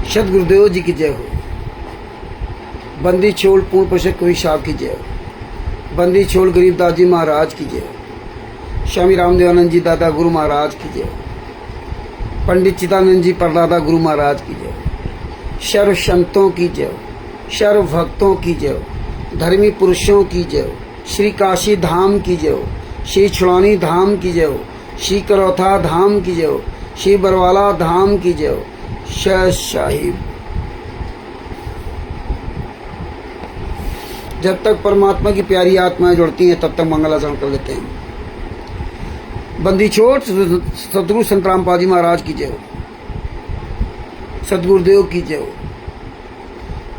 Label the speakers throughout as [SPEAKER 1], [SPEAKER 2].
[SPEAKER 1] सदगुरुदेव जी की जय हो। बंदी छोड़ पूर्ण पोषक कोई साहब की जय हो। बंदी छोड़ गरीबदास जी महाराज की जय हो। स्वामी रामदेवानंद जी दादा गुरु महाराज की जय हो। पंडित चिदानंद जी परदादा गुरु महाराज की जय हो। सर्व संतों की जय हो। सर्व भक्तों की जय हो। धर्मी पुरुषों की जय हो। श्री काशी धाम की जय हो। श्री छुड़ानी धाम की जय हो। श्री करौथा धाम की जय हो। श्री बरवाला धाम की जय हो। शह साहिब। जब तक परमात्मा की प्यारी आत्माएं जुड़ती हैं तब तक मंगलाचरण कर लेते हैं। बंदी छोड़ सदगुरु संत रामपाल जी महाराज की जय हो। सदगुरुदेव की जय हो।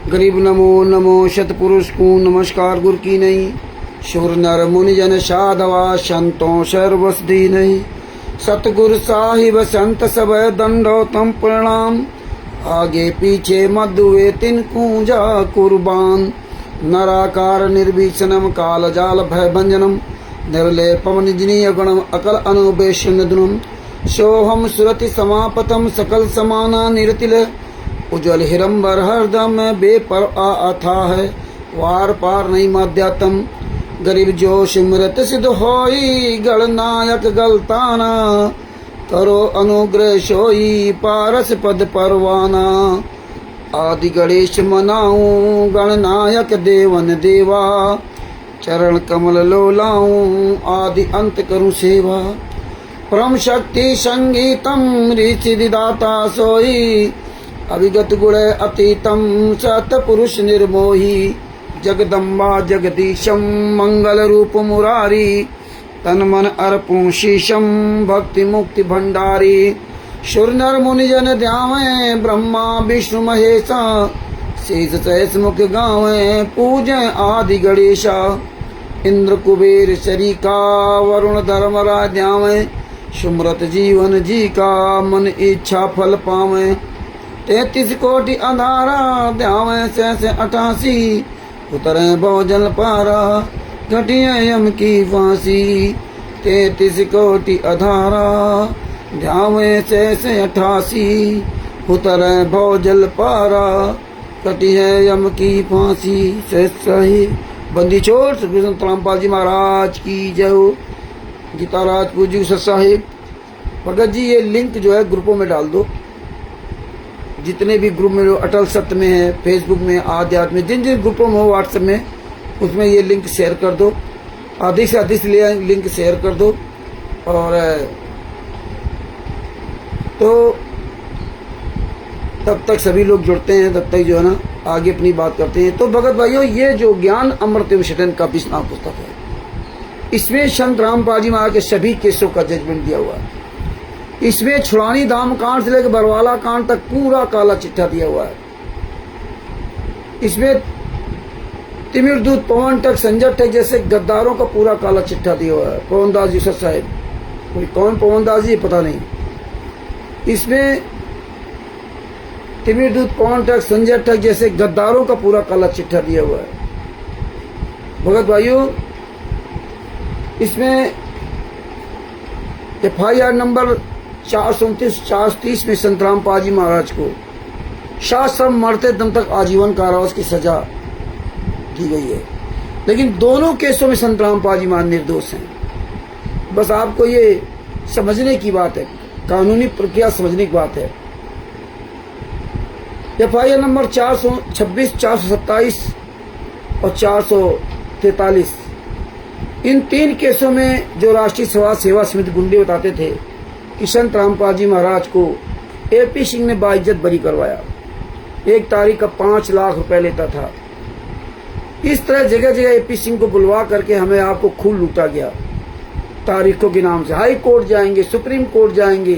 [SPEAKER 1] गरीब नमो नमो सतपुरुष को नमस्कार गुरु की नहीं। शुर नर मुनि जन साधवा संतों सर्वसदी नहीं। सतगुरु साहिब संत सब दंडोतम प्रणाम। आगे पीछे मधुए तिन कूंजा कुर्बान। नराकार निर्भीषणम काल जाल भय भंजनम। निर्लेपम निजनीय गुणम अकल अनुपेशनदुनम। सोहम सुरति समापतम सकल समाना निरतिल। उज्जवल हिरंबर हरदम बेपर अथा है। वार पार नहीं माध्यातम। गरीब जो सिमरत सिद्ध होई गणनायक गलताना। करो अनुग्रह सोई पारस पद परवाना। आदि गणेश मनाऊं गणनायक देवन देवा। चरण कमल लोलाऊं आदि अंत करूं सेवा। परम शक्ति संगीतम ऋषि दाता सोई। अभिगत गुण अतीतम सतपुरुष निर्मोही। जगदम्बा जगदीशम मंगल रूप मुरारी। तन मन अर्पूं शीशम भक्ति मुक्ति भंडारी। शुर नर मुनि जन ध्यावे ब्रह्मा विष्णु महेशा। शेष सहस मुख गावे पूजे आदि गणेशा। इंद्र कुबेर शरीका वरुण धर्मराज ध्यावे। सुमरत जीवन जी का मन इच्छा फल पावे। 33 कोटि अंधारा ध्यावे सहस 88। उतरे बहुजल पारा घटिया यम की फांसी। 33 कोटि अधारा ध्यावे सहस 88। उतरे बहुजल पारा घटिया यम की फांसी। सही बंदी छोड़ सतगुरु संत रामपाल जी महाराज की जय हो। गीता राजपूत जी साहिब। भगत जी ये लिंक जो है ग्रुपों में डाल दो। जितने भी ग्रुप में जो अटल सत्य में है, फेसबुक में, आध्यात्म में, जिन जिन ग्रुपों में हो व्हाट्सएप में, उसमें ये लिंक शेयर कर दो। अधिक से अधिक लिंक शेयर कर दो। और तो तब तक सभी लोग जुड़ते हैं, तब तक जो है ना आगे अपनी बात करते हैं। तो भगत भाइयों ये जो ज्ञान अमृत विषन का 20 नाम पुस्तक है, इसमें संत रामपाल जी महाराज के सभी केसों का जजमेंट दिया हुआ है। इसमें छुड़ानी धाम कांड से लेकर बरवाला कांड तक पूरा काला चिट्ठा दिया हुआ है। इसमें तिमिर दूत पवन तक संजय तक जैसे गद्दारों का पूरा काला चिट्ठा दिया हुआ है। पवनदास जी साहब, कोई कौन पवनदास जी पता नहीं। इसमें तिमिर दूत पवन तक संजय तक जैसे गद्दारों का पूरा काला चिट्ठा दिया हुआ है। भगत भाइयों इसमें FIR नंबर 429-430 में संत रामपाल जी महाराज को शासन मरते दम तक आजीवन कारावास की सजा दी गई है। लेकिन दोनों केसों में संत रामपाल जी महाराज निर्दोष हैं। बस आपको ये समझने की बात है, कानूनी प्रक्रिया समझने की बात है। FIR नंबर 426, 427 और 443, इन 3 केसों में जो राष्ट्रीय समाज सेवा समिति गुंडे बताते थे कि संत रामपाल जी महाराज को AP सिंह ने बाइज्जत बरी करवाया। 1 तारीख का 5 लाख रुपए लेता था। इस तरह जगह जगह AP सिंह को बुलवा करके हमें आपको खूब लूटा गया तारीखों के नाम से। हाई कोर्ट जाएंगे, सुप्रीम कोर्ट जाएंगे,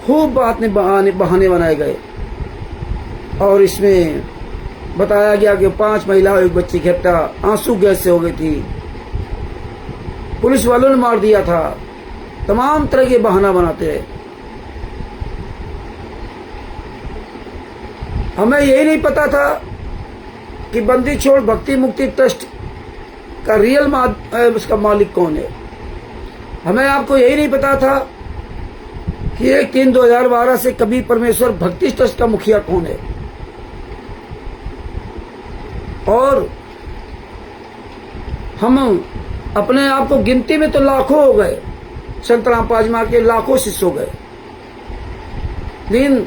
[SPEAKER 1] खूब बहाने बनाए गए। और इसमें बताया गया कि 5 महिलाओं एक बच्ची की हत्या आंसू गैस से हो गई थी, पुलिस वालों ने मार दिया था। तमाम तरह के बहाना बनाते रहे। हमें यही नहीं पता था कि बंदी छोड़ भक्ति मुक्ति ट्रस्ट का रियल उसका मालिक कौन है। हमें आपको यही नहीं पता था कि 1/3/2012 से कबीर परमेश्वर भक्ति ट्रस्ट का मुखिया कौन है, और हम अपने आप को गिनती में तो लाखों हो गए, संत रामपाल जी के लाखों शिष्य हो गए, लेकिन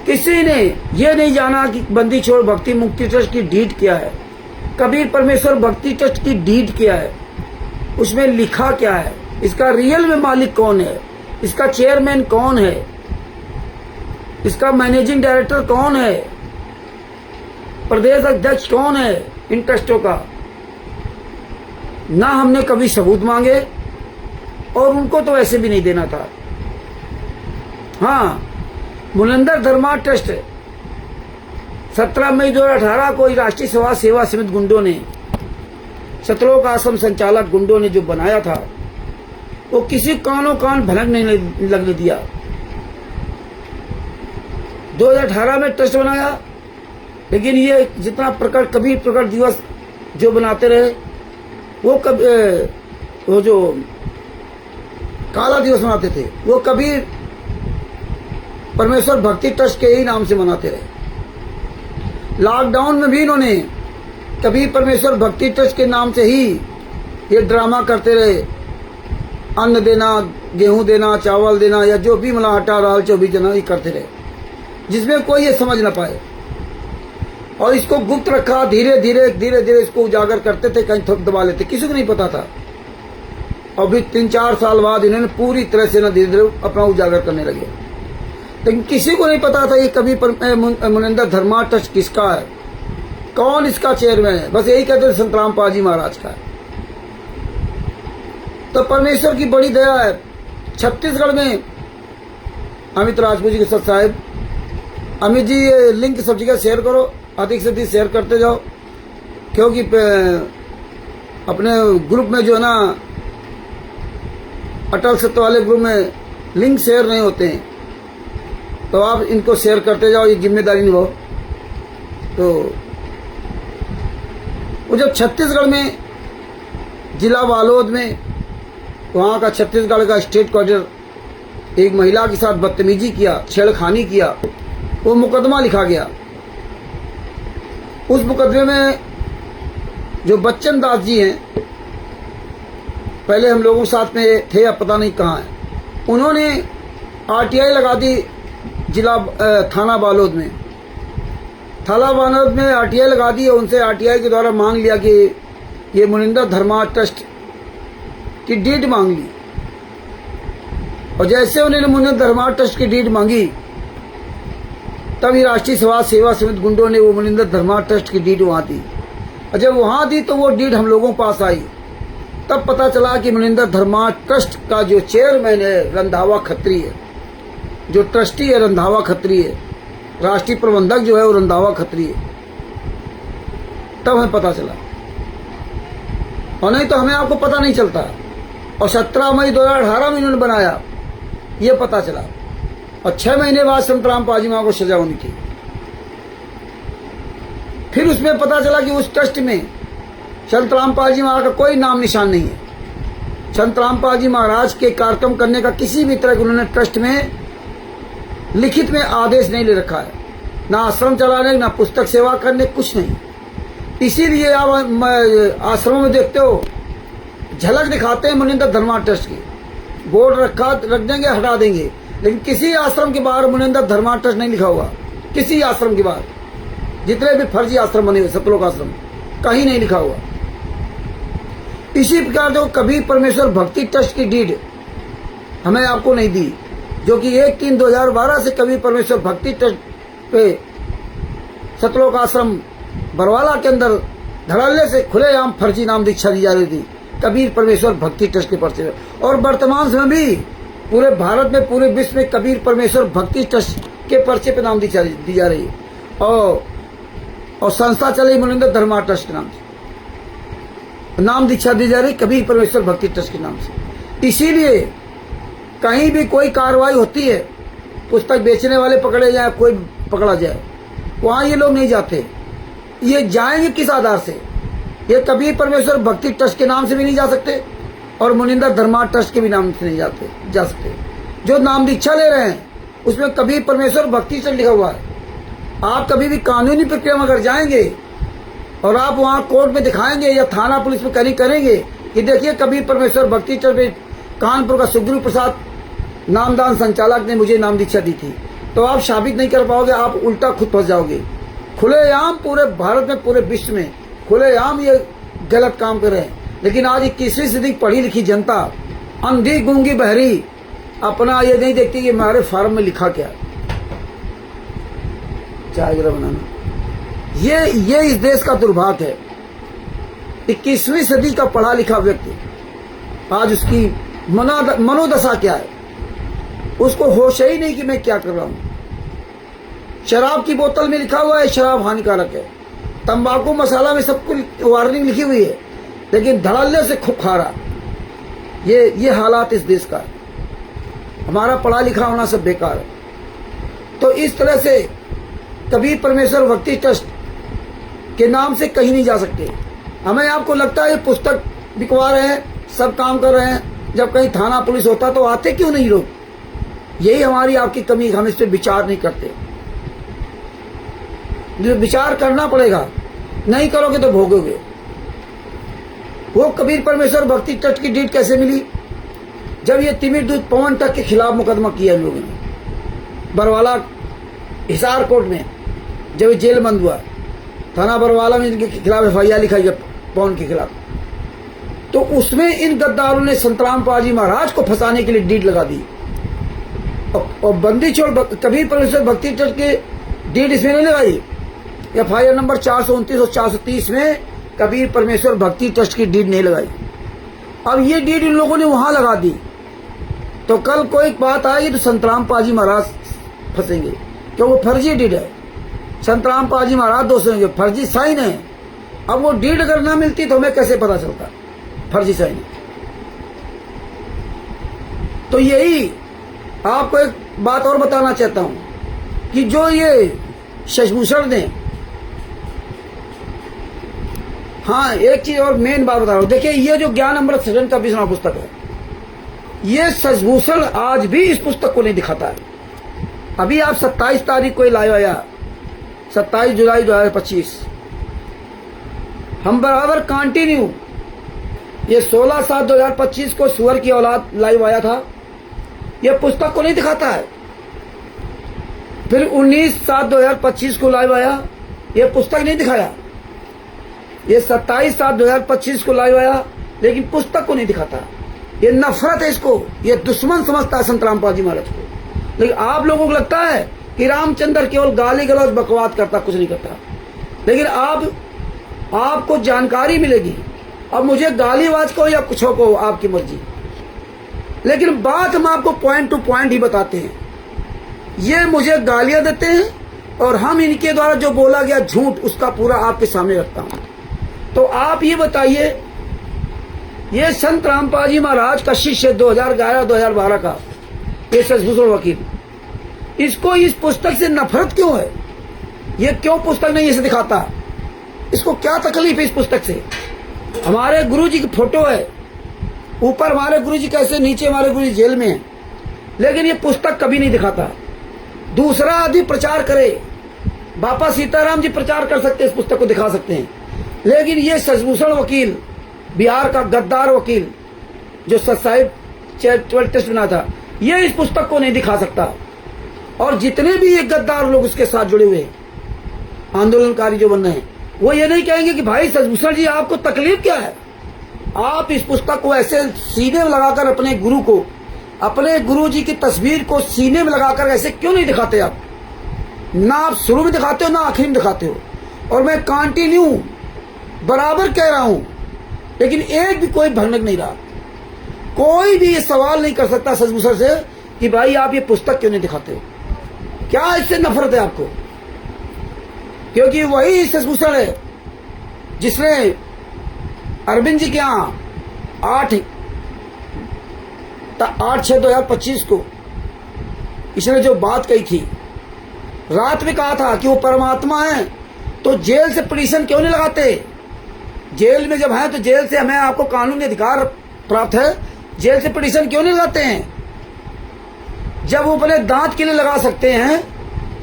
[SPEAKER 1] किसी ने यह नहीं जाना कि बंदी छोड़ भक्ति मुक्ति ट्रस्ट की डीड क्या है, कबीर परमेश्वर भक्ति ट्रस्ट की डीड क्या है, उसमें लिखा क्या है, इसका रियल में मालिक कौन है, इसका चेयरमैन कौन है, इसका मैनेजिंग डायरेक्टर कौन है, प्रदेश अध्यक्ष कौन है इन ट्रस्टों का। ना हमने कभी सबूत मांगे और उनको तो ऐसे भी नहीं देना था। हाँ, मुनिंदर धर्मा ट्रस्ट 17 मई 2018 को राष्ट्रीय समाज सेवा समिति गुंडों ने, सतलोक आश्रम संचालक गुंडों ने जो बनाया था, वो किसी कानों कान भनक नहीं लगने दिया। 2018 में ट्रस्ट बनाया, लेकिन ये जितना प्रकट कबीर प्रकट दिवस जो बनाते रहे, वो जो काला दिवस मनाते थे, वो कबीर परमेश्वर भक्ति ट्रस्ट के ही नाम से मनाते रहे। लॉकडाउन में भी इन्होंने कबीर परमेश्वर भक्ति ट्रस्ट के नाम से ही ये ड्रामा करते रहे, अन्न देना, गेहूं देना, चावल देना, या जो भी मला आटा दाल 24 देना, ये करते रहे, जिसमें कोई ये समझ ना पाए। और इसको गुप्त रखा, धीरे धीरे इसको उजागर करते थे, कहीं थोप दबा लेते, किसी को नहीं पता था। और भी 3-4 साल बाद इन्होंने पूरी तरह से ना धीरे धीरे अपना उजागर करने लगे, लेकिन किसी को नहीं पता था ये कभी मुनिंदर धर्मा ट्रस्ट किसका है, कौन इसका चेयरमैन है। बस यही कहते थे संत रामपाल जी महाराज का है। तो परमेश्वर की बड़ी दया है, छत्तीसगढ़ में अमित राजपूत जी के साथ साहब, अमित जी ये लिंक सब जगह शेयर करो, अधिक से अधिक शेयर करते जाओ, क्योंकि अपने ग्रुप में जो है ना, अटल सत्य वाले ग्रुप में लिंक शेयर नहीं होते हैं, तो आप इनको शेयर करते जाओ, ये जिम्मेदारी निभाओ। तो वो जब छत्तीसगढ़ में जिला बालोद में, वहाँ का छत्तीसगढ़ का स्टेट कोऑर्डिनेटर एक महिला के साथ बदतमीजी किया, छेड़खानी किया, वो मुकदमा लिखा गया। उस मुकदमे में जो बच्चन दास जी हैं, पहले हम लोगों के साथ में थे, अब पता नहीं कहाँ हैं, उन्होंने आरटीआई लगा दी जिला थाना बालोद में। थाना बालोद में आरटीआई लगा दी, उनसे आरटीआई के द्वारा मांग लिया कि ये मुनिंदर धर्मा ट्रस्ट की डीड मांग ली। और जैसे उन्होंने मुनिंदर धर्मा ट्रस्ट की डीड मांगी, तभी राष्ट्रीय समाज सेवा समिति गुंडों ने वो मुनिंदर धर्मा ट्रस्ट की डीड वहां दी। और जब वहां दी तो वो डीड हम लोगों के पास आई, तब पता चला कि मुनिंदर धर्मा ट्रस्ट का जो चेयरमैन है रंधावा खत्री है, जो ट्रस्टी है रंधावा खत्री है, राष्ट्रीय प्रबंधक जो है वो रंधावा खत्री है। तब हमें पता चला, और नहीं तो हमें आपको पता नहीं चलता। और 17 मई 2018 में इन्होंने बनाया, ये पता चला, और 6 महीने बाद संत रामपाल जी को सजा होनी थी। फिर उसमें पता चला कि उस ट्रस्ट में संत रामपाल जी महाराज का कोई नाम निशान नहीं है। संत रामपाल जी महाराज के कार्यक्रम करने का किसी भी तरह का उन्होंने ट्रस्ट में लिखित में आदेश नहीं ले रखा है, ना आश्रम चलाने, ना पुस्तक सेवा करने, कुछ नहीं। इसीलिए आप आश्रमों में देखते हो झलक दिखाते हैं मुनिंदर धर्मा ट्रस्ट की, बोर्ड रख देंगे, हटा देंगे, लेकिन किसी आश्रम के बाहर मुनिंदर धर्मा ट्रस्ट नहीं लिखा हुआ। किसी आश्रम के बाहर, जितने भी फर्जी आश्रम बने हुए, सतलोक आश्रम, कहीं नहीं लिखा हुआ। इसी प्रकार जो कबीर परमेश्वर भक्ति ट्रस्ट की डीड हमें आपको नहीं दी, जो कि 1/3/2012 से कबीर परमेश्वर भक्ति ट्रस्ट पे सतलोक आश्रम बरवाला के अंदर धड़ल्ले से खुलेआम फर्जी नाम दीक्षा दी जा रही थी कबीर परमेश्वर भक्ति ट्रस्ट के पर्चे में। और वर्तमान समय भी पूरे भारत में, पूरे विश्व में कबीर परमेश्वर भक्ति ट्रस्ट के पर्चे पे नाम दीक्षा दी जा रही है। और संस्था चली मुनिंदर धर्मा ट्रस्ट के नाम से, नाम दीक्षा दी जा रही कबीर परमेश्वर भक्ति ट्रस्ट के नाम से। इसीलिए कहीं भी कोई कार्रवाई होती है, पुस्तक बेचने वाले पकड़े जाए, कोई पकड़ा जाए, वहां ये लोग नहीं जाते। ये जाएंगे किस आधार से? ये कबीर परमेश्वर भक्ति ट्रस्ट के नाम से भी नहीं जा सकते, और मुनिंदर धर्मा ट्रस्ट के भी नाम से नहीं जा सकते। जो नाम दीक्षा ले रहे हैं उसमें कबीर परमेश्वर भक्ति चंद लिखा हुआ है। आप कभी भी कानूनी प्रक्रिया में अगर जाएंगे और आप वहाँ कोर्ट में दिखाएंगे या थाना पुलिस में करेंगे कि देखिए कबीर परमेश्वर भक्ति चंद कानपुर का सुखदेव प्रसाद नामदान संचालक ने मुझे नाम दीक्षा दी थी, तो आप साबित नहीं कर पाओगे, आप उल्टा खुद फंस जाओगे। खुलेआम पूरे भारत में, पूरे विश्व में खुलेआम ये गलत काम कर रहे हैं। लेकिन आज 21वीं सदी पढ़ी लिखी जनता, अंधी गूंगी बहरी, अपना ये नहीं देखती कि हमारे फार्म में लिखा क्या, चाय जरा बनाना। ये इस देश का दुर्भाग्य है। 21वीं सदी का पढ़ा लिखा व्यक्ति आज उसकी मनोदशा क्या है, उसको होश ही नहीं कि मैं क्या कर रहा हूं। शराब की बोतल में लिखा हुआ है शराब हानिकारक है, तंबाकू मसाला में सब कुछ वार्निंग लिखी हुई है, लेकिन धड़ल्ले से खूब खा रहा। ये हालात इस देश का है। हमारा पढ़ा लिखा होना सब बेकार है। तो इस तरह से कबीर परमेश्वर भक्ति ट्रस्ट के नाम से कहीं नहीं जा सकते। हमें आपको लगता है ये पुस्तक बिकवा रहे हैं, सब काम कर रहे हैं, जब कहीं थाना पुलिस होता तो आते क्यों नहीं लोग? यही हमारी आपकी कमी, हम इस पर विचार नहीं करते। विचार करना पड़ेगा, नहीं करोगे तो भोगोगे। वो कबीर परमेश्वर भक्ति ट्रस्ट की डीड कैसे मिली? जब ये तिमिर दूत पवन तक के खिलाफ मुकदमा किया इन लोगों ने बरवाला हिसार कोर्ट में, जब ये जेल बंद हुआ, थाना बरवाला में इनके खिलाफ FIR लिखा गया पवन के खिलाफ, तो उसमें इन गद्दारों ने संतराम पाजी महाराज को फंसाने के लिए डीड लगा दी। और बंदी छोड़ कबीर परमेश्वर भक्ति ट्रस्ट के डीड इसमें नहीं लगाई। FIR नंबर 429 और 430 में कबीर परमेश्वर भक्ति ट्रस्ट की डीड नहीं लगाई। अब ये डीड इन लोगों ने वहां लगा दी, तो कल कोई बात आएगी तो संतराम पाजी महाराज फंसेंगे, क्योंकि वो फर्जी डीड है। संतराम पाजी महाराज दोस्त होंगे, फर्जी साइन है। अब वो डीड अगर ना मिलती तो हमें कैसे पता चलता फर्जी साइन है? तो यही आपको एक बात और बताना चाहता हूं कि जो ये शशभूषण ने, हाँ एक चीज और मेन बात बता रहा हूं। देखिए ये जो ज्ञान अमृत सृजन का 20वां पुस्तक है, ये शशभूषण आज भी इस पुस्तक को नहीं दिखाता है। अभी आप 27 तारीख को लाइव आया, 27 जुलाई 2025, हम बराबर कंटिन्यू ये 16/7/2025 को सुअर की औलाद लाइव आया था, ये पुस्तक को नहीं दिखाता है। फिर 19/7/2025 को लाइव आया, ये पुस्तक नहीं दिखाया। ये 27/7/2025 को लाइव आया, लेकिन पुस्तक को नहीं दिखाता। ये नफरत है, इसको ये दुश्मन समझता है संतराम पाजी महाराज को। लेकिन आप लोगों को लगता है कि रामचंद्र केवल गाली गलौज बकवाद करता, कुछ नहीं करता। लेकिन आपको जानकारी मिलेगी। अब मुझे गालीबाज को या कुछ को आपकी मर्जी, लेकिन बात हम आपको पॉइंट टू पॉइंट ही बताते हैं। ये मुझे गालियां देते हैं और हम इनके द्वारा जो बोला गया झूठ उसका पूरा आपके सामने रखता हूं। तो आप ये बताइए, ये संत रामपाल महाराज का शिष्य 2011-2012 का ये शशभूषण वकील, इसको इस पुस्तक से नफरत क्यों है? ये क्यों पुस्तक नहीं इसे दिखाता? इसको क्या तकलीफ है इस पुस्तक से? हमारे गुरुजी की फोटो है, ऊपर हमारे गुरुजी कैसे, नीचे हमारे गुरुजी जेल में है, लेकिन ये पुस्तक कभी नहीं दिखाता। दूसरा आदमी प्रचार करे, बापा सीताराम जी प्रचार कर सकते हैं, इस पुस्तक को दिखा सकते हैं, लेकिन ये शशभूषण वकील, बिहार का गद्दार वकील जो सत्साहिब चैरिटेबल ट्रस्ट बना था, ये इस पुस्तक को नहीं दिखा सकता। और जितने भी ये गद्दार लोग उसके साथ जुड़े हुए आंदोलनकारी जो बन रहे हैं, वो ये नहीं कहेंगे कि भाई शशभूषण जी आपको तकलीफ क्या है? आप इस पुस्तक को ऐसे सीने में लगाकर अपने गुरु को, अपने गुरु जी की तस्वीर को सीने में लगाकर ऐसे क्यों नहीं दिखाते? आप ना आप शुरू में दिखाते हो ना आखिर में दिखाते हो। और मैं कंटिन्यू बराबर कह रहा हूं, लेकिन एक भी कोई भनक नहीं रहा। कोई भी ये सवाल नहीं कर सकता शशभूषण से कि भाई आप ये पुस्तक क्यों नहीं दिखाते हो, क्या इससे नफरत है आपको? क्योंकि वही शशभूषण है जिसने अरविंद जी के यहां 8/6/2025 को इसने जो बात कही थी, रात में कहा था कि वो परमात्मा है, तो जेल से पिटीशन क्यों नहीं लगाते? जेल में जब है तो जेल से हमें आपको कानूनी अधिकार प्राप्त है, जेल से पिटीशन क्यों नहीं लगाते हैं? जब वो अपने दांत के लिए लगा सकते हैं,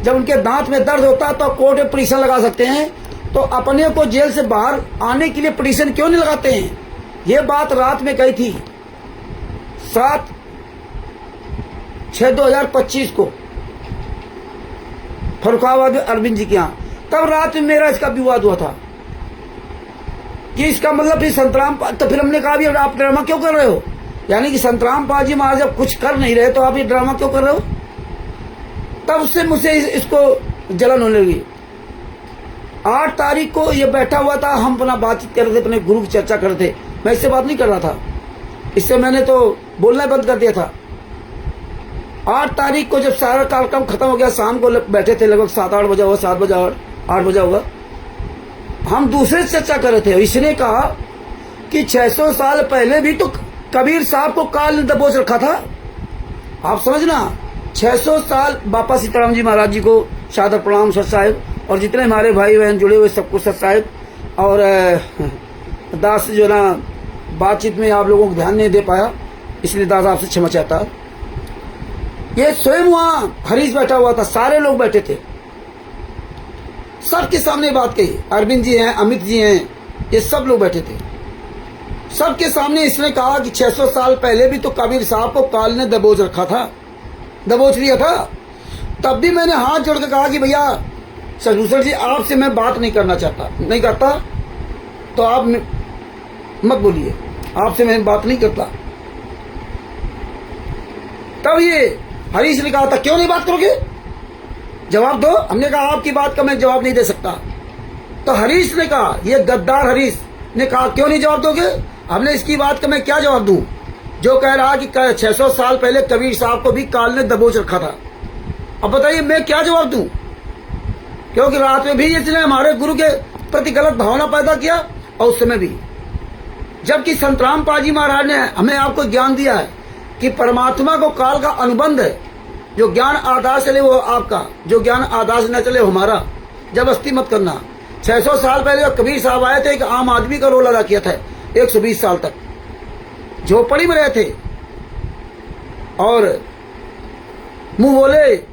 [SPEAKER 1] जब उनके दांत में दर्द होता है तो कोर्ट में पिटीशन लगा सकते हैं, तो अपने को जेल से बाहर आने के लिए पिटीशन क्यों नहीं लगाते हैं? ये बात रात में कही थी 7/6/2025 को फर्रुखाबाद में अरविंद जी के यहाँ। तब रात में मेरा इसका विवाद हुआ था कि इसका मतलब फिर संतराम, तो फिर हमने कहा भी आप ड्रामा क्यों कर रहे हो? यानी कि संतराम पाल जी महाराज जब कुछ कर नहीं रहे तो आप ये ड्रामा क्यों कर रहे हो? तब उससे मुझसे इसको जलन होने लगी। 8 तारीख को ये बैठा हुआ था, हम अपना बातचीत कर रहे थे, अपने गुरु की चर्चा कर रहे थे। मैं इससे बात नहीं कर रहा था, इससे मैंने तो बोलना बंद कर दिया था। 8 तारीख को जब सारा कार्यक्रम खत्म हो गया, शाम को बैठे थे, लगभग 7-8 बजा होगा, 7 बजा 8 बजा होगा, हम दूसरे से चर्चा कर रहे थे। इसने कहा कि 600 साल पहले भी तो कबीर साहब को काल ने दबोच रखा था। आप समझना, 600 साल बापा सीताराम जी महाराज जी को सादर प्रणाम सत साहिब, और जितने हमारे भाई बहन जुड़े हुए सबको सत साहिब। और दास जो ना बातचीत में आप लोगों को ध्यान नहीं दे पाया, इसलिए दास आपसे क्षमा चाहता। ये स्वयं वहां हरीश बैठा हुआ था, सारे लोग बैठे थे, सबके सामने बात कही। अरविंद जी हैं, अमित जी हैं, ये सब लोग बैठे थे। सबके सामने इसने कहा कि 600 साल पहले भी तो कबीर साहब को काल ने दबोच रखा था, दबोच लिया था। तब भी मैंने हाथ जोड़ के कहा कि भैया सर जी, आपसे मैं बात नहीं करना चाहता, नहीं करता तो आप मत बोलिए, आपसे मैं बात नहीं करता। तब ये हरीश ने कहा था क्यों नहीं बात करोगे, जवाब दो। हमने कहा आपकी बात का मैं जवाब नहीं दे सकता। तो हरीश ने कहा, ये गद्दार हरीश ने कहा क्यों नहीं जवाब दोगे? हमने इसकी बात का मैं क्या जवाब दूं, जो कह रहा कि 600 साल पहले कबीर साहब को भी काल ने दबोच रखा था। अब बताइए मैं क्या जवाब दूं? क्योंकि रात में भी इसने हमारे गुरु के प्रति गलत भावना पैदा किया, और उस समय भी, जबकि संतराम पाजी महाराज ने हमें आपको ज्ञान दिया है कि परमात्मा को काल का अनुबंध है। जो ज्ञान आधार चले वो आपका, जो ज्ञान आधार से न चले वो हमारा। जबरदस्ती मत करना। 600 साल पहले कबीर साहब आए थे, एक आम आदमी का रोल अदा किया था। 120 साल तक झोपड़ी में रहे थे, और मुंह बोले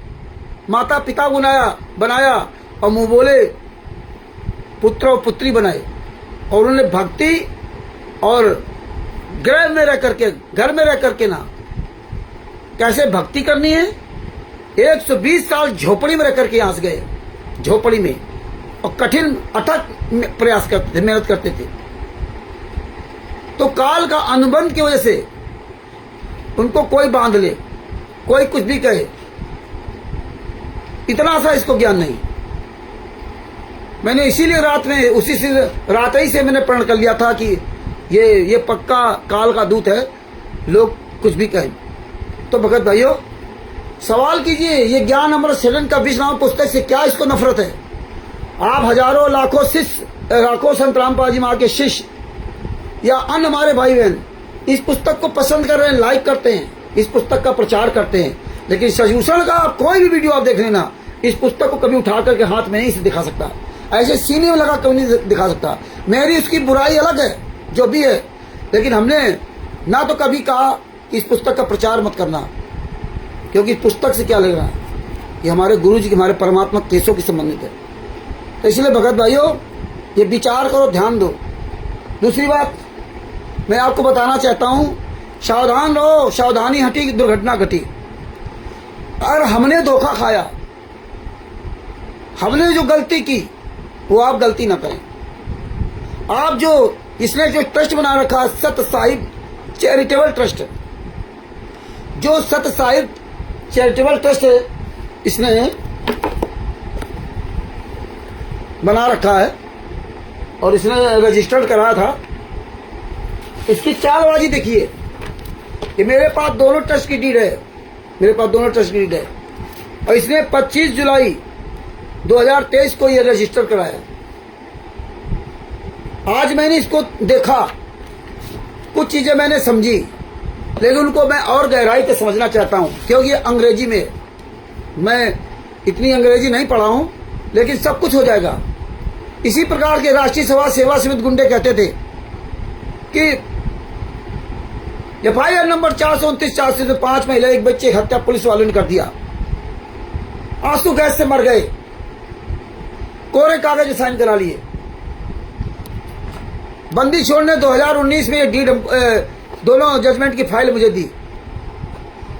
[SPEAKER 1] माता पिता बनाया, और मुंह बोले पुत्र और पुत्री बनाए। और उन्होंने भक्ति और गृह में रह करके, घर में रह करके ना कैसे भक्ति करनी है, 120 साल झोपड़ी में रह करके यहाँ से गए, झोपड़ी में, और कठिन अथक प्रयास करते थे, मेहनत करते थे। तो काल का अनुबंध की वजह से उनको कोई बांध ले, कोई कुछ भी कहे, इतना सा इसको ज्ञान नहीं। मैंने इसीलिए रात में उसी से रात ही से मैंने प्रण कर लिया था कि ये पक्का काल का दूत है, लोग कुछ भी कहें। तो भगत भाइयों सवाल कीजिए, ये ज्ञान अमृत सदन का विश्व पुस्तक से क्या इसको नफरत है? आप हजारों लाखों शिष्य, लाखों संत रामपाल जी महाराज के शिष्य या अन्य हमारे भाई बहन इस पुस्तक को पसंद कर रहे हैं, लाइक करते हैं, इस पुस्तक का प्रचार करते हैं, लेकिन सजूषण का आप कोई भी वीडियो आप देख लेना, इस पुस्तक को कभी उठा करके हाथ में नहीं से दिखा सकता, ऐसे सीने में लगा कभी नहीं दिखा सकता। मेरी उसकी बुराई अलग है जो भी है, लेकिन हमने ना तो कभी कहा कि इस पुस्तक का प्रचार मत करना, क्योंकि इस पुस्तक से क्या लग रहा है, ये हमारे गुरु जी के, हमारे परमात्मा केसों की संबंधित है। तो इसलिए भगत भाइयों ये विचार करो, ध्यान दो। दूसरी बात मैं आपको बताना चाहता हूं, सावधान रहो, सावधानी हटी दुर्घटना घटी। और हमने धोखा खाया, हमने जो गलती की वो आप गलती ना करें। आप जो इसने जो ट्रस्ट बना रखा सत साहिब चैरिटेबल ट्रस्ट, जो सत साहिब चैरिटेबल ट्रस्ट इसने बना रखा है और इसने रजिस्टर्ड कराया था, इसकी चालबाजी देखिए कि मेरे पास दोनों ट्रस्ट की डीड है, मेरे पास दोनों ट्रस्ट की डीड है, और इसने 25 जुलाई 2023 को ये रजिस्टर कराया। आज मैंने इसको देखा, कुछ चीजें मैंने समझी, लेकिन उनको मैं और गहराई से समझना चाहता हूं, क्योंकि अंग्रेजी में, मैं इतनी अंग्रेजी नहीं पढ़ा हूं, लेकिन सब कुछ हो जाएगा। इसी प्रकार के राष्ट्रीय सभा सेवा समिति गुंडे कहते थे कि FIR नंबर 429 405 महिला एक बच्चे की हत्या पुलिस वालों ने कर दिया, आंसू गैस से मर गए, कोरे कागज साइन करा लिए। बंदी छोड़ने 2019 में ये डीड दोनों जजमेंट की फाइल मुझे दी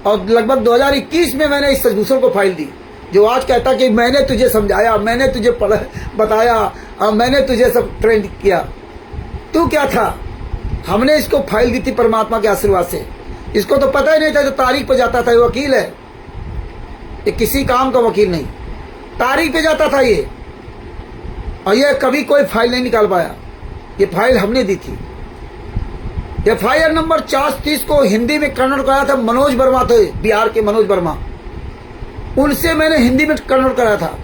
[SPEAKER 1] और लगभग 2021 में मैंने इस सजभूषण को फाइल दी, जो आज कहता कि मैंने तुझे समझाया, मैंने तुझे बताया और मैंने तुझे सब ट्रेन किया। तू क्या था? हमने इसको फाइल दी थी परमात्मा के आशीर्वाद से। इसको तो पता ही नहीं था, जो तारीख पे जाता था, ये वकील है, ये किसी काम का वकील नहीं, तारीख पे जाता था ये, और ये कभी कोई फाइल नहीं निकाल पाया। ये फाइल हमने दी थी। FIR नंबर 430 को हिंदी में कन्वर्ट कराया था मनोज वर्मा थे, बिहार के मनोज वर्मा, उनसे मैंने हिंदी में कन्वर्ट कराया था।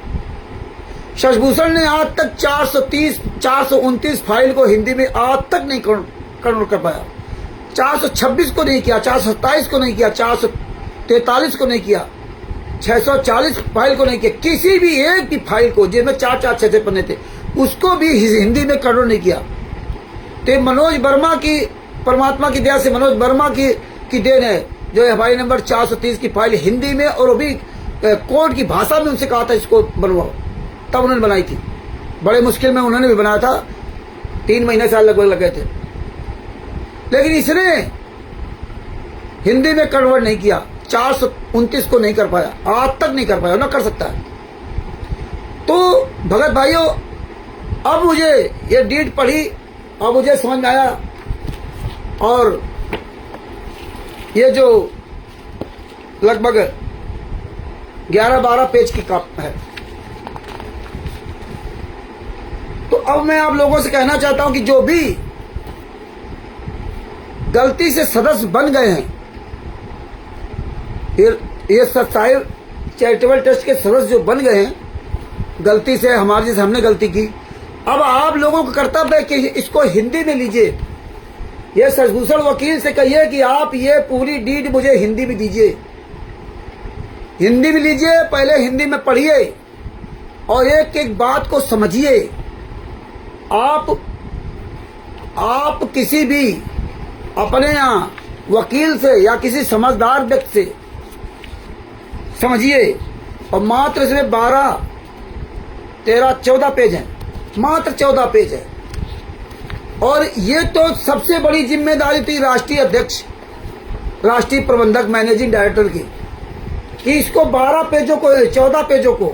[SPEAKER 1] शशिभूषण ने आज तक 429 फाइल को हिंदी में आज तक नहीं कन्वर्ट कर पाया। 426 को नहीं किया, 427 को नहीं किया, 443 को नहीं किया, 640 फाइल को नहीं किया, किसी भी एक भी फाइल को जिसमें 4-4 6 पन्ने थे उसको भी हिंदी में कन्वर्ट नहीं किया। तो मनोज वर्मा की, परमात्मा की दया से मनोज वर्मा की देन है, जो FIR नंबर 430 की फाइल हिंदी में और वो भी कोर्ट की भाषा में उनसे कहा था इसको बनवाओ, तब उन्होंने बनाई थी। बड़े मुश्किल में उन्होंने भी बनाया था, 3 महीने साल लगभग लगे थे, लेकिन इसने हिंदी में कन्वर्ट नहीं किया। 429 को नहीं कर पाया, आज तक नहीं कर पाया, ना कर सकता है। तो भगत भाइयों, अब मुझे ये डीड पढ़ी और मुझे समझ में आया, और ये जो लगभग 11-12 पेज की कॉपी है, तो अब मैं आप लोगों से कहना चाहता हूं कि जो भी गलती से सदस्य बन गए हैं, ये सत्साई चैरिटेबल ट्रस्ट के सदस्य जो बन गए हैं गलती से, हमारे जैसे हमने गलती की, अब आप लोगों का कर्तव्य है कि इसको हिंदी में लीजिए। ये शशिभूषण वकील से कहिए कि आप ये पूरी डीड मुझे हिंदी में दीजिए, हिंदी में लीजिए, पहले हिंदी में पढ़िए और एक एक बात को समझिए। आप किसी भी अपने यहाँ वकील से या किसी समझदार व्यक्ति से समझिए, और मात्र इसमें 12, 13, 14 पेज हैं, मात्र 14 पेज है। और ये तो सबसे बड़ी जिम्मेदारी थी राष्ट्रीय अध्यक्ष, राष्ट्रीय प्रबंधक, मैनेजिंग डायरेक्टर की, कि इसको 12 पेजों को, 14 पेजों को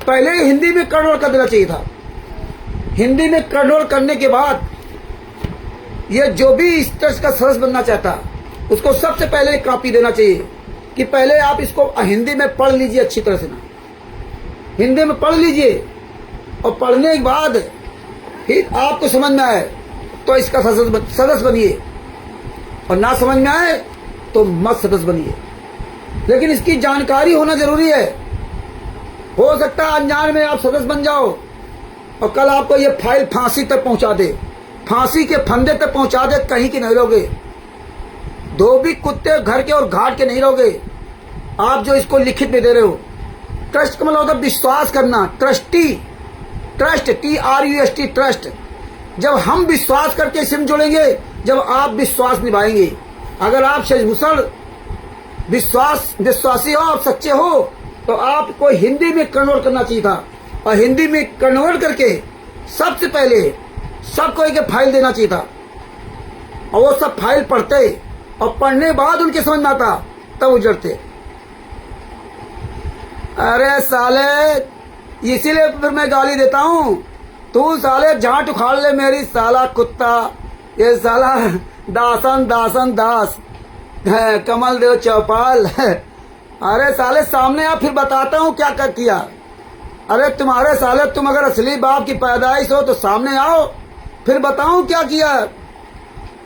[SPEAKER 1] पहले ही हिंदी में कन्वर्ट कर देना चाहिए था। हिंदी में कन्वर्ट करने के बाद ये जो भी इस ट्रस्ट का सदस्य बनना चाहता उसको सबसे पहले एक कॉपी देना चाहिए कि पहले आप इसको हिंदी में पढ़ लीजिए, अच्छी तरह से ना हिंदी में पढ़ लीजिए, और पढ़ने के बाद फिर आपको समझ में आए तो इसका सदस्य बनिए, और ना समझ में आए तो मत सदस्य बनिए। लेकिन इसकी जानकारी होना जरूरी है। हो सकता है अनजान में आप सदस्य बन जाओ और कल आपको ये फाइल फांसी तक पहुंचा दे, फांसी के फंदे तक पहुंचा दे, कहीं की नहीं रहोगे, धोबी कुत्ते घर के और घाट के नहीं रहोगे। आप जो इसको लिखित में दे रहे हो, ट्रस्ट का मतलब होता है विश्वास करना, ट्रस्टी, ट्रस्ट, TRUST, ट्रस्ट। जब हम विश्वास करके सिम जोड़ेंगे, जब आप विश्वास निभाएंगे। अगर आप शशिभूषण विश्वासी हो, आप सच्चे हो, तो आपको हिंदी में कन्वर्ट करना चाहिए था, और हिंदी में कन्वर्ट करके सबसे पहले सबको एक फाइल देना चाहिए था, और वो सब फाइल पढ़ते, और पढ़ने बाद उनके समझ में आता, तब उजड़ते। अरे साले, इसीलिए फिर मैं गाली देता हूँ, तू साले झाट उखाड़ ले मेरी, साला कुत्ता, ये साला दासन दास है, कमल देव चौपाल। अरे साले सामने आ, फिर बताता हूँ क्या क्या किया। अरे तुम्हारे साले, तुम अगर असली बाप की पैदाइश हो तो सामने आओ, फिर बताऊं क्या किया।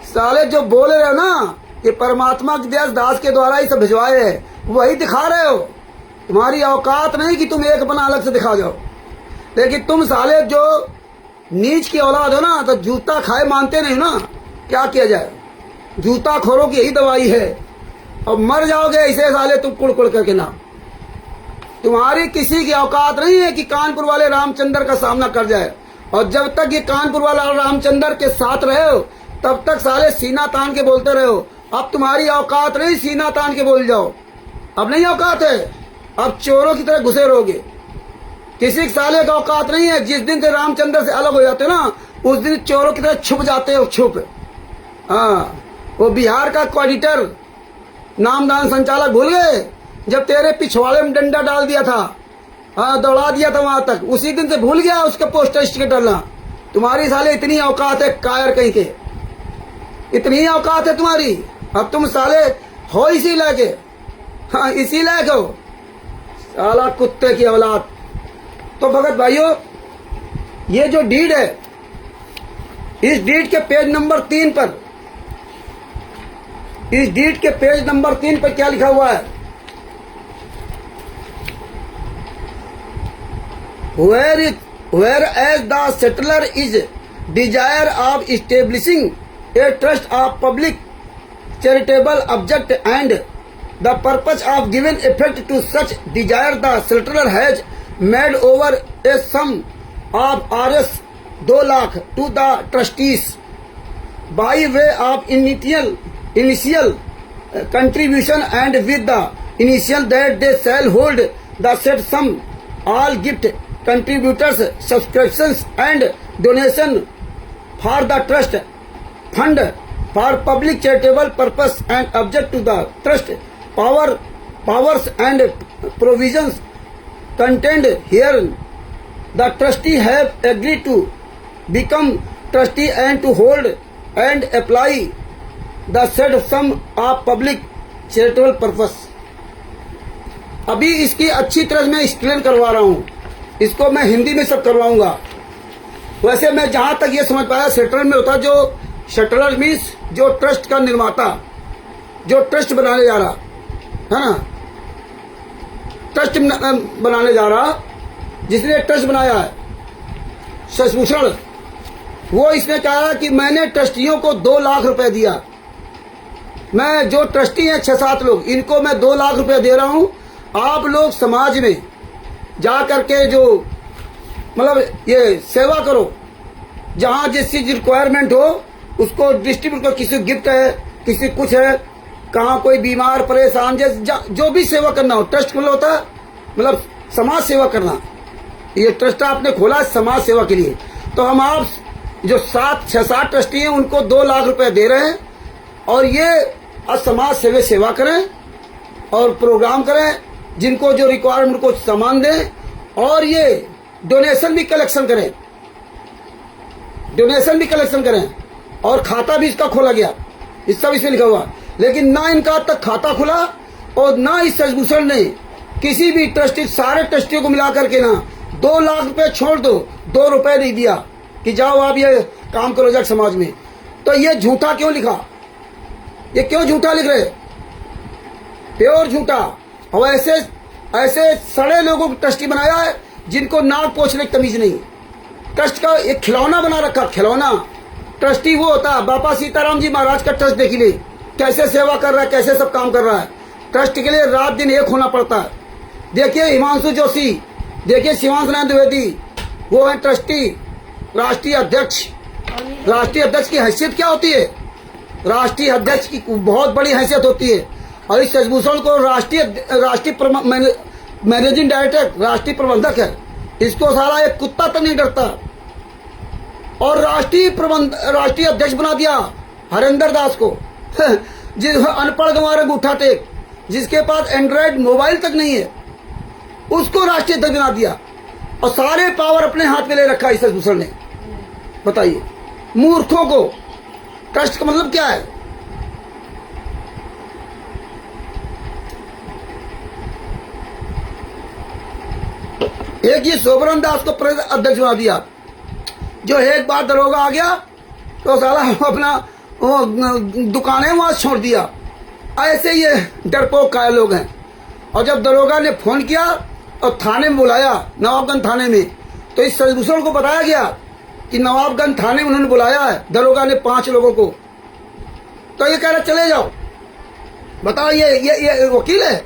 [SPEAKER 1] साले जो बोल रहे हो ना, ये परमात्मा के दास के द्वारा ही सब भिजवाए है, वही दिखा रहे हो। तुम्हारी औकात नहीं कि तुम एक बना अलग से दिखा जाओ, लेकिन तुम साले जो नीच की औलाद हो ना, तो जूता खाए मानते नहीं ना, क्या किया जाए। जूता खोरों की यही दवाई है, और मर जाओगे ऐसे साले तुम कुड़ करके ना। तुम्हारी किसी की औकात नहीं है कि कानपुर वाले रामचंद्र का सामना कर जाए, और जब तक ये कानपुर वाला रामचंद्र के साथ रहे हो, तब तक साले सीना तान के बोलते रहो। अब तुम्हारी औकात नहीं, सीना तान के बोल जाओ। अब नहीं औकात है, अब चोरों की तरह घुसे रहोगे। किसी साले का औकात नहीं है। जिस दिन से रामचंद्र से अलग हो जाते हो ना, उस दिन चोरों की तरह छुप जाते हो, छुप। हाँ, वो बिहार का कोऑर्डिनेटर नामदान संचालक भूल गए, जब तेरे पिछवाड़े में डंडा डाल दिया था, हाँ, दौड़ा दिया था वहां तक, उसी दिन से भूल गया उसका पोस्टर स्टिकर डालना। तुम्हारी साले इतनी औकात है, कायर कहीं के, इतनी औकात है तुम्हारी। अब तुम साले हो इसी लायक, हाँ, इसी लायक हो, साला कुत्ते की औलाद। तो भगत भाइयों, ये जो डीड है, इस डीड के पेज नंबर 3 पर, इस डीड के पेज नंबर 3 पर क्या लिखा हुआ है? Whereas the settler is desire of establishing a trust of public charitable object and the purpose of giving effect to such desire, the settler has made over a sum of Rs 2 lakh to the trustees by way of initial contribution, and with the initial that they shall hold the said sum, all gift contributors, subscriptions and donation for the trust fund for public charitable purpose and object to the trust powers and provisions contained here. The trustee have agreed to become trustee and to hold and apply the said sum of public charitable purpose. अभी इसकी अच्छी तरह मैं explain करवा रहा हूँ, इसको मैं हिंदी में सब करवाऊंगा। वैसे मैं जहां तक ये समझ पाया, सेटलर में होता, जो सेटलर मीन्स जो ट्रस्ट का निर्माता, जो ट्रस्ट बनाने जा रहा है ना, ट्रस्ट बनाने जा रहा, जिसने ट्रस्ट बनाया है, शशभूषण, वो इसने कहा कि मैंने ट्रस्टियों को 2 लाख रुपए दिया। मैं जो ट्रस्टी हैं 6-7 लोग, इनको मैं 2 लाख रुपए दे रहा हूं। आप लोग समाज में जा करके जो मतलब ये सेवा करो, जहां जिस चीज रिक्वायरमेंट हो उसको डिस्ट्रीब्यूट करो। किसी गिफ्ट है, किसी कुछ है, कहाँ कोई बीमार परेशान, जो भी सेवा करना हो, ट्रस्ट खोला होता है, मतलब समाज सेवा करना। ये ट्रस्ट आपने खोला है समाज सेवा के लिए। तो हम आप जो 6-7 ट्रस्टी हैं उनको 2 लाख रुपए दे रहे हैं, और ये समाज सेवा करें और प्रोग्राम करें, जिनको जो रिक्वायरमेंट को सामान दें, और ये डोनेशन भी कलेक्शन करें, और खाता भी इसका खोला गया, इस सब इसमें लिखा हुआ। लेकिन ना इनका तक खाता खुला, और ना इस शशभूषण ने किसी भी ट्रस्टी, सारे ट्रस्टियों को मिला करके ना 2 लाख रुपए छोड़ दो, 2 रुपए नहीं दिया कि जाओ आप ये काम करो जाके समाज में। तो ये झूठा क्यों लिखा? ये क्यों झूठा लिख रहे? प्योर झूठा। और ऐसे सड़े लोगों को ट्रस्टी बनाया है, जिनको नाक पोछने की तमीज नहीं। ट्रस्ट का एक खिलौना बना रखा, खिलौना। ट्रस्टी वो होता है, बाबा सीताराम जी महाराज का ट्रस्ट देख ले, कैसे सेवा कर रहा है, कैसे सब काम कर रहा है। ट्रस्ट के लिए रात दिन एक होना पड़ता है। देखिए हिमांशु जोशी, देखिए शिवांश नारायण द्विवेदी, वो है ट्रस्टी, राष्ट्रीय अध्यक्ष। राष्ट्रीय अध्यक्ष की हैसियत क्या होती है? राष्ट्रीय अध्यक्ष की बहुत बड़ी हैसियत होती है। और इस शशभूषण को राष्ट्रीय मैनेजिंग डायरेक्टर, राष्ट्रीय प्रबंधक है। इसको सारा एक कुत्ता तक नहीं डरता। और राष्ट्रीय अध्यक्ष बना दिया हरेंद्र दास को, जिस अनपढ़ गंवार अंगूठा टेक, जिसके पास एंड्रॉइड मोबाइल तक नहीं है, उसको राष्ट्रीय अध्यक्ष बना दिया। और सारे पावर अपने हाथ में ले रखा इस शशभूषण ने। बताइए मूर्खों को ट्रस्ट का मतलब क्या है? एक ये शोभरन दास को प्रदेश अध्यक्ष बना दिया, जो एक बार दरोगा आ गया तो साला अपना दुकानें वहां छोड़ दिया। ऐसे ये डरपोक काय लोग हैं। और जब दरोगा ने फोन किया और थाने में बुलाया, नवाबगंज थाने में, तो इस शशभूषण को बताया गया कि नवाबगंज थाने में उन्होंने बुलाया है दरोगा ने 5 लोगों को। तो ये कह रहे चले जाओ। बताओ ये वकील है?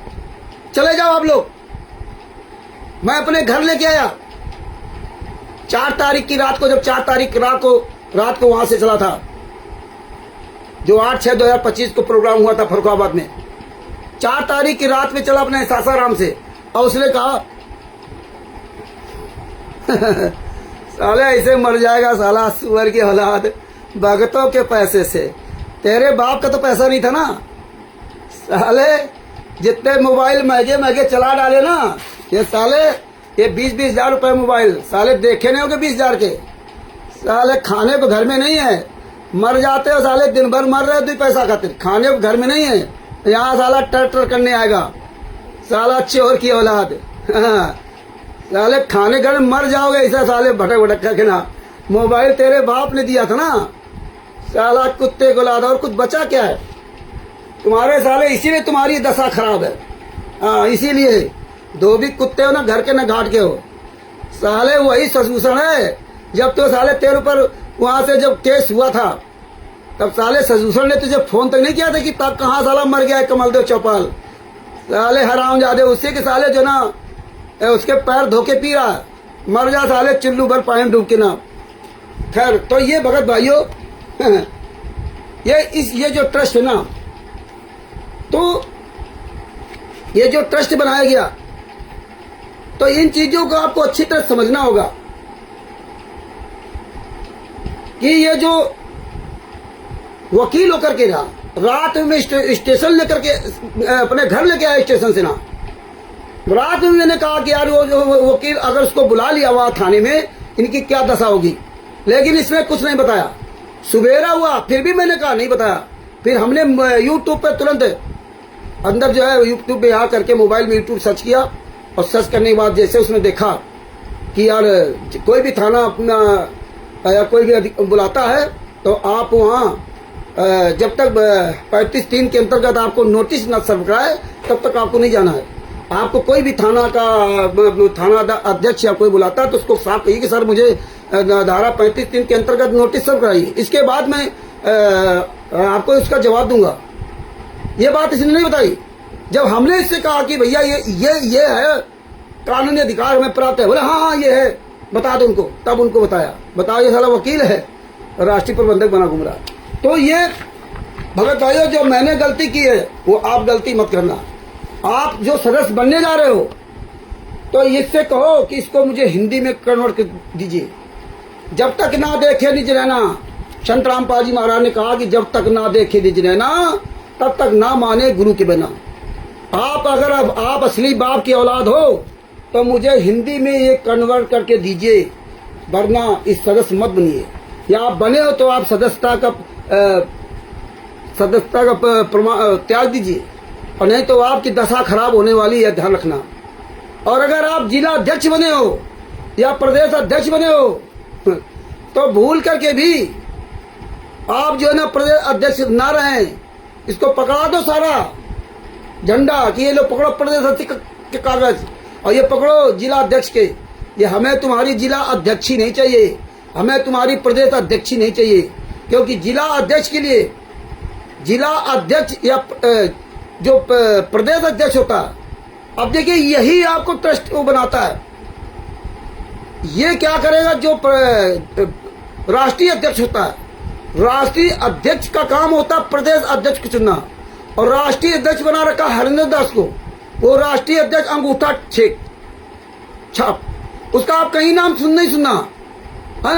[SPEAKER 1] चले जाओ आप लोग। मैं अपने घर लेके आया 4 तारीख की रात को, जब 4 तारीख रात को वहां से चला था, जो 8/6/2025 को प्रोग्राम हुआ था फरुखाबाद में, 4 तारीख की रात में चला अपने सासाराम से और उसने कहा साले ऐसे मर जाएगा साला सुअर की औलाद, भगतों के पैसे से। तेरे बाप का तो पैसा नहीं था ना साले, जितने मोबाइल महंगे महंगे चला डाले ना ये साले, ये 20-20 हजार रुपए मोबाइल साले देखे नहीं होगे 20 हजार के। साले खाने को घर में नहीं है, मर जाते हो साले, दिन भर मर रहे हो 2 पैसा खातिर, खाने को घर में नहीं है, यहाँ साला टर करने आएगा साला चोर की औलाद। साले खाने घर में मर जाओगे ऐसा साले भटक भटक करके ना। मोबाइल तेरे बाप ने दिया था ना साला कुत्ते को लादा, और कुछ बचा क्या है तुम्हारे साले, इसीलिए तुम्हारी दशा खराब है। हाँ इसीलिए धोबी कुत्ते हो ना, घर के ना घाट के हो साले, वही ससूषण है। जब तो साले तेरे ऊपर वहां से जब केस हुआ था तब साले ससूषण ने तुझे फोन तक नहीं किया था कि तब कहाँ साला मर गया है कमलदेव चौपाल, साले हरामजादे, उससे के साले जो ना उसके पैर धोके पी रहा, मर जा साले चिल्लू भर पानी डूब के ना। खैर तो ये भगत भाइयों ये जो ट्रस्ट है ना, तो ये जो ट्रस्ट बनाया गया, तो इन चीजों को आपको अच्छी तरह समझना होगा कि ये जो वकील होकर के रहा, रात में स्टेशन लेकर के अपने घर लेके आया स्टेशन से ना, रात में मैंने कहा कि यार वो वकील अगर उसको बुला लिया वहां थाने में इनकी क्या दशा होगी, लेकिन इसने कुछ नहीं बताया। सुबेरा हुआ फिर भी मैंने कहा नहीं बताया, फिर हमने यूट्यूब पे तुरंत अंदर जो है यूट्यूब पे आ करके मोबाइल में यूट्यूब सर्च किया, और सर्च करने के बाद जैसे उसने देखा कि यार कोई भी थाना अपना या कोई भी बुलाता है तो आप वहाँ जब तक 35(3) के अंतर्गत आपको नोटिस न सर्व कराए तब तक आपको नहीं जाना है। आपको कोई भी थाना अध्यक्ष या कोई बुलाता है तो उसको साफ कहिए कि सर मुझे धारा 35(3) के अंतर्गत नोटिस सर्व कराइए, इसके बाद मैं आपको इसका जवाब दूंगा। ये बात इसने नहीं बताई। जब हमने इससे कहा कि भैया ये है कानूनी अधिकार हमें प्राप्त है, बोले हाँ ये है, बता दो उनको, तब उनको बताया। बताओ ये साला वकील है, राष्ट्रीय प्रबंधक बना घूम रहा है। तो ये भगत भाइयों जो मैंने गलती की है वो आप गलती मत करना। आप जो सदस्य बनने जा रहे हो तो इससे कहो कि इसको मुझे हिंदी में कन्वर्ट कर दीजिए। जब तक ना देखे निज रहना, संत रामपाल जी महाराज ने कहा कि जब तक ना देखे निज रहना तब तक ना माने गुरु के बिना। आप अगर आप असली बाप की औलाद हो तो मुझे हिंदी में ये कन्वर्ट करके दीजिए, वरना इस सदस्य मत बनिए। या आप बने हो तो आप सदस्यता का त्याग दीजिए, और नहीं तो आपकी दशा खराब होने वाली है, ध्यान रखना। और अगर आप जिला अध्यक्ष बने हो या प्रदेश अध्यक्ष बने हो तो भूल करके भी आप जो है ना प्रदेश अध्यक्ष ना रहें, इसको पकड़ा दो सारा झंडा कि ये लो पकड़ो प्रदेश अध्यक्ष के कागज, और ये पकड़ो जिला अध्यक्ष के। ये हमें तुम्हारी जिला अध्यक्ष ही नहीं चाहिए, हमें तुम्हारी प्रदेश अध्यक्ष ही नहीं चाहिए, क्योंकि जिला अध्यक्ष के लिए जिला अध्यक्ष या जो प्रदेश अध्यक्ष होता है, अब देखिए यही आपको ट्रस्ट को बनाता है। ये क्या करेगा जो राष्ट्रीय अध्यक्ष होता है, राष्ट्रीय अध्यक्ष का काम होता है प्रदेश अध्यक्ष को चुनना, और राष्ट्रीय अध्यक्ष बना रखा हरिंदर दास को, वो राष्ट्रीय अध्यक्ष अंगूठा छाप, उसका आप कहीं नाम नहीं सुनना है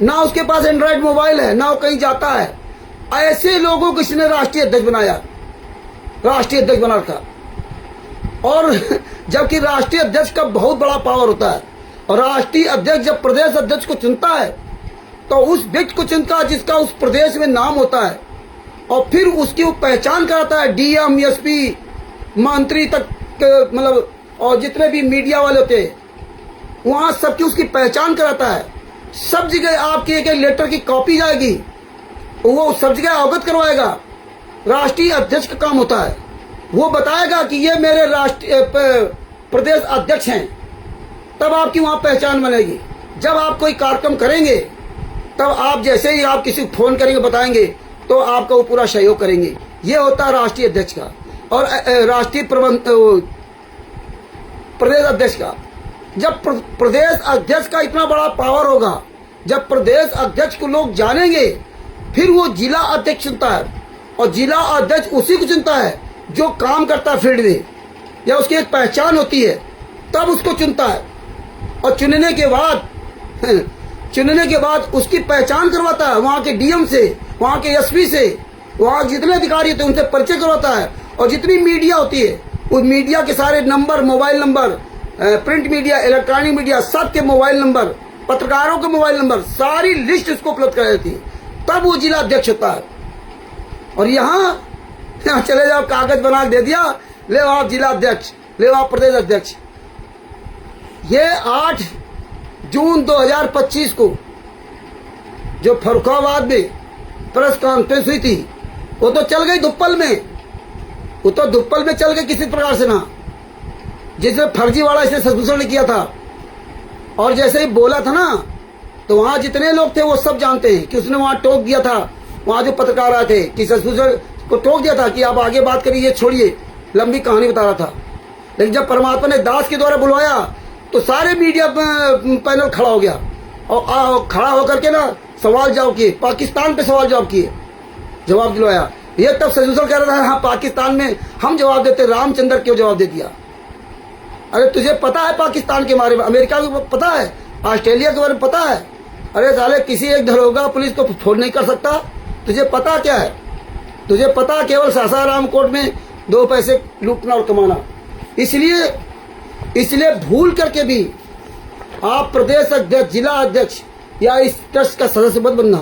[SPEAKER 1] ना उसके पास एंड्रॉइड मोबाइल है, ना वो कहीं जाता है। ऐसे लोगों को किसने राष्ट्रीय अध्यक्ष बनाया, राष्ट्रीय अध्यक्ष बना रखा। और जबकि राष्ट्रीय अध्यक्ष का बहुत बड़ा पावर होता है, और राष्ट्रीय अध्यक्ष जब प्रदेश अध्यक्ष को चुनता है तो उस व्यक्ति को चुनता है जिसका उस प्रदेश में नाम होता है, और फिर उसकी वो पहचान कराता है, डीएम एसपी मंत्री तक मतलब, और जितने भी मीडिया वाले होते हैं वहां सबकी उसकी पहचान कराता है। सब जगह आपकी एक लेटर की कॉपी जाएगी, वो सब जगह अवगत करवाएगा। राष्ट्रीय अध्यक्ष का काम होता है, वो बताएगा कि ये मेरे राष्ट्रीय प्रदेश अध्यक्ष हैं, तब आपकी वहां पहचान बनेगी। जब आप कोई कार्यक्रम करेंगे तब आप जैसे ही आप किसी को फोन करेंगे बताएंगे तो आपका वो पूरा सहयोग करेंगे। ये होता है राष्ट्रीय अध्यक्ष का। और राष्ट्रीय प्रदेश अध्यक्ष का, जब प्रदेश अध्यक्ष का इतना बड़ा पावर होगा, जब प्रदेश अध्यक्ष को लोग जानेंगे, फिर वो जिला अध्यक्ष चुनता है, और जिला अध्यक्ष उसी को चुनता है जो काम करता है फील्ड में, या उसकी एक पहचान होती है, तब उसको चुनता है। और चुनने के बाद उसकी पहचान करवाता है वहाँ के डीएम से, वहाँ के एसपी से, वहाँ जितने अधिकारी होते हैं उनसे परिचय करवाता है। और जितनी मीडिया होती है उस मीडिया के सारे number, mobile number, print media, electronic media, सबके मोबाइल नंबर, पत्रकारों के मोबाइल नंबर, सारी लिस्ट उसको उपलब्ध कराई जाती है, तब वो जिला अध्यक्ष होता है। और यहाँ चले जाओ, कागज बना के दे दिया, ले आप जिला अध्यक्ष, ले आप प्रदेश अध्यक्ष। ये 8 जून 2025 को जो फर्रुखाबाद में प्रेस कॉन्फ्रेंस हुई थी, वो तो चल गई धुप्पल में, वो तो धुप्पल में चल गई किसी प्रकार से ना, जिसमें फर्जीवाड़ा इसने शशिभूषण ने किया था। और जैसे ही बोला था ना, तो वहां जितने लोग थे वो सब जानते हैं कि उसने वहां टोक दिया था, वहां जो पत्रकार आए थे कि शशिभूषण को टोक दिया था कि आप आगे बात करिए, छोड़िए, लंबी कहानी बता रहा था। लेकिन जब परमात्मा ने दास के द्वारा बुलवाया तो सारे मीडिया पैनल खड़ा हो गया और खड़ा होकर के ना सवाल जवाब किए, पाकिस्तान पे सवाल जवाब किए, जवाब दिलवाया। ये तब शशिभूषण कह रहा था हाँ पाकिस्तान में हम जवाब देते, रामचंद्र क्यों जवाब दे दिया? अरे तुझे पता है पाकिस्तान के बारे में, अमेरिका के पता है, ऑस्ट्रेलिया के बारे में पता है? अरे साले किसी एक दरोगा पुलिस को फोन नहीं कर सकता? तुझे पता क्या है? तुझे पता केवल सासाराम कोर्ट में 2 पैसे लूटना और कमाना। इसलिए भूल करके भी आप प्रदेश अध्यक्ष, जिला अध्यक्ष या इस ट्रस्ट का सदस्य मत बनना।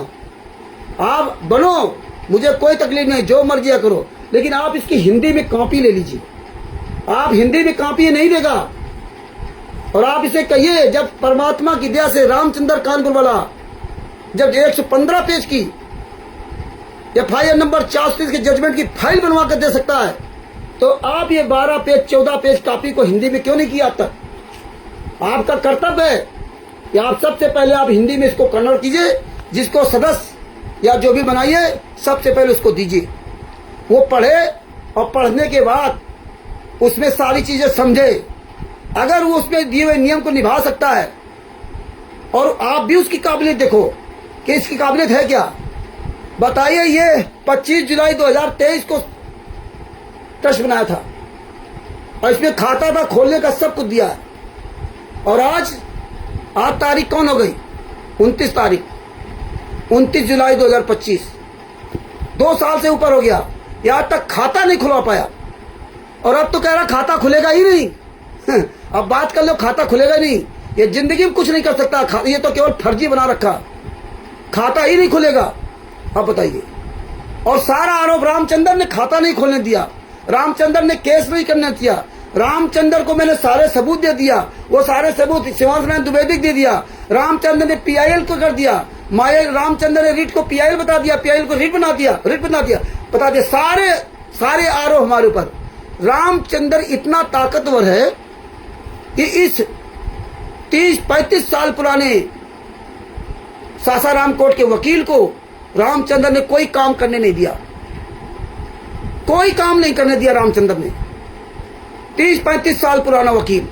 [SPEAKER 1] आप बनो, मुझे कोई तकलीफ नहीं, जो मर्जी करो, लेकिन आप इसकी हिंदी में कॉपी ले लीजिए। आप हिंदी में कॉपी नहीं देगा, और आप इसे कहिए जब परमात्मा की दया से रामचंद्र कानपुर वाला जब 115 पेज की FIR नंबर 430 के जजमेंट की फाइल बनवा कर दे सकता है, तो आप ये 12 पेज 14 पेज कॉपी को हिंदी में क्यों नहीं किया अब तक? आपका कर्तव्य है कि आप सबसे पहले आप हिंदी में इसको कन्वर्ट कीजिए, जिसको सदस्य या जो भी बनाइए सबसे पहले उसको दीजिए, वो पढ़े, और पढ़ने के बाद उसमें सारी चीजें समझे। अगर वो उसमें दिए हुए नियम को निभा सकता है, और आप भी उसकी काबिलियत देखो कि इसकी काबिलियत है क्या, बताइए। ये 25 जुलाई 2023 को ट्रस्ट बनाया था, और इसमें खाता था खोलने का सब कुछ दिया है। और आज तारीख कौन हो गई? 29 तारीख, 29 जुलाई 2025, 2 साल से ऊपर हो गया, यहाँ तक खाता नहीं खुलवा पाया। और अब तो कह रहा खाता खुलेगा ही नहीं। अब बात कर लो, खाता खुलेगा नहीं, ये जिंदगी में कुछ नहीं कर सकता, ये तो केवल फर्जी बना रखा, खाता ही नहीं खुलेगा। अब बताइए। और सारा आरोप रामचंद्र ने खाता नहीं खोलने दिया, रामचंद्र ने केस नहीं करने दिया, रामचंद्र को मैंने सारे सबूत दे दिया, वो सारे सबूत शिवांश नारायण द्विवेदी को दे दिया, रामचंद्र ने PIL को कर दिया, रामचंद्र ने रीट को PIL बता दिया, PIL को रीट बता दिया, सारे आरोप हमारे ऊपर। रामचंद्र इतना ताकतवर है कि इस 30-35 साल पुराने सासाराम कोर्ट के वकील को रामचंद्र ने कोई काम करने नहीं दिया, कोई काम नहीं करने दिया रामचंद्र ने। 30-35 साल पुराना वकील,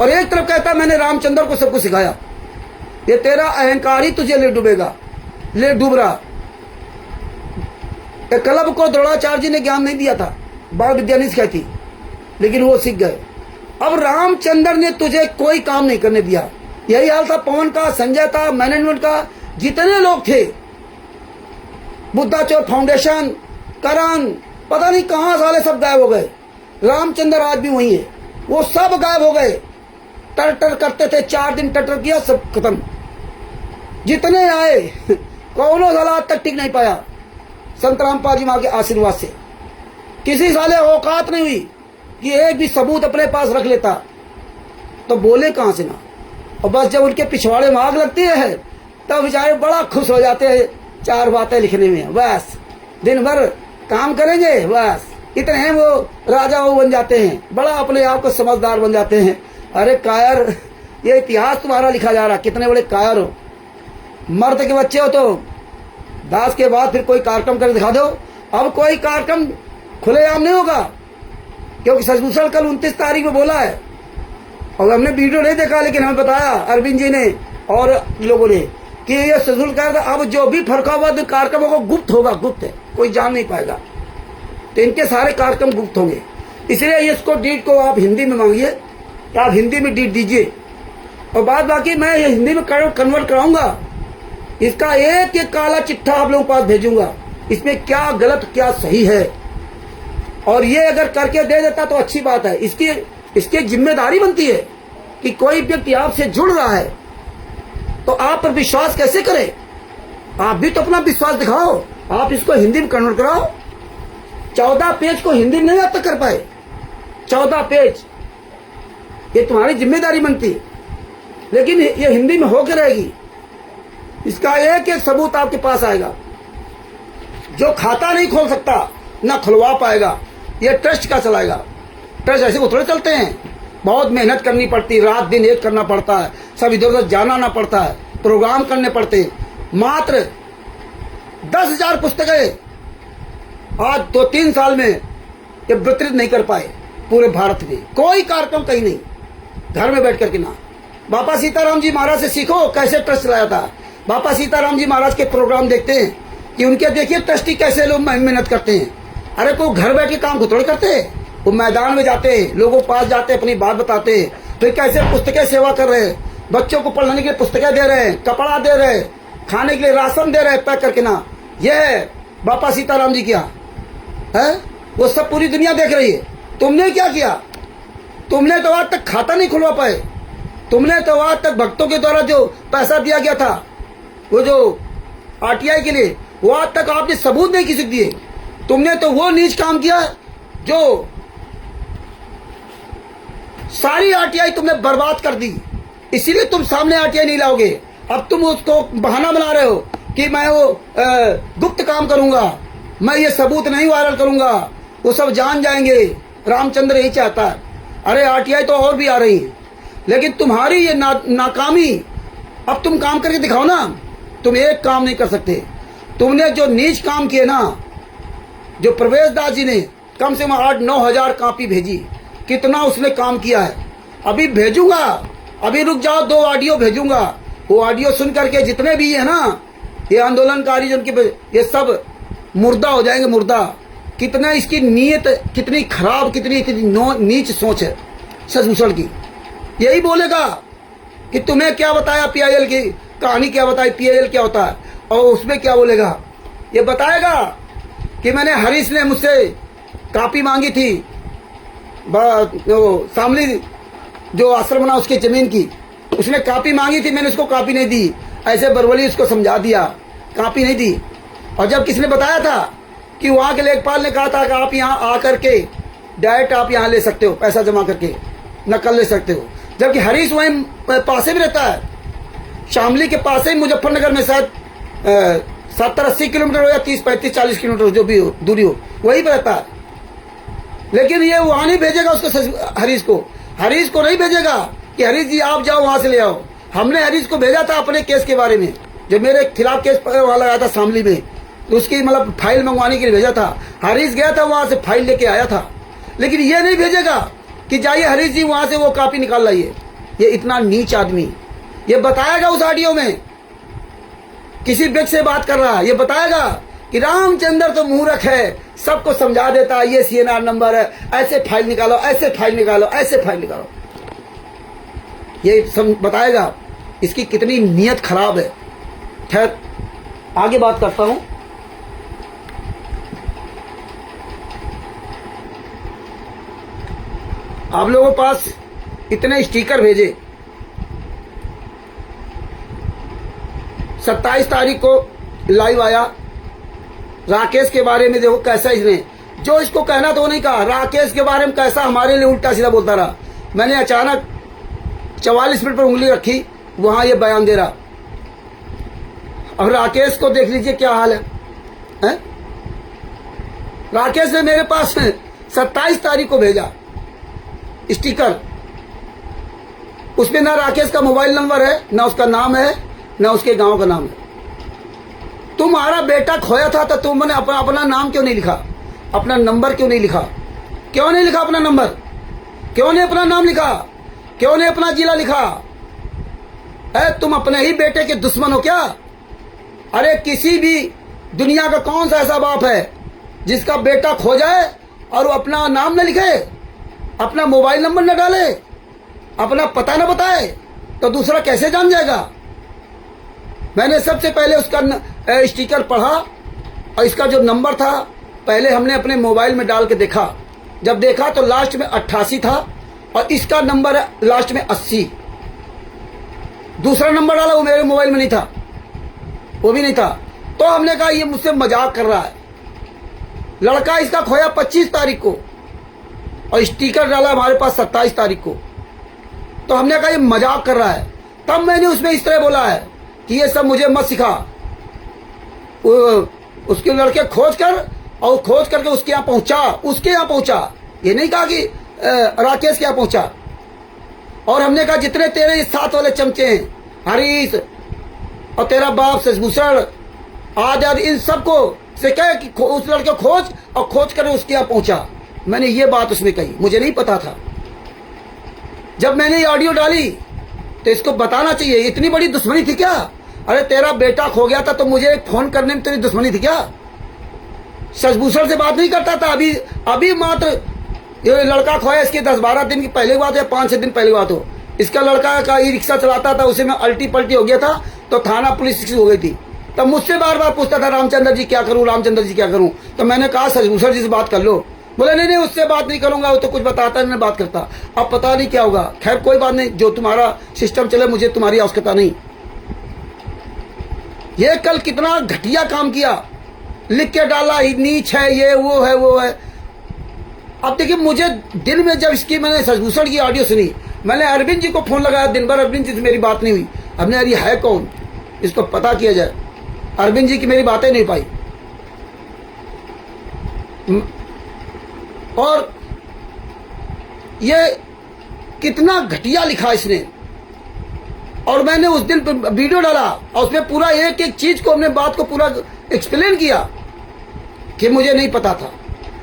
[SPEAKER 1] और एक तरफ कहता मैंने रामचंद्र को सब कुछ सिखाया। ये तेरा अहंकार ही तुझे ले डूब रहा। क्लब को द्रोणाचार्य जी ने ज्ञान नहीं दिया था, बाल विद्या नहीं सिखाई थी, लेकिन वो सीख गए। अब रामचंद्र ने तुझे कोई काम नहीं करने दिया। यही हाल था पवन का, संजय था, मैनेजमेंट का, जितने लोग थे, बुद्धा चौर फाउंडेशन, करण, पता नहीं कहां साले सब गायब हो गए। रामचंद्र आज भी वही है, वो सब गायब हो गए। टर्टर करते थे, 4 दिन टर्टर किया, सब खत्म। जितने आए कौनो साला आज तक टिक नहीं पाया, संत रामपाल जी मां के आशीर्वाद से। किसी साले औकात नहीं हुई कि एक भी सबूत अपने पास रख लेता, तो बोले कहां से ना। और बस जब उनके पिछवाड़े में आग लगती है तब बेचारे बड़ा खुश हो जाते हैं 4 बातें लिखने में, बस दिन भर काम करेंगे, बस इतने हैं वो राजा वो बन जाते हैं, बड़ा अपने आप को समझदार बन जाते हैं। अरे कायर, ये इतिहास तुम्हारा लिखा जा रहा, कितने बड़े कायर हो। मर्द के बच्चे हो तो दास के बाद फिर कोई कार्यक्रम कर दिखा दो। अब कोई कार्यक्रम खुलेआम नहीं होगा, क्योंकि शशिभूषण कल 29 तारीख में बोला है, और हमने वीडियो नहीं देखा, लेकिन हमें बताया अरविंद जी ने और लोगों ने कि ये शेड्यूल कर, अब जो भी फर्रुखाबाद कार्यक्रम होगा गुप्त होगा, गुप्त है, कोई जान नहीं पाएगा। तो इनके सारे कार्यक्रम गुप्त होंगे, इसलिए इसको डीड को आप हिंदी में मांगिए, आप हिंदी में डीड दीजिए, और बाद बाकी मैं ये हिंदी में कन्वर्ट कराऊंगा। इसका एक एक काला चिट्ठा आप लोगों के पास भेजूंगा, इसमें क्या गलत क्या सही है, और ये अगर करके दे देता तो अच्छी बात है। इसकी एक जिम्मेदारी बनती है कि कोई व्यक्ति आपसे जुड़ रहा है तो आप पर विश्वास कैसे करे, आप भी तो अपना विश्वास दिखाओ, आप इसको हिंदी में कन्वर्ट कराओ। 14 पेज को हिंदी में नहीं अब तक कर पाए, 14 पेज, ये तुम्हारी जिम्मेदारी बनती, लेकिन ये हिंदी में होकर रहेगी। इसका एक एक सबूत आपके पास आएगा। जो खाता नहीं खोल सकता ना खुलवा पाएगा, ये ट्रस्ट का चलाएगा। ट्रस्ट ऐसे थोड़े चलते हैं, बहुत मेहनत करनी पड़ती है, रात दिन एक करना पड़ता है, सब इधर उधर जाना ना पड़ता है, प्रोग्राम करने पड़ते हैं। मात्र 10,000 पुस्तकें आज 2-3 साल में ये वितरित नहीं कर पाए पूरे भारत में, कोई कार्यक्रम कहीं नहीं, घर में बैठ करके ना। बाबा सीताराम जी महाराज से सीखो कैसे ट्रस्ट चलाया था। बाबा सीताराम जी महाराज के प्रोग्राम देखते हैं कि उनके देखिए ट्रस्टी कैसे लोग मेहनत करते हैं। अरे कोई घर बैठ के काम को थोड़ी करते हैं, वो मैदान में जाते हैं, लोगों के पास जाते हैं, अपनी बात बताते हैं, फिर कैसे पुस्तकें सेवा कर रहे हैं, बच्चों को पढ़ने के लिए पुस्तकें दे रहे हैं, कपड़ा दे रहे हैं, खाने के लिए राशन दे रहे हैं पैक करके ना। ये है बाबा सीताराम जी क्या है, वो सब पूरी दुनिया देख रही है। तुमने क्या किया, तुमने तो आज तक खाता नहीं खुलवा पाए, तुमने तो आज तक भक्तों के द्वारा जो पैसा दिया गया था वो जो आरटीआई के लिए, वो आज तक आपने सबूत नहीं किसी दिए। तुमने तो वो नीच काम किया जो सारी आरटीआई तुमने बर्बाद कर दी, इसीलिए तुम सामने आरटीआई नहीं लाओगे। अब तुम उसको बहाना बना रहे हो कि मैं वो गुप्त काम करूंगा, मैं ये सबूत नहीं वायरल करूंगा, वो सब जान जाएंगे। रामचंद्र यही चाहता है। अरे आरटीआई तो और भी आ रही है, लेकिन तुम्हारी ये नाकामी, अब तुम काम करके दिखाओ ना। तुम एक काम नहीं कर सकते। तुमने जो नीच काम किए ना, जो प्रवेश दास जी ने कम से कम 8-9 हजार कॉपी भेजी, कितना उसने काम किया है। अभी भेजूंगा, अभी रुक जाओ, 2 ऑडियो भेजूंगा। वो ऑडियो सुन करके जितने भी है ना ये आंदोलनकारी, जिनके ये सब मुर्दा हो जाएंगे, मुर्दा। कितना इसकी नीयत कितनी खराब, कितनी नीच सोच है सचमुचड़ की। यही बोलेगा कि तुम्हें क्या बताया पीआईएल की कहानी, क्या बताई पीआईएल क्या होता है, और उसमें क्या बोलेगा, ये बताएगा कि मैंने हरीश ने मुझसे कॉपी मांगी थी, शामली जो आश्रम बना उसकी जमीन की, उसने कॉपी मांगी थी, मैंने उसको कॉपी नहीं दी। ऐसे बरवली उसको समझा दिया, कॉपी नहीं दी। और जब किसने बताया था कि वहां के लेखपाल ने कहा था कि आप यहाँ आकर के डायरेक्ट आप यहाँ ले सकते हो, पैसा जमा करके नकल ले सकते हो, जबकि हरीश वहीं पासे में रहता है, शामली के पास ही, मुजफ्फरनगर में शायद 70-80 किलोमीटर हो या 30-35-40 किलोमीटर जो भी हो दूरी हो, वहीं पर रहता है। लेकिन ये वहां नहीं भेजेगा उसको, हरीश को नहीं भेजेगा कि हरीश जी आप जाओ वहां से ले आओ। हमने हरीश को भेजा था अपने केस के बारे में, जो मेरे खिलाफ केस वाला आया था शामली में, उसकी मतलब फाइल मंगवाने के लिए भेजा था। हरीश गया था वहां से, फाइल लेके आया था। लेकिन ये नहीं भेजेगा कि जाइए हरीश जी वहां से वो कॉपी निकाल लाइए। ये इतना नीच आदमी, ये बताएगा उस ऑडियो में, किसी व्यक्ति से बात कर रहा है, ये बताएगा कि रामचंद्र तो मूर्ख है, सबको समझा देता है, ये सीएनआर नंबर है, ऐसे फाइल निकालो, ऐसे फाइल निकालो, ऐसे फाइल निकालो। ये सब बताएगा। इसकी कितनी नीयत खराब है। खैर आगे बात करता हूं। आप लोगों के पास इतने स्टिकर भेजे, 27 तारीख को लाइव आया, राकेश के बारे में देखो कैसा इसने, जो इसको कहना तो नहीं कहा, राकेश के बारे में कैसा हमारे लिए उल्टा सीधा बोलता रहा। मैंने अचानक 44 मिनट पर उंगली रखी, वहां ये बयान दे रहा। और राकेश को देख लीजिए क्या हाल है? राकेश ने मेरे पास 27 तारीख को भेजा स्टिकर, उसमें ना राकेश का मोबाइल नंबर है, ना उसका नाम है, ना उसके गांव का नाम है। तुम्हारा बेटा खोया था तो तुमने अपना नाम क्यों नहीं लिखा, अपना नंबर क्यों नहीं लिखा? क्यों नहीं लिखा अपना नंबर? क्यों नहीं अपना नाम लिखा? क्यों नहीं अपना जिला लिखा? तुम अपने ही बेटे के दुश्मन हो क्या? अरे किसी भी दुनिया का कौन सा ऐसा बाप है जिसका बेटा खो जाए और वो अपना नाम न लिखे, अपना मोबाइल नंबर न डाले, अपना पता न बताए, तो दूसरा कैसे जान जाएगा? मैंने सबसे पहले उसका स्टिकर पढ़ा और इसका जो नंबर था पहले हमने अपने मोबाइल में डाल के देखा। जब देखा तो लास्ट में 88 था और इसका नंबर है लास्ट में 80। दूसरा नंबर डाला, वो मेरे मोबाइल में नहीं था, वो भी नहीं था। तो हमने कहा ये मुझसे मजाक कर रहा है। लड़का इसका खोया 25 तारीख को और स्टिकर डाला हमारे पास 27 तारीख को। तो हमने कहा ये मजाक कर रहा है। तब मैंने उसमें इस तरह बोला है कि ये सब मुझे मत सिखा। उसके लड़के खोज कर और खोज करके उसके यहाँ पहुंचा, ये नहीं कहा कि राकेश के यहाँ पहुंचा। और हमने कहा जितने तेरे साथ वाले चमचे हैं, हरीश और तेरा बाप शशभूषण आदि इन सबको से कहे कि उस लड़के खोज और खोज कर उसके यहाँ पहुंचा। मैंने ये बात उसमें कही, मुझे नहीं पता था। जब मैंने ये ऑडियो डाली तो इसको बताना चाहिए, इतनी बड़ी दुश्मनी थी क्या? अरे तेरा बेटा खो गया था तो मुझे फोन करने में तेरी दुश्मनी थी क्या? शशभूषण से बात नहीं करता था। अभी मात्र ये लड़का खोया, इसके 10-12 दिन की पहले बात है, 5-6 दिन पहले बात हो। इसका लड़का का ई रिक्शा चलाता था, उसे में अल्टी पल्टी हो गया था तो थाना पुलिस हो गई थी। तब मुझसे बार बार पूछता था रामचंद्र जी क्या करूं, रामचंद्र जी क्या करूं। तो मैंने कहा शशभूषण जी से बात कर लो। बोले नहीं उससे बात नहीं करूंगा, वो तो कुछ बताता नहीं, बात करता। अब पता नहीं क्या होगा। खैर कोई बात नहीं, जो तुम्हारा सिस्टम चले, मुझे तुम्हारी आवश्यकता नहीं। ये कल कितना घटिया काम किया, लिख के डाला नीच है, ये वो है। अब देखिए मुझे दिल में जब इसकी मैंने शशभूषण की ऑडियो सुनी, मैंने अरविंद जी को फोन लगाया। दिन भर अरविंद जी से मेरी बात नहीं हुई। हमने अरे है कौन, इसको पता किया जाए। अरविंद जी की मेरी बातें नहीं पाई। और ये कितना घटिया लिखा इसने। और मैंने उस दिन वीडियो डाला और उसमें पूरा एक एक चीज को, हमने बात को पूरा एक्सप्लेन किया कि मुझे नहीं पता था।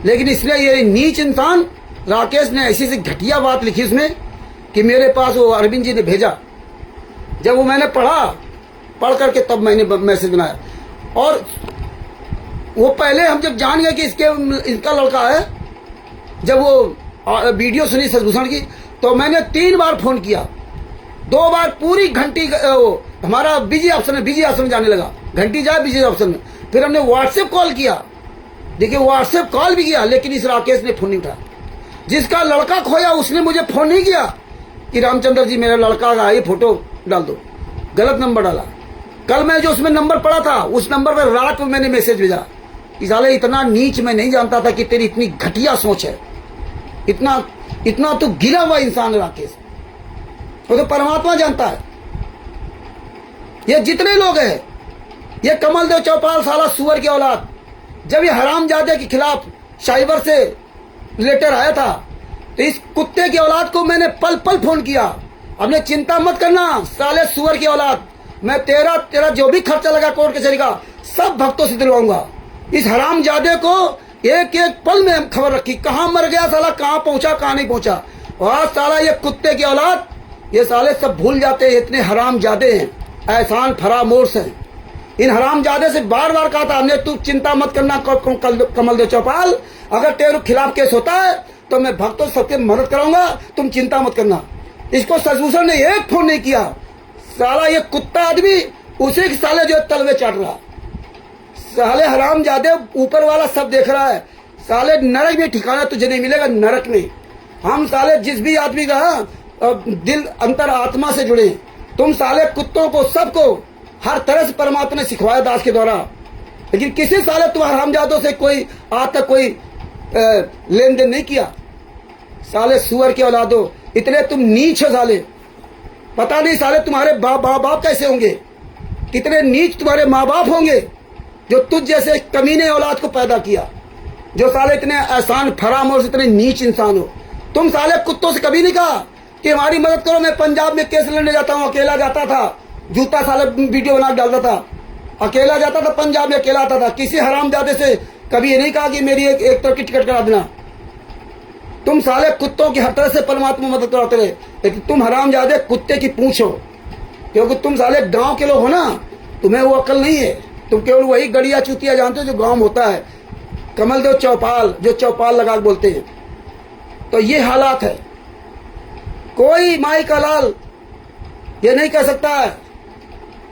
[SPEAKER 1] लेकिन इसलिए ये नीच इंसान राकेश ने ऐसी सी घटिया बात लिखी उसमें कि मेरे पास वो अरविंद जी ने भेजा। जब वो मैंने पढ़ करके तब मैंने मैसेज बनाया। और वो पहले हम जब जान गए कि इसका लड़का है, जब वो वीडियो सुनी शशभूषण की, तो मैंने 3 बार फोन किया। 2 बार पूरी घंटी हमारा बिजी ऑप्शन जाने लगा, घंटी जाए बिजी ऑप्शन में। फिर हमने व्हाट्सएप कॉल किया, देखिए व्हाट्सएप कॉल भी किया, लेकिन इस राकेश ने फोन नहीं उठाया। जिसका लड़का खोया उसने मुझे फोन नहीं किया कि रामचंद्र जी मेरा लड़का का ये फोटो डाल दो, गलत नंबर डाला। कल मैं जो उसमें नंबर पड़ा था, उस नंबर पर रात में मैंने मैसेज भेजा कि साले इतना नीच मैं नहीं जानता था कि तेरी इतनी घटिया सोच है, इतना तो गिरा हुआ इंसान राकेश, वो तो परमात्मा जानता है। ये जितने लोग हैं, ये कमल देव चौपाल साला सुअर की औलाद, जब ये हरामजादे के खिलाफ साइबर से लेटर आया था तो इस कुत्ते की औलाद को मैंने पल पल फोन किया। हमने चिंता मत करना साले सुअर की औलाद, मैं तेरा जो भी खर्चा लगा कोर्ट कचहरी का सब भक्तों से दिलवाऊंगा। इस हरामजादे को एक एक पल में खबर रखी, कहां मर गया साला, कहां पहुंचा कहां नहीं पहुंचा। और साला ये कुत्ते की औलाद, ये साले सब भूल जाते हैं, इतने हरामजादे हैं, एहसान फरामोश हैं। इन हरामजादे से बार बार कहा था हमने, तू चिंता मत करना कमल देव चौपाल, अगर तेरे खिलाफ केस होता है तो मैं भक्तों सबके मदद कराऊंगा, तुम चिंता मत करना। इसको शशभूषण ने एक फोन नहीं किया। साला ये कुत्ता आदमी उसी के साले जो तलवे चाट रहा, साले हरामजादे, ऊपर वाला सब देख रहा है। साले नरक में ठिकाना तुझे नहीं मिलेगा, नरक में। हम साले जिस भी आदमी का दिल अंतर आत्मा से जुड़े, तुम साले कुत्तों को सबको हर तरह से परमात्मा ने सिखवाया दास के द्वारा, लेकिन किसी साले तुम हरामजादों से कोई आज तक कोई लेन देन नहीं किया। साले सुअर के औलादो, इतने तुम नीच हो साले, पता नहीं साले तुम्हारे बाप कैसे होंगे, कितने नीच तुम्हारे माँ बाप होंगे जो तुझ जैसे कमीने औलाद को पैदा किया, जो साले इतने एहसान फरामोश, इतने नीच इंसान हो। तुम साले कुत्तों से कभी नहीं कहा कि हमारी मदद करो। मैं पंजाब में केस लड़ने जाता हूँ, अकेला जाता था, जूता साले वीडियो बना डालता था, अकेला जाता था पंजाब में, अकेला आता था। किसी हरामजादे से कभी ये नहीं कहा कि मेरी एक तरह की टिकट करा देना। तुम साले कुत्तों की हर तरह से परमात्मा मदद कराते रहे, लेकिन तुम हरामजादे कुत्ते की पूंछ हो, क्योंकि तुम साले गांव के लोग हो ना, तुम्हें वो अक्ल नहीं है। तुम केवल वही गड़िया चूतिया जानते हो जो गांव में होता है, कमल देव चौपाल, जो चौपाल लगा के बोलते हैं। तो ये हालात है। कोई माई का लाल ये नहीं कह सकता है,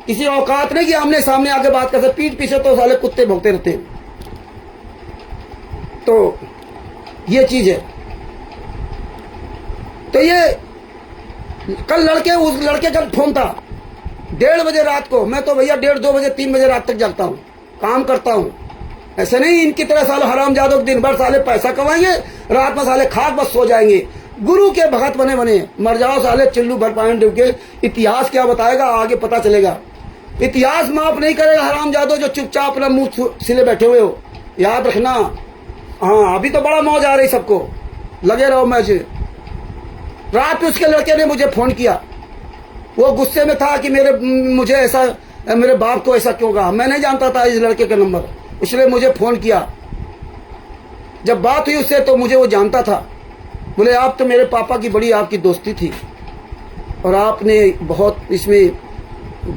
[SPEAKER 1] किसी औकात नहीं कि आमने सामने आके बात कर सकते। पीठ पीछे तो साले कुत्ते भौंकते रहते हैं। तो ये चीज है। तो ये कल उस लड़के का फोन था 1:30 बजे रात को। मैं तो भैया 1:30, 2 बजे, 3 बजे रात तक जागता हूँ, काम करता हूँ। ऐसे नहीं इनकी तरह साले हरामजादों दिन भर साले पैसा कमाएंगे, रात में साले खाक बस सो जाएंगे। गुरु के भगत बने मर जाओ साले चिल्लू भर पानी डूब के। इतिहास क्या बताएगा, आगे पता चलेगा। इतिहास माफ नहीं करेगा हरामजादों जो चुपचाप अपना मुंह सिले बैठे हुए हो, याद रखना। हाँ, अभी तो बड़ा मौज आ रही सबको, लगे रहो मैच। रात में उसके लड़के ने मुझे फोन किया, वो गुस्से में था कि मुझे ऐसा, मेरे बाप को ऐसा क्यों कहा। मैं नहीं जानता था इस लड़के का नंबर, इसलिए मुझे फोन किया। जब बात हुई उससे तो मुझे वो जानता था। बोले आप तो मेरे पापा की बड़ी आपकी दोस्ती थी और आपने बहुत इसमें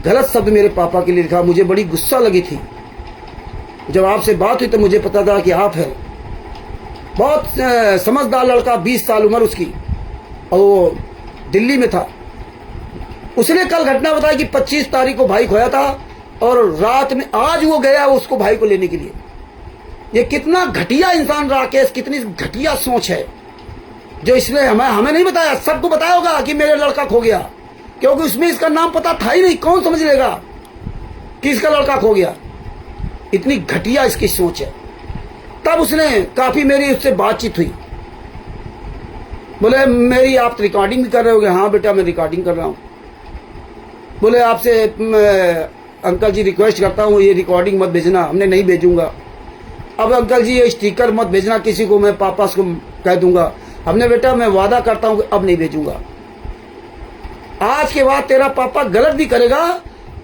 [SPEAKER 1] गलत शब्द मेरे पापा के लिए लिखा, मुझे बड़ी गुस्सा लगी थी। जब आपसे बात हुई तो मुझे पता था कि आप है। बहुत समझदार लड़का, 20 साल उम्र उसकी, और वो दिल्ली में था। उसने कल घटना बताई कि 25 तारीख को भाई खोया था और रात में आज वो गया उसको भाई को लेने के लिए। ये कितना घटिया इंसान राकेश, कितनी घटिया सोच है जो इसने हमें नहीं बताया। सबको बताया होगा कि मेरे लड़का खो गया, क्योंकि उसमें इसका नाम पता था ही नहीं। कौन समझ लेगा कि इसका लड़का खो गया। इतनी घटिया इसकी सोच है। तब उसने काफी मेरी उससे बातचीत हुई। बोले मेरी आप रिकॉर्डिंग भी कर रहे होगे। हाँ बेटा मैं रिकॉर्डिंग कर रहा हूँ। बोले आपसे अंकल जी रिक्वेस्ट करता हूँ ये रिकॉर्डिंग मत भेजना। हमने नहीं भेजूंगा। अब अंकल जी ये स्टिकर मत भेजना किसी को, मैं पापा को कह दूंगा। हमने बेटा मैं वादा करता हूँ अब नहीं भेजूंगा। आज के बाद तेरा पापा गलत भी करेगा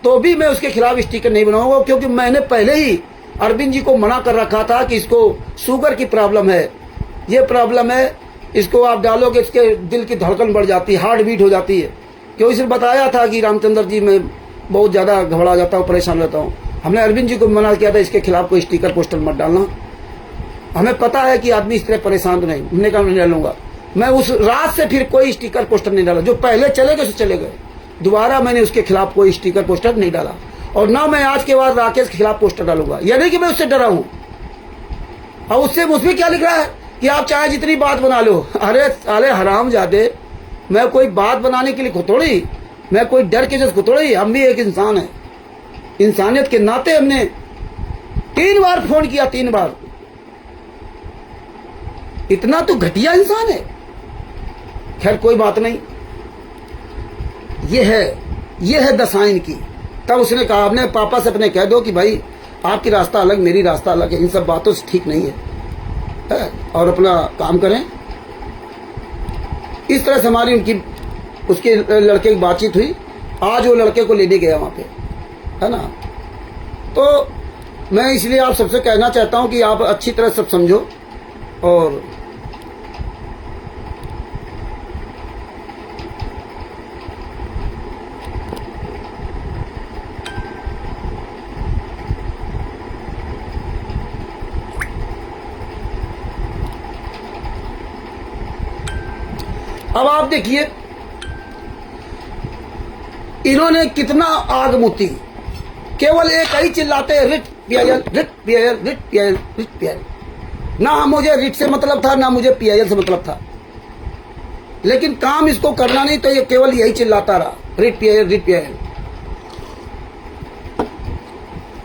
[SPEAKER 1] तो भी मैं उसके खिलाफ स्टिकर नहीं बनाऊंगा, क्योंकि मैंने पहले ही अरविंद जी को मना कर रखा था कि इसको शुगर की प्रॉब्लम है, ये प्रॉब्लम है, इसको आप डालोगे इसके दिल की धड़कन बढ़ जाती है, हार्ट बीट हो जाती है। क्यों इसे बताया था कि रामचंद्र जी मैं बहुत ज़्यादा घबरा जाता हूँ, परेशान रहता हूँ। हमने अरविंद जी को मना किया था इसके खिलाफ कोई स्टिकर पोस्टर मत डालना। हमें पता है कि आदमी इस तरह परेशान तो नहीं। हमने कहा नहीं डालूंगा। मैं उस रात से फिर कोई स्टिकर पोस्टर नहीं डाला। जो पहले चले गए चले गए। दोबारा मैंने उसके खिलाफ कोई स्टिकर पोस्टर नहीं डाला और ना मैं आज के बाद राकेश के खिलाफ पोस्टर डालूंगा। यह नहीं कि मैं उससे डरा हूं। और उसमें क्या लिख रहा है कि आप चाहे जितनी बात बना लो। अरे हराम जादे, मैं कोई बात बनाने के लिए खुतोड़ी, मैं कोई डर के जैसे खुतोड़ी। हम भी एक इंसान है, इंसानियत के नाते हमने 3 बार फोन किया, 3 बार। इतना तो घटिया इंसान है। खैर कोई बात नहीं, ये है दशा इनकी। तब उसने कहा अपने पापा से अपने कह दो कि भाई आपकी रास्ता अलग, मेरी रास्ता अलग है, इन सब बातों से ठीक नहीं है और अपना काम करें। इस तरह से हमारी उनकी उसके लड़के की बातचीत हुई। आज वो लड़के को लेने गया वहां पे, है ना। तो मैं इसलिए आप सबसे कहना चाहता हूं कि आप अच्छी तरह सब समझो। और अब आप देखिए इन्होंने कितना आग मुती। केवल एक ही चिल्लाते writ PIL, writ PIL, writ PIL, writ PIL. ना मुझे रिट से मतलब था, ना मुझे पीआईएल से मतलब था, लेकिन काम इसको करना नहीं तो ये केवल यही चिल्लाता रहा, रिट पीआईएल, रिट पीआईएल।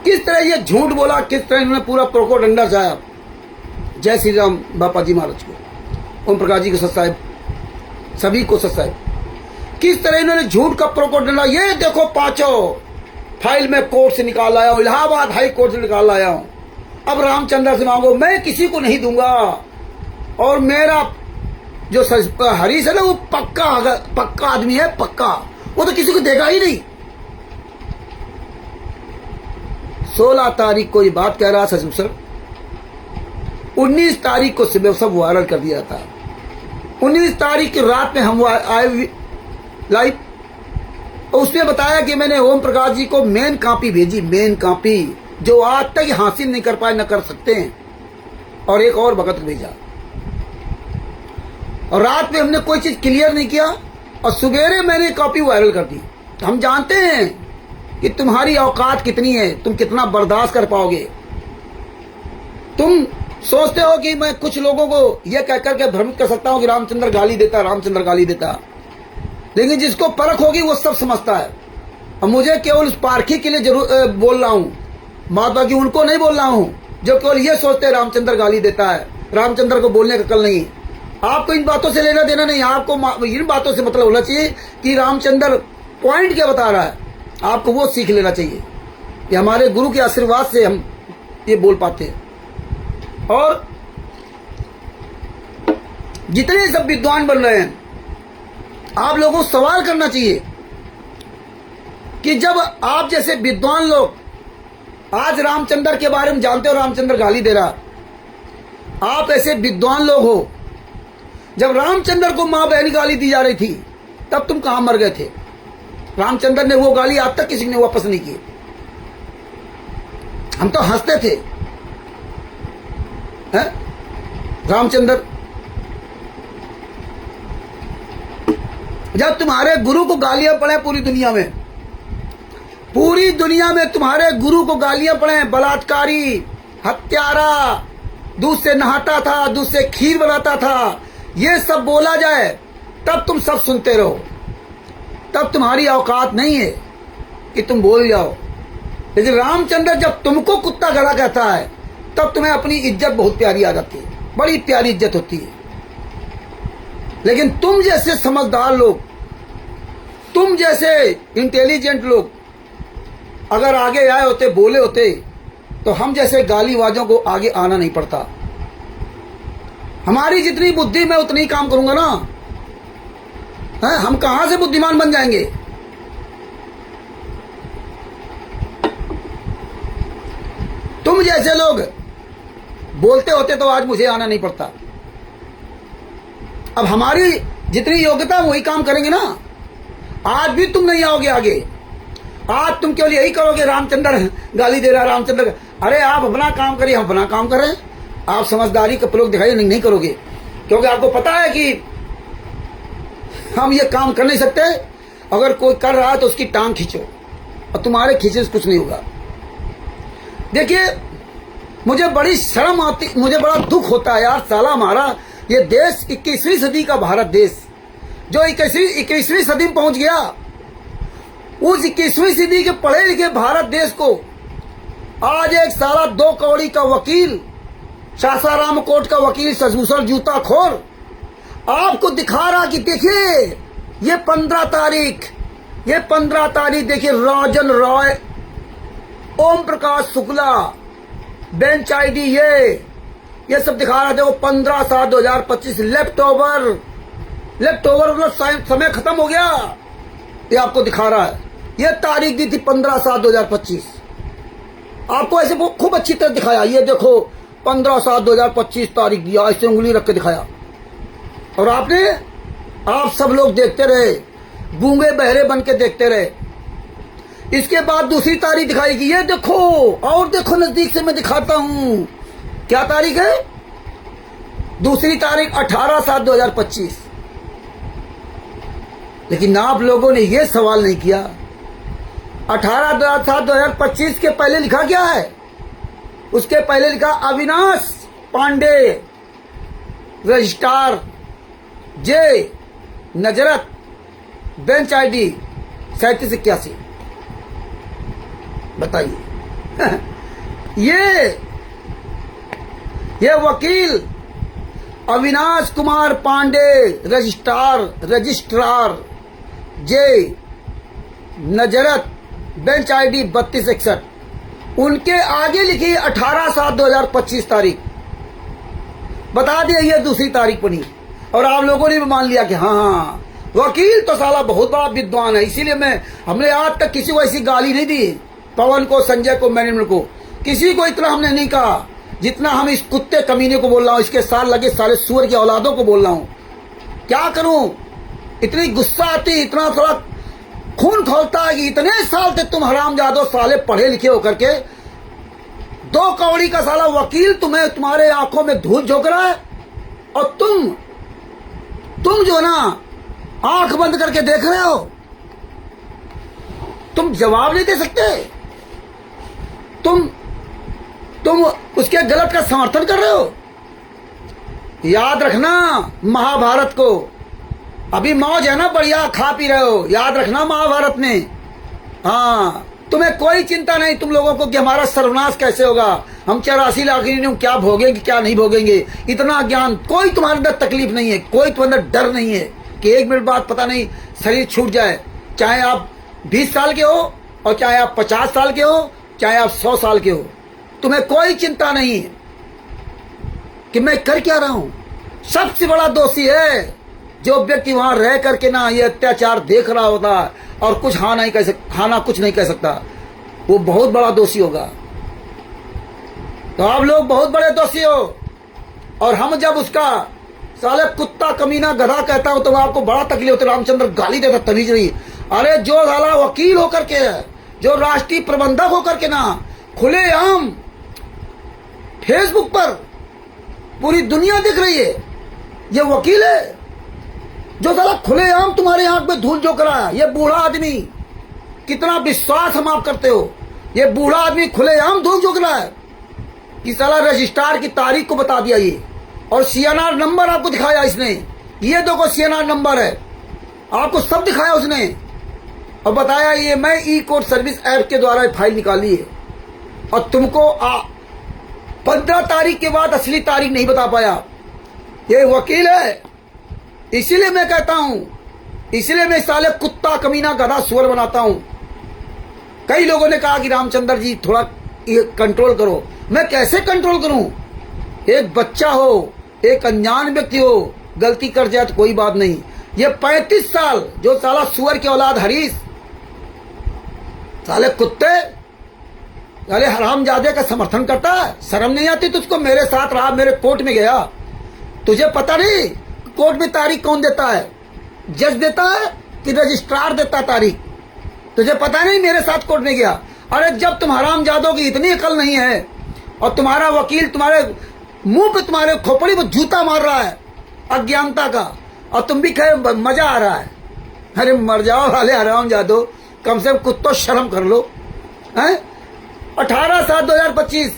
[SPEAKER 1] किस तरह ये झूठ बोला, किस तरह इन्होंने पूरा प्रोपोगंडा चाया। जय श्री राम बापा जी महाराज को, ओम प्रकाश जी को सत साहिब, सभी को सत साहिब। किस तरह इन्होंने झूठ का प्रोपोगंडा। ये देखो पांचों फाइल में कोर्ट से निकाल लाया हूं, इलाहाबाद हाई कोर्ट से निकाल लाया हूं। अब रामचंद्र से मांगो, मैं किसी को नहीं दूंगा। और मेरा जो हरीश है ना वो पक्का आदमी है, पक्का, वो तो किसी को देगा ही नहीं। 16 तारीख को ये बात कह रहा सचिव सर, 19 तारीख को सब वायरल कर दिया था। 19 तारीख की रात में हम आए लाइव, तो उसने बताया कि मैंने ओम प्रकाश जी को मेन कॉपी भेजी, मेन कॉपी, जो आज तक हासिल नहीं कर पाए, न कर सकते हैं, और एक और भगत को भेजा। और रात में हमने कोई चीज क्लियर नहीं किया और सवेरे मैंने कॉपी वायरल कर दी। तो हम जानते हैं कि तुम्हारी औकात कितनी है, तुम कितना बर्दाश्त कर पाओगे। तुम सोचते हो कि मैं कुछ लोगों को यह कहकर के भ्रमित कर सकता हूं कि रामचंद्र गाली देता, रामचंद्र गाली देता, लेकिन जिसको परख होगी वो सब समझता है। और मुझे केवल उस पारखी के लिए जरूर बोल रहा हूं, महात्मा की उनको नहीं बोल रहा हूं जो केवल ये सोचते हैं रामचंद्र गाली देता है, रामचंद्र को बोलने का अकल नहीं। आपको इन बातों से लेना देना नहीं, आपको इन बातों से मतलब होना चाहिए कि रामचंद्र पॉइंट क्या बता रहा है, आपको वो सीख लेना चाहिए। कि हमारे गुरु के आशीर्वाद से हम ये बोल पाते हैं। और जितने सब विद्वान बन रहे हैं, आप लोगों को सवाल करना चाहिए कि जब आप जैसे विद्वान लोग आज रामचंद्र के बारे में जानते हो, रामचंद्र गाली दे रहा, आप ऐसे विद्वान लोग हो, जब रामचंद्र को मां बहनी गाली दी जा रही थी तब तुम कहां मर गए थे? रामचंद्र ने वो गाली आज तक किसी ने वापस नहीं की। हम तो हंसते थे, हैं? रामचंद्र, जब तुम्हारे गुरु को गालियां पड़े पूरी दुनिया में, पूरी दुनिया में तुम्हारे गुरु को गालियां पड़े, बलात्कारी, हत्यारा, दूध से नहाता था, दूध से खीर बनाता था, ये सब बोला जाए तब तुम सब सुनते रहो, तब तुम्हारी औकात नहीं है कि तुम बोल जाओ। लेकिन रामचंद्र जब तुमको कुत्ता गला कहता है तब तुम्हें अपनी इज्जत बहुत प्यारी आ जाती है, बड़ी प्यारी इज्जत होती है। लेकिन तुम जैसे समझदार लोग, तुम जैसे इंटेलिजेंट लोग अगर आगे आए होते, बोले होते, तो हम जैसे गालीबाजों को आगे आना नहीं पड़ता। हमारी जितनी बुद्धि, मैं उतनी ही काम करूंगा ना, है? हम कहां से बुद्धिमान बन जाएंगे? तुम जैसे लोग बोलते होते तो आज मुझे आना नहीं पड़ता। अब हमारी जितनी योग्यता वही काम करेंगे ना। आज भी तुम नहीं आओगे आगे, आज तुम केवल यही करोगे रामचंद्र गाली दे रहा, रामचंद्र। अरे आप अपना काम करिए, हम अपना काम करें। आप समझदारी का प्रयोग दिखाइए, नहीं करोगे, क्योंकि आपको पता है कि हम ये काम कर नहीं सकते। अगर कोई कर रहा है तो उसकी टांग खींचो, और तुम्हारे खींचे से कुछ नहीं होगा। देखिए, मुझे बड़ी शर्म आती, मुझे बड़ा दुख होता है यार, साला हमारा ये देश 21वीं सदी का भारत देश, जो 21वीं सदी में पहुंच गया, उस 21वीं सदी के पढ़े लिखे भारत देश को आज एक साला 2 कौड़ी का वकील, सासाराम कोर्ट का वकील, सजभूषण जूताखोर आपको दिखा रहा कि देखिए ये 15 तारीख देखिए, राजन रॉय, ओम प्रकाश शुक्ला, बेंच आईडी, ये सब दिखा रहा था। वो 15/7/2025 लेफ्ट ओवर मतलब समय खत्म हो गया, ये आपको दिखा रहा है। ये तारीख दी थी 15/7/2025, आपको ऐसे वो खूब अच्छी तरह दिखाया। ये देखो 15/7/2025 तारीख दिया, ऐसे उंगली रख के दिखाया। और आप सब लोग देखते रहे, गूंगे बहरे बन के देखते रहे। इसके बाद दूसरी तारीख दिखाई कि ये देखो, और देखो नजदीक से मैं दिखाता हूं, क्या तारीख है? दूसरी तारीख 18/7/2025। लेकिन आप लोगों ने यह सवाल नहीं किया, 18/7/2025 के पहले लिखा क्या है? उसके पहले लिखा अविनाश पांडे, रजिस्ट्रार, जे नजरत, बेंच आईडी 3781। बताइए ये वकील अविनाश कुमार पांडे, रजिस्ट्रार, जे नजरत, बेंच आईडी 3261, उनके आगे लिखी 18/7/2025 तारीख। बता दिया ये दूसरी तारीख बनी, और आप लोगों ने भी मान लिया कि हाँ वकील तो साला बहुत बड़ा विद्वान है, इसीलिए हमने आज तक किसी को ऐसी गाली नहीं दी। पवन को, संजय को, मैनेजमेंट को, किसी को इतना हमने नहीं कहा जितना हम इस कुत्ते कमीने को बोल रहा हूं, इसके साथ लगे सारे सुअर की औलादों को बोल रहा हूं। क्या करूं, इतनी गुस्सा आती, इतना थोड़ा खून खोलता है कि इतने साल से तुम हरामजादो साले पढ़े लिखे होकर के, 2 कौड़ी का साला वकील तुम्हें तुम्हारे आंखों में धूल झोंक रहा है, और तुम जो ना आंख बंद करके देख रहे हो, तुम जवाब नहीं दे सकते, तुम उसके गलत का समर्थन कर रहे हो। याद रखना महाभारत को, अभी मौज है ना, बढ़िया खा पी रहे हो, याद रखना महाभारत में। हाँ, तुम्हें कोई चिंता नहीं तुम लोगों को कि हमारा सर्वनाश कैसे होगा, हम 84 लाख क्या भोगेंगे क्या नहीं भोगेंगे, इतना ज्ञान, कोई तुम्हारे अंदर तकलीफ नहीं है, कोई तुम्हारे अंदर डर नहीं है कि 1 मिनट बाद पता नहीं शरीर छूट जाए। चाहे आप 20 साल के हो और चाहे आप 50 साल के हो, चाहे आप 100 साल के हो, तुम्हें कोई चिंता नहीं है कि मैं कर क्या रहा हूं। सबसे बड़ा दोषी है जो व्यक्ति वहां रह करके ना ये अत्याचार देख रहा होता और कुछ हाँ कुछ नहीं कह सकता, वो बहुत बड़ा दोषी होगा। तो आप लोग बहुत बड़े दोषी हो, और हम जब उसका साले कुत्ता कमीना गधा कहता हूं तो आपको बड़ा तकलीफ होता है। रामचंद्र गाली देता तमीज नहीं। अरे जो साला वकील होकर के है, जो राष्ट्रीय प्रबंधक होकर के ना खुलेआम फेसबुक पर पूरी दुनिया दिख रही है, ये वकील है जो साला खुलेआम तुम्हारे आंख में धूल झोंक रहा है। ये बूढ़ा आदमी, कितना विश्वास हम आप करते हो, ये बूढ़ा आदमी खुलेआम धूल झोंक रहा है कि साला रजिस्ट्रार की तारीख को बता दिया ये, और सीएनआर नंबर आपको दिखाया इसने, ये देखो सीएनआर नंबर है, आपको सब दिखाया उसने, और बताया ये मैं ई कोर्ट सर्विस ऐप के द्वारा फाइल निकाली है, और तुमको 15 तारीख के बाद असली तारीख नहीं बता पाया। ये वकील है, इसीलिए मैं कहता हूं, इसीलिए मैं साले कुत्ता कमीना गधा सुअर बनाता हूं। कई लोगों ने कहा कि रामचंद्र जी थोड़ा ये कंट्रोल करो। मैं कैसे कंट्रोल करूं? एक बच्चा हो, एक अनजान व्यक्ति हो, गलती कर जाए तो कोई बात नहीं। ये 35 साल जो साला सुअर की औलाद हरीश, साले कुत्ते, साले हरामजादे का समर्थन करता है। शर्म नहीं आती तुझको? मेरे साथ रहा, मेरे कोर्ट में गया, तुझे पता नहीं कोर्ट में तारीख कौन देता है? जज देता है कि रजिस्ट्रार देता है तारीख? तुझे पता नहीं? मेरे साथ कोर्ट में गया। अरे जब तुम हरामजादों की इतनी अकल नहीं है और तुम्हारा वकील तुम्हारे मुंह पे, तुम्हारे खोपड़ी पे जूता मार रहा है अज्ञानता का, और तुम भी कहे मजा आ रहा है। अरे मर जाओ वाले हरामजादो, कम से कम कुत्तों शर्म कर लो। हैं 18/7/2025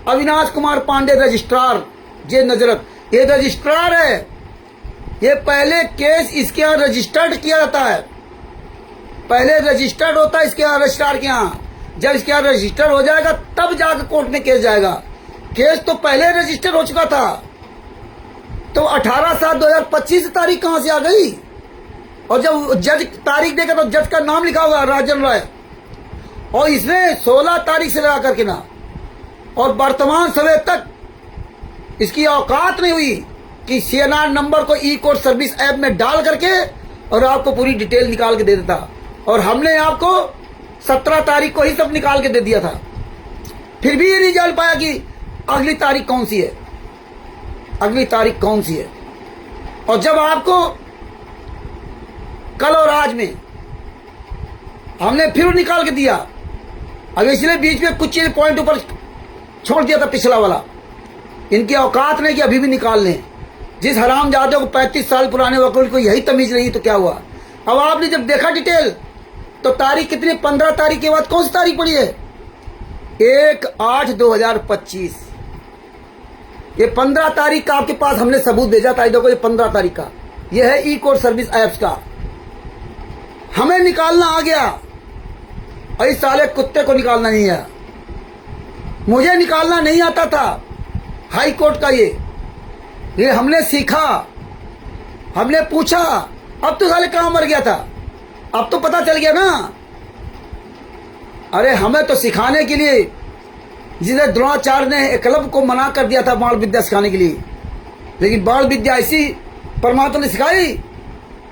[SPEAKER 1] अविनाश कुमार पांडे रजिस्ट्रार जे नजरत, ये रजिस्ट्रार है। ये पहले केस इसके यहाँ रजिस्टर्ड किया जाता है, पहले रजिस्टर्ड होता है इसके यहाँ रजिस्ट्रार के यहाँ। जब इसके यहाँ रजिस्टर हो जाएगा तब जाकर कोर्ट में केस जाएगा। केस तो पहले रजिस्टर हो चुका था। तो 18/7/2025 तारीख कहां से आ गई? और जब जज तारीख देगा तो जज का नाम लिखा होगा राजन राय, और इसने 16 तारीख से लगा करके ना, और वर्तमान समय तक इसकी औकात नहीं हुई कि सीएनआर नंबर को ई कोर्ट सर्विस ऐप में डाल करके और आपको पूरी डिटेल निकाल के दे देता। और हमने आपको 17 तारीख को ही सब निकाल के दे दिया था, फिर भी ये नहीं जान पाया कि अगली तारीख कौन सी है, अगली तारीख कौन सी है। और जब आपको कल और आज में हमने फिर निकाल के दिया, अब इसलिए बीच में कुछ चीज पॉइंट ऊपर छोड़ दिया था पिछला वाला। इनकी औकात नहीं कि अभी भी निकाल लें। जिस हरामजादे को 35 साल पुराने वकील को यही तमीज नहीं तो क्या हुआ? अब आपने जब देखा डिटेल तो तारीख कितनी, 15 तारीख के बाद कौन सी तारीख पड़ी है? 1/8/2025। ये 15 तारीख का आपके पास हमने सबूत भेजा था। देखो ये 15 तारीख का, ये है ई कोर्ट सर्विस ऐप्स का। हमें निकालना आ गया, और इस साले कुत्ते को निकालना नहीं आया। मुझे निकालना नहीं आता था हाई कोर्ट का। ये हमने सीखा, हमने पूछा। अब तो साले कहां मर गया था, अब तो पता चल गया ना। अरे हमें तो सिखाने के लिए, जिसे द्रोणाचार्य ने एकलव्य को मना कर दिया था बाल विद्या सिखाने के लिए, लेकिन बाल विद्या ऐसी परमात्मा ने सिखाई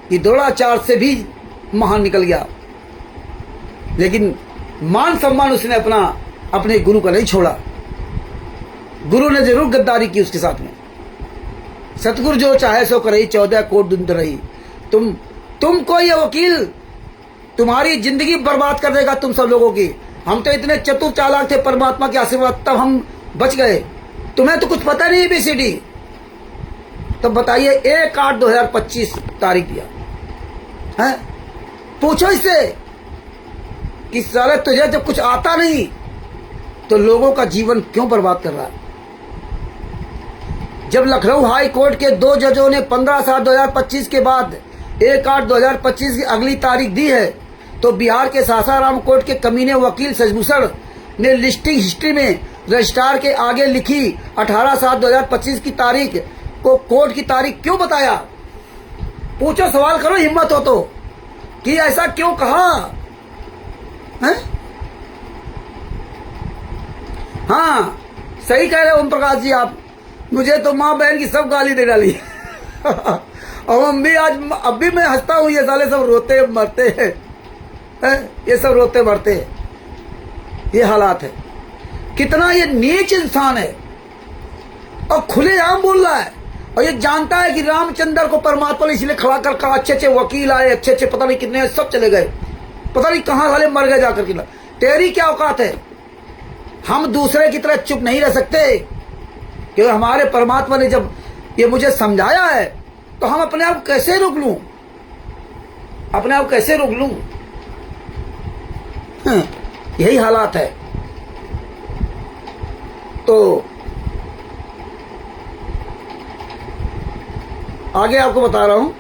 [SPEAKER 1] कि द्रोणाचार्य से भी महान निकल गया। लेकिन मान सम्मान उसने अपने गुरु का नहीं छोड़ा। गुरु ने जरूर गद्दारी की उसके साथ में। सतगुरु जो चाहे सो करे, 14 कोट दिन रही। तुमको ये वकील तुम्हारी जिंदगी बर्बाद कर देगा तुम सब लोगों की। हम तो इतने चतुर चालाक थे परमात्मा के आशीर्वाद, तब हम बच गए। तुम्हें तो कुछ पता नहीं ABCD। तो बताइए 1/8/2025 तारीख दिया है। पूछो इससे कि साले तुझे जब कुछ आता नहीं तो लोगों का जीवन क्यों बर्बाद कर रहा है। जब लखनऊ हाई कोर्ट के 2 जजों ने 15/7/2025 के बाद 1/8/2025 की अगली तारीख दी है, तो बिहार के सासाराम कोर्ट के कमीने वकील शशिभूषण ने लिस्टिंग हिस्ट्री में रजिस्ट्रार के आगे लिखी 18/7/2025 की तारीख को कोर्ट की तारीख क्यों बताया। पूछो, सवाल करो, हिम्मत हो तो, कि ऐसा क्यों कहा है? हाँ, सही कह रहे ओम प्रकाश जी आप। मुझे तो माँ बहन की सब गाली दे डाली और हम भी आज, अब भी मैं हंसता हूँ। ये साले सब रोते मरते हैं, ये सब रोते मरते हैं। ये हालात है। कितना ये नीच इंसान है और खुलेआम बोल रहा है। और ये जानता है कि रामचंद्र को परमात्मा ने इसलिए खड़ा कर कहा। अच्छे अच्छे वकील आए, अच्छे अच्छे पता नहीं कितने, सब चले गए, पता नहीं कहाँ साले मर गए जाकर के। तेरी क्या औकात है? हम दूसरे की तरह चुप नहीं रह सकते, क्योंकि हमारे परमात्मा ने जब ये मुझे समझाया है तो हम अपने आप कैसे रोक लूं, अपने आप कैसे रोक लूं? यही हालात है। तो आगे आपको बता रहा हूं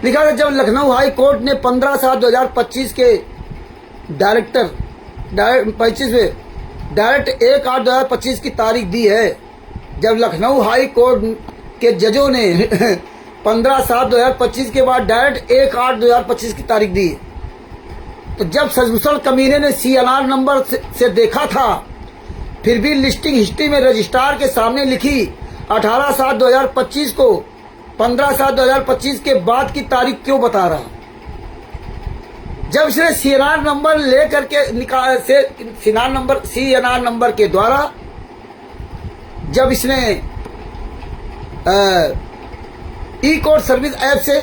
[SPEAKER 1] लिखा है, जब लखनऊ हाई कोर्ट ने 15/7/2025 के डायरेक्ट 1/8/2025 की तारीख दी है। जब लखनऊ हाई कोर्ट के जजों ने 15/7/2025 के बाद डायरेक्ट 1/8/2025 की तारीख दी, तो जब शशिभूषण कमीने ने CNR नंबर से देखा था, फिर भी लिस्टिंग हिस्ट्री में रजिस्ट्रार के सामने लिखी 18/7/2025 को 15/7/2025 के बाद की तारीख क्यों बता रहा। जब इसने CNR नंबर ले करके निकाल से CNR नंबर के द्वारा जब इसने ई-कोर्ट सर्विस ऐप से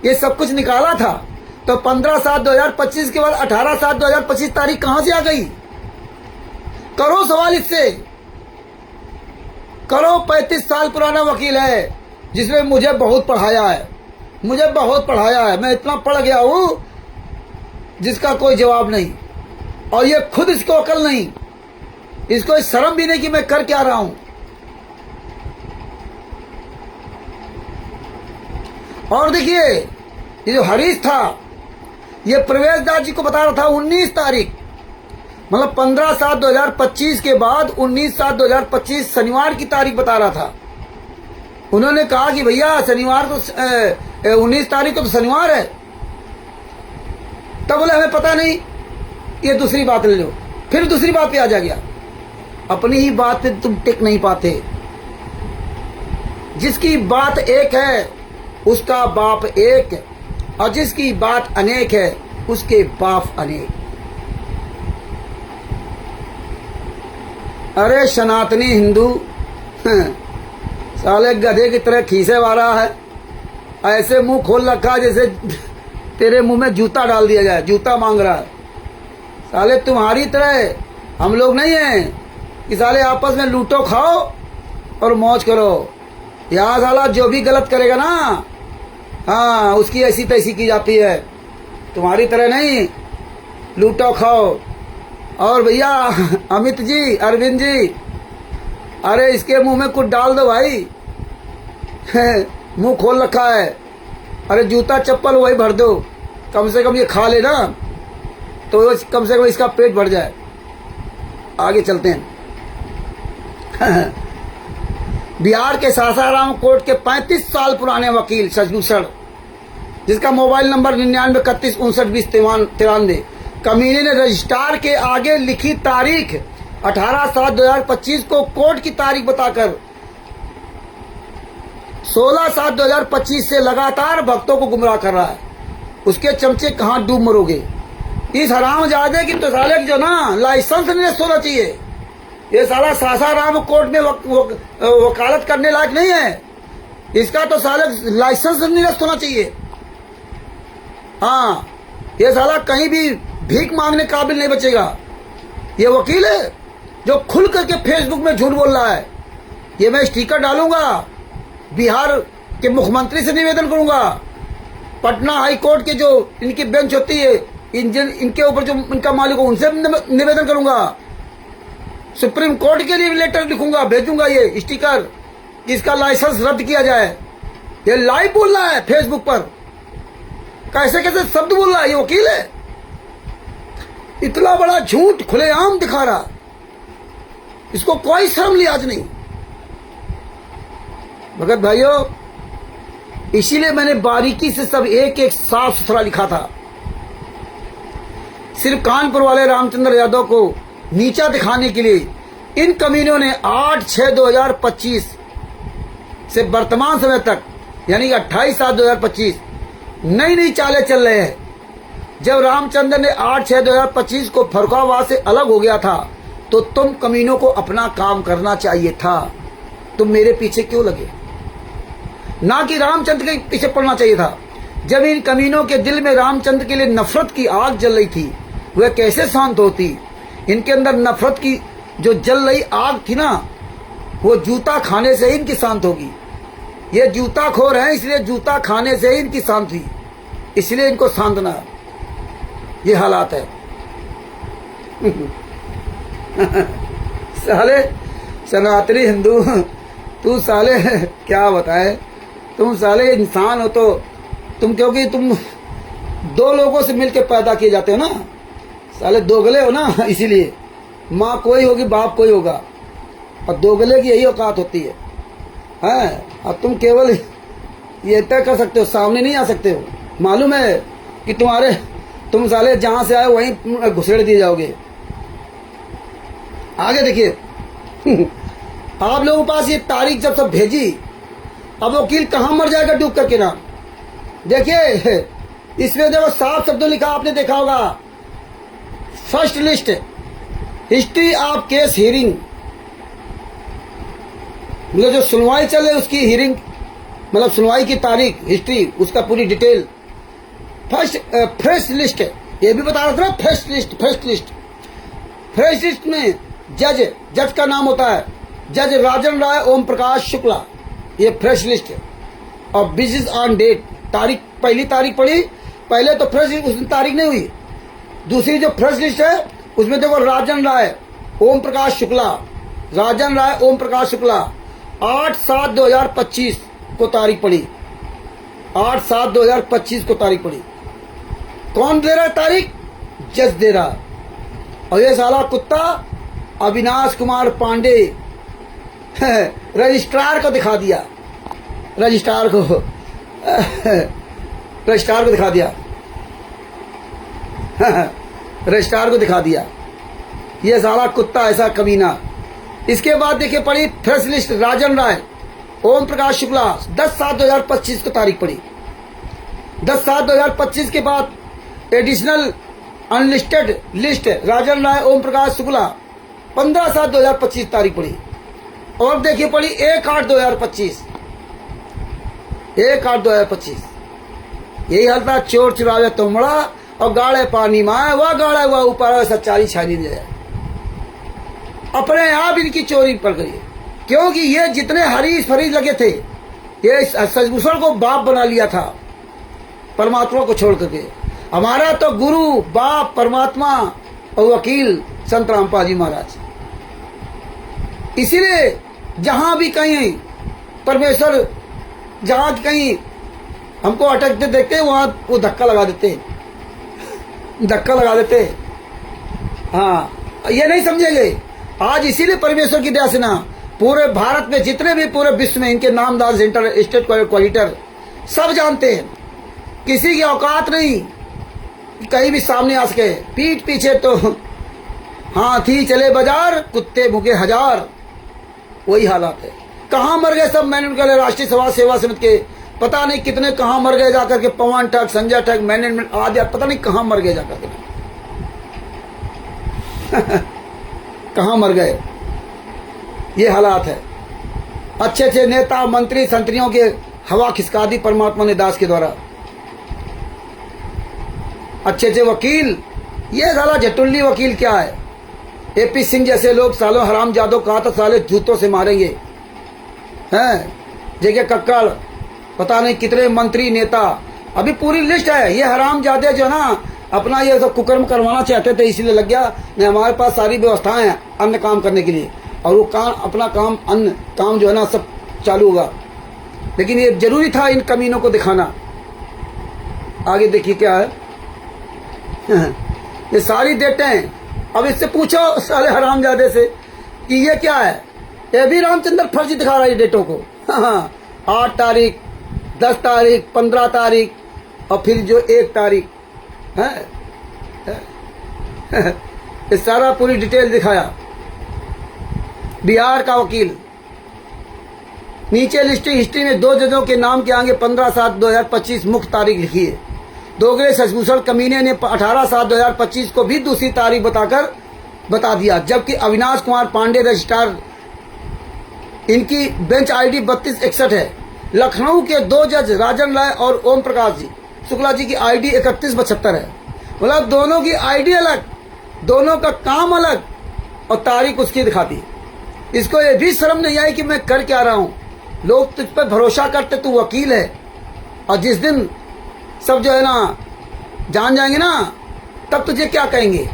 [SPEAKER 1] ये सब कुछ निकाला था, तो 15/7/2025 के बाद 18/7/2025 तारीख कहां से आ गई? करो सवाल इससे, करो। 35 साल पुराना वकील है, जिसने मुझे बहुत पढ़ाया है, मुझे बहुत पढ़ाया है। मैं इतना पढ़ गया हूं जिसका कोई जवाब नहीं। और ये खुद इसको अकल नहीं, इसको शर्म भी नहीं कि मैं कर क्या रहा हूं। और देखिए, ये जो हरीश था, ये प्रवेश दास जी को बता रहा था 19 तारीख, मतलब 15/7/2025 के बाद 19/7/2025 शनिवार की तारीख बता रहा था। उन्होंने कहा कि भैया शनिवार तो 19 तारीख को तो शनिवार है। तब बोले हमें पता नहीं, ये दूसरी बात ले लो। फिर दूसरी बात पे आ जा गया। अपनी ही बात पे तुम टिक नहीं पाते। जिसकी बात एक है उसका बाप एक, और जिसकी बात अनेक है उसके बाप अनेक। अरे सनातनी हिंदू, साले गधे की तरह खीसे वाला है, ऐसे मुंह खोल रखा जैसे तेरे मुंह में जूता डाल दिया जाए, जूता मांग रहा है। साले तुम्हारी तरह हम लोग नहीं हैं कि साले आपस में लूटो खाओ और मौज करो। यहाँ साला जो भी गलत करेगा ना, हाँ, उसकी ऐसी तैसी की जाती है। तुम्हारी तरह नहीं लूटो खाओ। और भैया अमित जी, अरविंद जी, अरे इसके मुंह में कुछ डाल दो भाई मुंह खोल रखा है। अरे जूता चप्पल वही भर दो, कम से कम ये खा लेना तो कम से कम इसका पेट भर जाए। आगे चलते हैं बिहार के सासाराम कोर्ट के 35 साल पुराने वकील शशिभूषण, जिसका मोबाइल नंबर 9931592093, कमीने ने रजिस्ट्रार के आगे लिखी तारीख 18/7/2025 को कोर्ट की तारीख बताकर 16/7/2025 से लगातार भक्तों को गुमराह कर रहा है। उसके चमचे कहां डूब मरोगे। इस हरामजादे की तो साले जो ना लाइसेंस नहीं होना चाहिए। ये साला सासाराम कोर्ट में वकालत करने लायक नहीं है। इसका तो साले लाइसेंस निरस्त होना चाहिए। हाँ, ये साला कहीं भी भीख मांगने काबिल नहीं बचेगा। ये वकील है जो खुल करके फेसबुक में झूठ बोल रहा है। ये मैं स्टिकर डालूंगा, बिहार के मुख्यमंत्री से निवेदन करूंगा, पटना हाई कोर्ट के जो इनकी बेंच होती है, इनके ऊपर जो इनका मालिक हो उनसे निवेदन करूंगा, सुप्रीम कोर्ट के लिए लेटर लिखूंगा, भेजूंगा ये स्टिकर कि इसका लाइसेंस रद्द किया जाए। ये लाइव बोल रहा है फेसबुक पर, कैसे कैसे शब्द बोल रहा है। ये वकील है, इतना बड़ा झूठ खुलेआम दिखा रहा, इसको कोई शर्म लिहाज नहीं। भगत भाइयों, इसीलिए मैंने बारीकी से सब एक एक साफ सुथरा लिखा था। सिर्फ कानपुर वाले रामचंद्र यादव को नीचा दिखाने के लिए इन कमीनों ने 8/6/2025 से वर्तमान समय तक यानी 28/7/2025 नई नई चालें चल रहे हैं। जब रामचंद्र ने 8/6/2025 को फर्रुखाबाद से अलग हो गया था तो तुम कमीनों को अपना काम करना चाहिए था। तुम मेरे पीछे क्यों लगे, ना कि रामचंद्र के पीछे पड़ना चाहिए था। जब इन कमीनों के दिल में रामचंद्र के लिए नफरत की आग जल रही थी, वह कैसे शांत होती। इनके अंदर नफरत की जो जल रही आग थी ना, वो जूता खाने से ही इनकी शांत होगी। ये जूता खोर हैं, इसलिए जूता खाने से ही इनकी शांत हुई, इसलिए इनको सांत्वना। ये हालात है। साले सनातनी हिंदू, तू साले क्या बताए, तुम साले इंसान हो तो तुम, क्योंकि तुम दो लोगों से मिलकर पैदा किए जाते हो ना, साले दोगले हो ना, इसीलिए माँ कोई होगी बाप कोई होगा, और दोगले की यही औकात होती है। अब तुम केवल ये तय कर सकते हो, सामने नहीं आ सकते हो। मालूम है कि तुम साले जहां से आए वहीं घुसेड़ दिए जाओगे। आगे देखिए, आप लोगों के पास ये तारीख जब सब भेजी, अब वकील कहां मर जाएगा डूब करके ना। देखिए इसमें देखो साफ शब्दों लिखा, आपने देखा होगा, first list history of case hearing, मतलब जो सुनवाई चल रही उसकी हियरिंग, मतलब सुनवाई की तारीख, हिस्ट्री, उसका पूरी डिटेल। फर्स्ट लिस्ट है, ये भी बता रहा था ना, फर्स्ट लिस्ट में जज का नाम होता है जज राजन राय ओम प्रकाश शुक्ला, ये फ्रेश लिस्ट है। और बेसिस ऑन डेट, तारीख, पहली तारीख पड़ी, पहले तो फ्रेश लिस्ट उस दिन तारीख नहीं हुई। दूसरी जो फ्रेश लिस्ट है उसमें देखो राजन राय ओम प्रकाश शुक्ला, 8/7/2025 को तारीख पड़ी, 8/7/2025 को तारीख पड़ी। कौन दे रहा है तारीख? जज दे रहा। और ये साला कुत्ता अविनाश कुमार पांडे रजिस्ट्रार को दिखा दिया, रजिस्ट्रार को दिखा दिया। ये साला कुत्ता ऐसा कमीना। इसके बाद देखिए पड़ी फ्रेश लिस्ट, राजन राय ओम प्रकाश शुक्ला, 10/7/2025 को तारीख पड़ी। 10/7/2025 के बाद एडिशनल अनलिस्टेड लिस्ट राजन राय ओम प्रकाश शुक्ला, 15/7/2025 तारीख पड़ी। और देखिए पड़ी 1/8/2025, 1/8/2025। यही हाल था, चोर चुरावे तुमड़ा और गाड़े पानी माए, वह गाड़ा हुआ ऊपर सच्चाई छानी जाए। अपने आप इनकी चोरी पड़ गई, क्योंकि ये जितने हरीश फरीश लगे थे, ये सजभूषण को बाप बना लिया था परमात्मा को छोड़ करके। हमारा तो गुरु बाप परमात्मा और वकील संत रामपाल जी महाराज। इसीलिए जहां भी कहीं परमेश्वर, जहां कहीं हमको अटकते देखते हैं, वहां वो धक्का लगा देते। हाँ, ये नहीं समझेंगे। आज इसीलिए परमेश्वर की दया से ना पूरे भारत में, जितने भी पूरे विश्व में इनके नामदार सेंटर स्टेट क्वालिटर सब जानते हैं, किसी की औकात नहीं कहीं भी सामने आ सके। पीठ पीछे तो हाथी चले बाजार, कुत्ते भूखे हजार, वही हालात है। कहाँ मर गए सब मैनेजमेंट, राष्ट्रीय समाज सेवा समिति के पता नहीं कितने कहाँ मर गए जाकर के, पवन ठग, संजय ठग, मैनेजमेंट आदि पता नहीं कहाँ मर गए जाकर के कहाँ मर गए। ये हालात है। अच्छे अच्छे नेता मंत्री संतरियों के हवा खिसका दी परमात्मा ने दास के द्वारा। अच्छे अच्छे वकील, ये साला जटुल्ली वकील क्या है। एपी सिंह जैसे लोग सालों हरामजादों कहा था साले जूतों से मारेंगे हैं। जेके कक्कड़, पता नहीं कितने मंत्री नेता, अभी पूरी लिस्ट है। ये हरामजादे जो ना अपना ये सब कुकर्म करवाना चाहते थे, इसलिए लग गया। नहीं, हमारे पास सारी व्यवस्थाएं हैं अन्य काम करने के लिए, और वो काम अपना काम अन्य काम जो है ना सब चालू होगा। लेकिन ये जरूरी था इन कमीनों को दिखाना। आगे देखिए क्या है। ये सारी डेटें हैं। अब इससे पूछो साले हरामजादे से कि ये क्या है। ये भी रामचंद्र फर्जी दिखा रहा है डेटों को। 8 तारीख, 10 तारीख, 15 तारीख, और फिर जो 1 तारीख है। ये सारा पूरी डिटेल दिखाया। बिहार का वकील, नीचे लिस्टिंग हिस्ट्री में 2 जजों के नाम के आगे 15/7/2025 मुख्य तारीख लिखी है। दोगले सचमुचल कमीने ने 18/7/2025 को भी दूसरी तारीख बता दिया, जबकि अविनाश कुमार पांडे रजिस्ट्रार, इनकी बेंच आईडी 3261 है। लखनऊ के 2 जज राजन राय और ओम प्रकाश जी शुक्ला जी की आईडी 3172 है। मतलब दोनों की आईडी अलग, दोनों का काम अलग, और तारीख उसकी दिखाती। इसको ये भी शर्म नहीं आई कि मैं कर क्या रहा हूं। लोग तुझ पर भरोसा करते, तू वकील है, और जिस दिन सब जो है ना जान जाएंगे ना, तब तुझे क्या कहेंगे।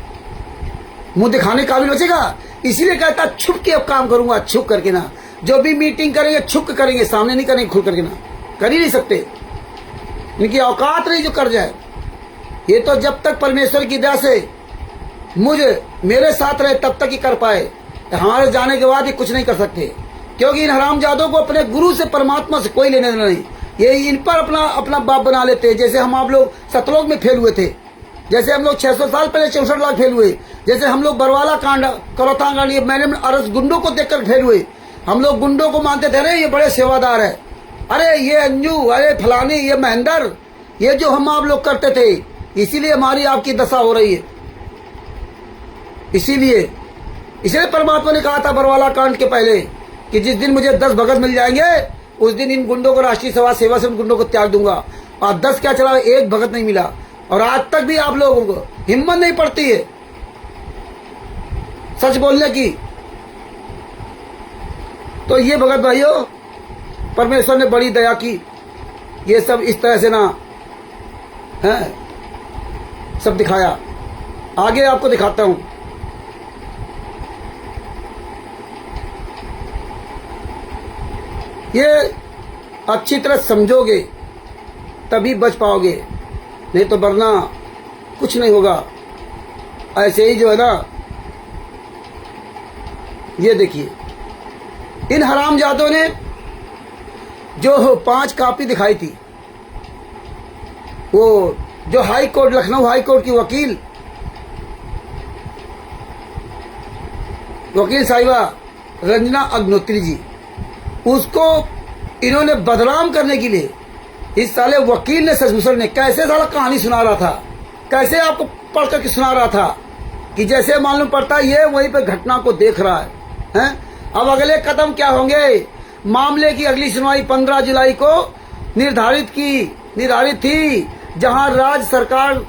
[SPEAKER 1] मुंह दिखाने काबिल बचेगा। इसीलिए कहता छुप के अब काम करूंगा, छुप करके ना। जो भी मीटिंग करेंगे छुप के करेंगे, सामने नहीं करेंगे, खुल करके ना। कर ही नहीं सकते, इनकी औकात नहीं जो कर जाए। ये तो जब तक परमेश्वर की दया से मेरे साथ रहे तब तक ही कर पाए। हमारे जाने के बाद ही कुछ नहीं कर सकते, क्योंकि इन हरामजादों को अपने गुरु से, परमात्मा से कोई लेने देना नहीं। ये इन पर अपना बाप बना लेते हैं। जैसे हम आप लोग सतलोक में फेल हुए थे, जैसे हम लोग 600 साल पहले 64 लाख फेल हुए, जैसे हम लोग बरवाला कांड, करौता कांड, ये मैंने अरस गुंडों को देखकर फेल हुए। हम लोग गुंडों को मानते थे, अरे ये बड़े सेवादार है, अरे ये अंजू, अरे फलानी, ये महेंद्र, ये जो हम आप लोग करते थे। इसीलिए हमारी आपकी दशा हो रही है। इसीलिए परमात्मा ने कहा था बरवाला कांड के पहले कि जिस दिन मुझे 10 भगत मिल जाएंगे, उस दिन इन गुंडों को राष्ट्रीय सेवा से उन गुंडों को त्याग दूंगा। और 10 क्या चला, 1 भगत नहीं मिला, और आज तक भी आप लोगों को हिम्मत नहीं पड़ती है सच बोलने की। तो ये भगत भाइयों, परमेश्वर ने बड़ी दया की। ये सब इस तरह से ना है, सब दिखाया। आगे आपको दिखाता हूं। ये अच्छी तरह समझोगे तभी बच पाओगे, नहीं तो वरना कुछ नहीं होगा। ऐसे ही जो है ना, ये देखिए इन हरामजादों ने जो 5 कॉपी दिखाई थी, वो जो high court, Lucknow high court की वकील साहिबा रंजना अग्नोत्री जी, उसको इन्होंने बदनाम करने के लिए इस साले वकील ने, सचमुचल ने कैसे साला कहानी सुना रहा था, कैसे आपको पढ़ करके सुना रहा था कि जैसे मालूम पड़ता है ये वहीं पे घटना को देख रहा है, हैं? अब अगले कदम क्या होंगे। मामले की अगली सुनवाई 15 जुलाई को निर्धारित थी, जहां राज्य सरकार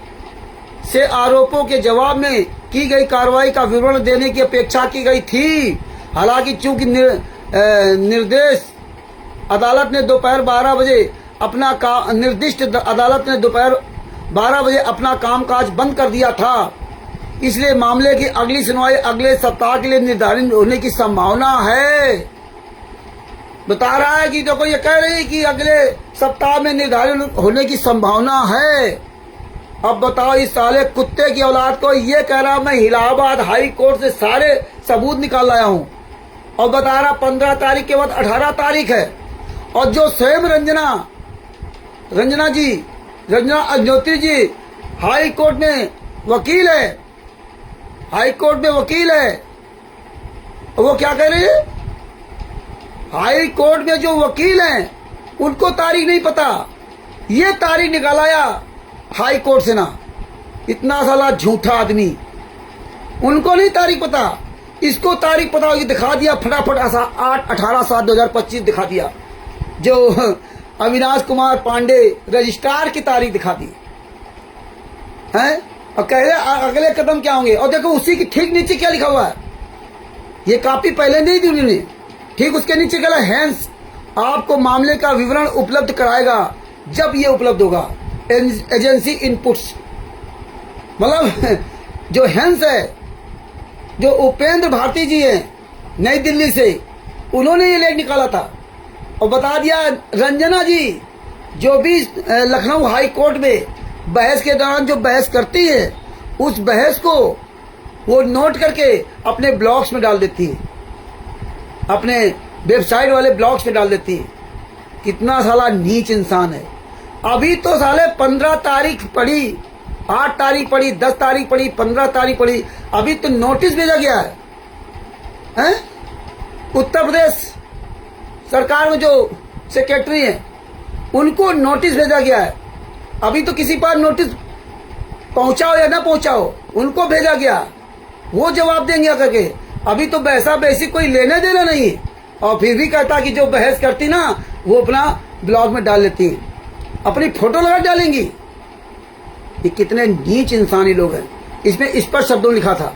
[SPEAKER 1] से आरोपों के जवाब में की गई कार्रवाई का विवरण देने की अपेक्षा की गई थी। हालांकि चूंकि निर्देश अदालत ने दोपहर 12 बजे अपना कामकाज बंद कर दिया था, इसलिए मामले की अगली सुनवाई अगले सप्ताह के लिए निर्धारित होने की संभावना है। बता रहा है कि देखो, ये कह रही है कि अगले सप्ताह में निर्धारित होने की संभावना है। अब बताओ, इस साले कुत्ते की औलाद को ये कह रहा मैं इलाहाबाद हाई कोर्ट से सारे सबूत निकाल लाया हूं, और बता रहा 15 तारीख के बाद 18 तारीख है। और जो स्वयं रंजना अग्नोत्री जी हाई कोर्ट में वकील है, वो क्या कह रहे हैं, हाई कोर्ट में जो वकील हैं उनको तारीख नहीं पता, ये तारीख निकालाया हाई कोर्ट से ना। इतना साला झूठा आदमी, उनको नहीं तारीख पता, इसको तारीख पता होगी। दिखा दिया फटाफट, 18/7/2025 दिखा दिया। जो अविनाश कुमार पांडे रजिस्ट्रार की तारीख दिखा दी। हैं, और कह रहे अगले कदम क्या होंगे। और देखो उसी की ठीक नीचे क्या लिखा हुआ है, ये कॉपी पहले नहीं दी उन्होंने, ठीक उसके नीचे गला हैंस आपको मामले का विवरण उपलब्ध कराएगा जब ये उपलब्ध होगा। एजेंसी इनपुट्स, मतलब जो हैंस है, जो उपेंद्र भारती जी हैं नई दिल्ली से, उन्होंने ये लेख निकाला था और बता दिया रंजना जी जो भी लखनऊ हाई कोर्ट में बहस के दौरान जो बहस करती है, उस बहस को वो नोट करके अपने ब्लॉग्स में डाल देती है, अपने वेबसाइट वाले ब्लॉग्स में डाल देती है। कितना साला नीच इंसान है। अभी तो साले 15 तारीख पड़ी, 8 तारीख पड़ी, 10 तारीख पड़ी, 15 तारीख पड़ी, अभी तो नोटिस भेजा गया है, हैं? उत्तर प्रदेश सरकार में जो सेक्रेटरी हैं उनको नोटिस भेजा गया है। अभी तो किसी पर नोटिस पहुंचाओ या ना पहुंचाओ, उनको भेजा गया, वो जवाब देंगे करके। अभी तो बहसा बहसी कोई लेने देना नहीं, और फिर भी कहता कि जो बहस करती ना वो अपना ब्लॉग में डाल लेती, अपनी फोटो लगा डालेंगी। ये कितने नीच इंसानी लोग हैं। इसमें इस पर शब्दों लिखा था,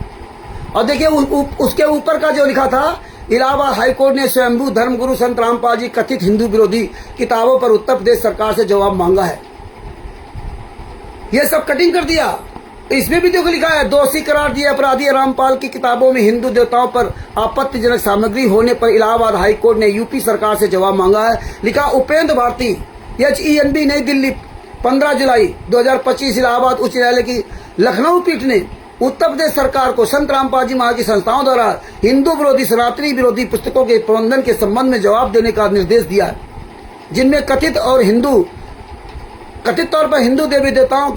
[SPEAKER 1] और देखिए उसके ऊपर का जो लिखा था, इलाहाबाद हाईकोर्ट ने स्वयंभू धर्मगुरु संत रामपाल जी कथित हिंदू विरोधी किताबों पर उत्तर प्रदेश सरकार से जवाब मांगा है। ये सब कटिंग कर दिया। इसमें भी देखो लिखा है, दोषी करार दिए अपराधी रामपाल की किताबों में हिंदू देवताओं पर आपत्तिजनक सामग्री होने पर इलाहाबाद हाईकोर्ट ने यूपी सरकार से जवाब मांगा है। लिखा उपेंद्र भारती, HENB नई दिल्ली, 15 जुलाई 2025। इलाहाबाद उच्च न्यायालय की लखनऊ पीठ ने उत्तर प्रदेश सरकार को संत रामपाल जी महाराज की संस्थाओं द्वारा हिंदू विरोधी सनातनी विरोधी पुस्तकों के प्रबंधन के संबंध में जवाब देने का निर्देश दिया है, जिनमें कथित तौर पर हिंदू देवी देवताओं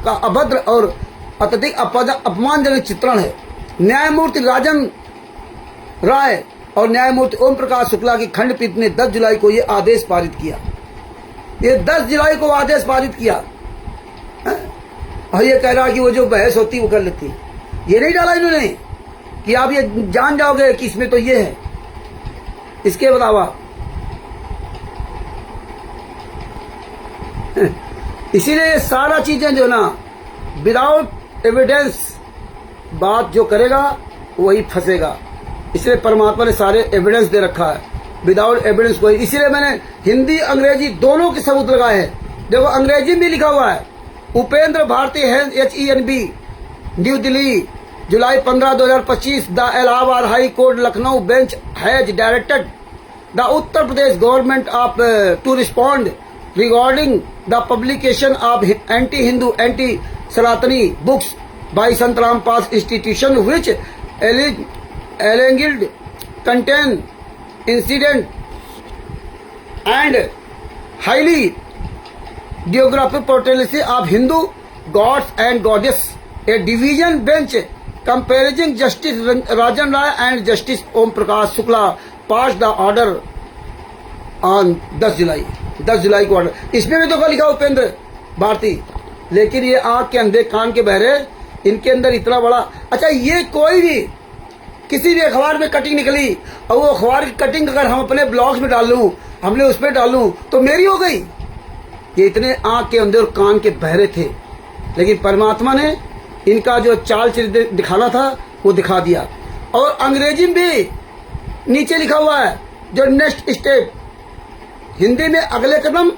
[SPEAKER 1] का अभद्र और अत्यधिक अपमानजनक चित्रण है। न्यायमूर्ति राजन राय और न्यायमूर्ति ओम प्रकाश शुक्ला की खंडपीठ ने 10 जुलाई को ये आदेश पारित किया। ये 10 जुलाई को आदेश पारित किया, और ये कह रहा कि वो जो बहस होती वो कर लेती। ये नहीं डाला इन्होंने कि आप ये जान जाओगे कि इसमें तो ये है। इसके अलावा इसीलिए ये सारा चीजें जो ना विदाउट एविडेंस बात जो करेगा वही फंसेगा। इसलिए परमात्मा ने सारे एविडेंस दे रखा है, विदाउट एविडेंस कोई। इसीलिए मैंने हिंदी अंग्रेजी दोनों के सबूत लगाए हैं। देखो अंग्रेजी में लिखा हुआ है, Upendra Bharti HENB new Delhi July 15 2025। The Allahabad high court Lucknow bench has directed the Uttar Pradesh government of to respond regarding the publication of anti Hindu anti Sanatani books by Sant Rampal institution which alleged contain incident and highly geographic portrayal of Hindu gods and goddess. A division bench comprising Justice Rajan Rai and Justice Om Prakash Shukla passed the order on 10 जुलाई 10 जुलाई को order. इसमें भी तो लिखा उपेंद्र भारती, लेकिन ये आंख के अंधे कान के बहरे, इनके अंदर इतना बड़ा। अच्छा, ये कोई भी किसी भी अखबार में कटिंग निकली और वो अखबार की कटिंग अगर हम अपने ब्लॉग्स में डाल लूं, हमने उसमें डाल लूं तो मेरी हो गई। ये इतने आंख के अंदर और कान के बहरे थे, लेकिन परमात्मा ने इनका जो चाल चरित्र दिखाना था वो दिखा दिया। और अंग्रेजी में भी नीचे लिखा हुआ है जो नेक्स्ट स्टेप, हिंदी में अगले कदम,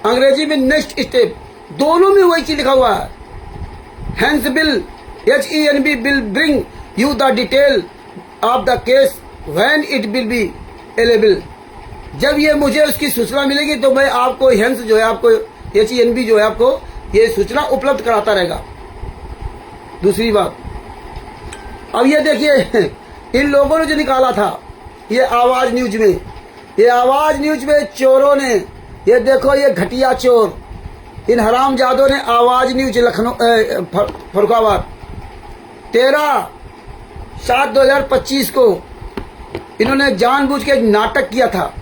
[SPEAKER 1] अंग्रेजी में नेक्स्ट स्टेप, दोनों में वही चीज लिखा हुआ है। हैंस will HENB will bring you the detail of the case when it will be available. जब ये मुझे उसकी सूचना मिलेगी तो मैं आपको हैंस जो है, आपको HENB जो है, आपको ये सूचना उपलब्ध कराता रहेगा। दूसरी बात, अब ये देखिए इन लोगों ने जो निकाला था ये आवाज न्यूज में, ये आवाज न्यूज में चोरों ने, ये देखो ये घटिया चोर, इन हरामजादों ने आवाज न्यूज लखनऊ फरुखाबाद 13/7/2025 को इन्होंने जानबूझ के नाटक किया था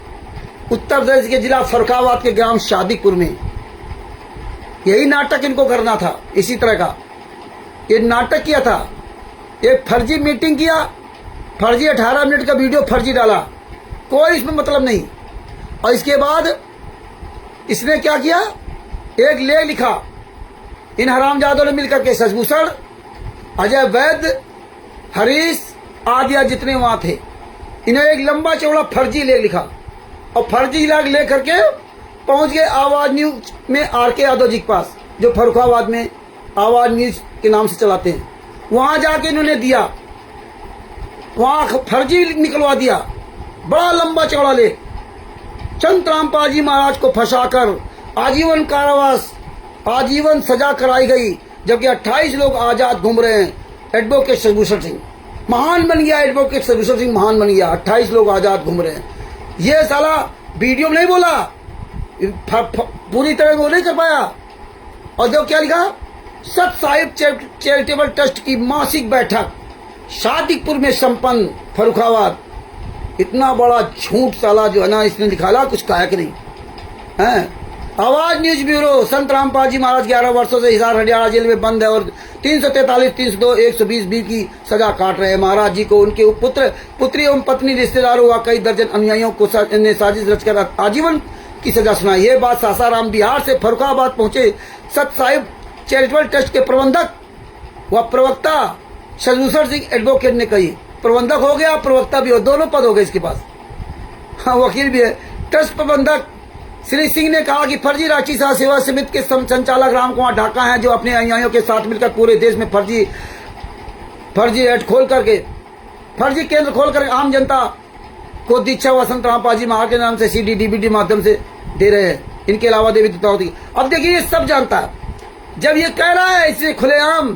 [SPEAKER 1] उत्तर प्रदेश के जिला फरुखाबाद के ग्राम शादीपुर में। यही नाटक इनको करना था, इसी तरह का ये नाटक किया था। एक फर्जी मीटिंग किया, फर्जी 18 मिनट का वीडियो फर्जी डाला, कोई इसमें मतलब नहीं। और इसके बाद इसने क्या किया, एक लेख लिखा, इन हरामजादों ने मिलकर के शशिभूषण, अजय वैद्य, हरीश आदि जितने वहां थे, इन्हें एक लंबा चौड़ा फर्जी लेख लिखा और फर्जी लेख ले करके पहुंच गए आवाज न्यूज में आर.के. यादव जी के पास, जो फर्रुखाबाद में आवाज न्यूज के नाम से चलाते हैं। वहां जाके इन्होंने दिया, वहां फर्जी निकलवा दिया, बड़ा लंबा चौड़ा लेख। चंद्ररामपाल जी महाराज को फंसाकर आजीवन कारावास, आजीवन सजा कराई गई, जबकि 28 लोग आजाद घूम रहे हैं। एडवोकेट शशिभूषण सिंह महान बन गया, एडवोकेट शशिभूषण सिंह महान बन गया, 28 लोग आजाद घूम रहे हैं। ये साला वीडियो में नहीं बोला, पूरी तरह वो नहीं कर पाया। और जो क्या लिखा, सत साहिब चैरिटेबल ट्रस्ट की मासिक बैठक शादीपुर में संपन्न, फर्रुखाबाद। इतना बड़ा झूठ साला जो है ना, इसने निकाला कुछ कायक नहीं है। आवाज न्यूज ब्यूरो, संत रामपाल जी महाराज 11 वर्षों से हिसार हरियाणा जेल में बंद है और 343, 302, 120 बी की सजा काट रहे हैं। महाराज जी को उनके पुत्र, पुत्री एवं पत्नी, रिश्तेदारों व कई दर्जन अनुयायियों को ने साजिश रचकर आजीवन की सजा सुनाई। ये बात सासाराम बिहार से फर्रुखाबाद पहुंचे सत साहिब चैरिटेबल ट्रस्ट के प्रबंधक व प्रवक्ता शशिभूषण सिंह एडवोकेट ने कही। प्रबंधक हो गया, प्रवक्ता भी हो, दोनों पद हो गए इसके पास। हाँ, वकील भी है। ट्रस्ट प्रबंधक श्री सिंह ने कहा कि फर्जी रांची सेवा समिति के संचालक रामकुमार ढाका हैं, जो अपने अनुयायियों के साथ मिलकर पूरे देश में फर्जी रेट खोल करके, फर्जी केंद्र खोल कर आम जनता को दीक्षा व संत रामपाल जी महाराज के नाम से CD DVD माध्यम से दे रहे हैं। इनके अलावा देवी देवताओं की, अब देखिए ये सब जानता है। जब ये कह रहा है इसे खुलेआम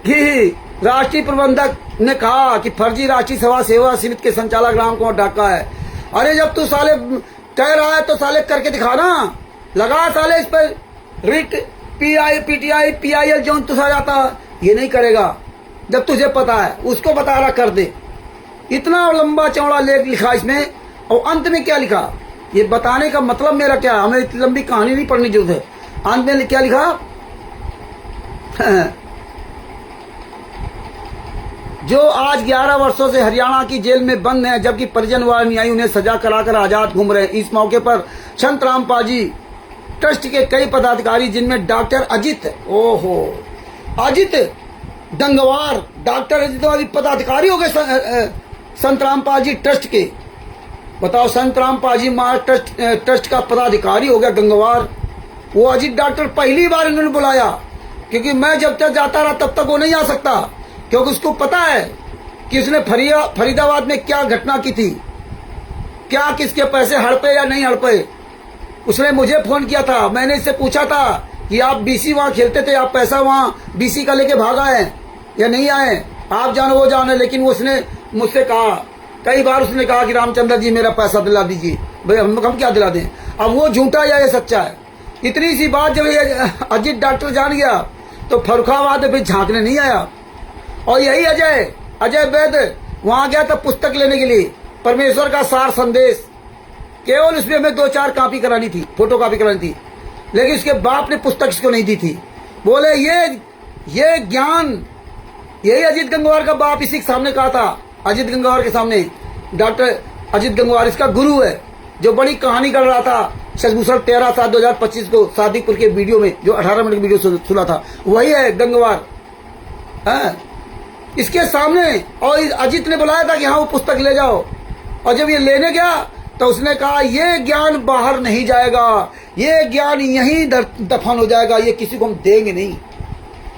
[SPEAKER 1] कि राष्ट्रीय प्रबंधक ने कहा कि फर्जी राष्ट्रीय सेवा समिति के संचालक रामकुमार ढाका है। अरे जब तू साले कह रहा है तो साले करके दिखा ना, लगा साले इस पर रिट, PTI PIL जो तुझा जाता, ये नहीं करेगा। जब तुझे पता है, उसको बता रहा कर दे। इतना लंबा चौड़ा लेख लिखा इसमें, और अंत में क्या लिखा, ये बताने का मतलब मेरा क्या, हमें इतनी लंबी कहानी नहीं पढ़नी जरूरत है। अंत में क्या लिखा जो आज 11 वर्षों से हरियाणा की जेल में बंद है, जबकि परिजन व अनुयायी उन्हें सजा कराकर आजाद घूम रहे हैं। इस मौके पर संत रामपाल जी ट्रस्ट के कई पदाधिकारी, जिनमें डॉक्टर अजित, अजित गंगवार, डॉक्टर अजित पदाधिकारी हो गए संत रामपाल जी ट्रस्ट के। बताओ, संत रामपाल जी महाराज ट्रस्ट का पदाधिकारी हो गया गंगवार। वो अजित डॉक्टर पहली बार इन्होंने बुलाया, क्योंकि मैं जब तक जाता रहा तब तक वो नहीं आ सकता, क्योंकि उसको पता है कि उसने फरीदाबाद में क्या घटना की थी, क्या किसके पैसे हड़पे या नहीं हड़पे। उसने मुझे फोन किया था, मैंने इससे पूछा था कि आप BC वहां खेलते थे, आप पैसा वहां BC का लेके भाग आए या नहीं आए, आप जानो वो जाने। लेकिन उसने मुझसे कहा, कई बार उसने कहा कि रामचंद्र जी मेरा पैसा दिला दीजिए। भाई हम क्या दिला दें। अब वो झूठा या ये सच्चा है। इतनी सी बात जब ये अजित डॉक्टर जान गया तो फर्रुखाबाद में फिर झांकने नहीं आया। और यही अजय वैद्य वहां गया था पुस्तक लेने के लिए, परमेश्वर का सार संदेश। केवल उसमें हमें 2-4 कॉपी करानी थी, फोटो कॉपी करानी थी, लेकिन उसके बाप ने पुस्तक इसको नहीं दी थी। बोले ये ज्ञान, यही अजित गंगवार का बाप इसी के सामने कहा था। अजित गंगवार के सामने, डॉक्टर अजित गंगवार इसका गुरु है, जो बड़ी कहानी कर रहा था। शशिभूषण 13/7/2025 को शादीपुर के वीडियो में, जो 18 मिनट की वीडियो सुना था, वही है गंगवार है इसके सामने। और अजित ने बुलाया था कि हाँ वो पुस्तक ले जाओ, और जब ये लेने गया तो उसने कहा ये ज्ञान बाहर नहीं जाएगा, ये ज्ञान यहीं दफन हो जाएगा, ये किसी को हम देंगे नहीं।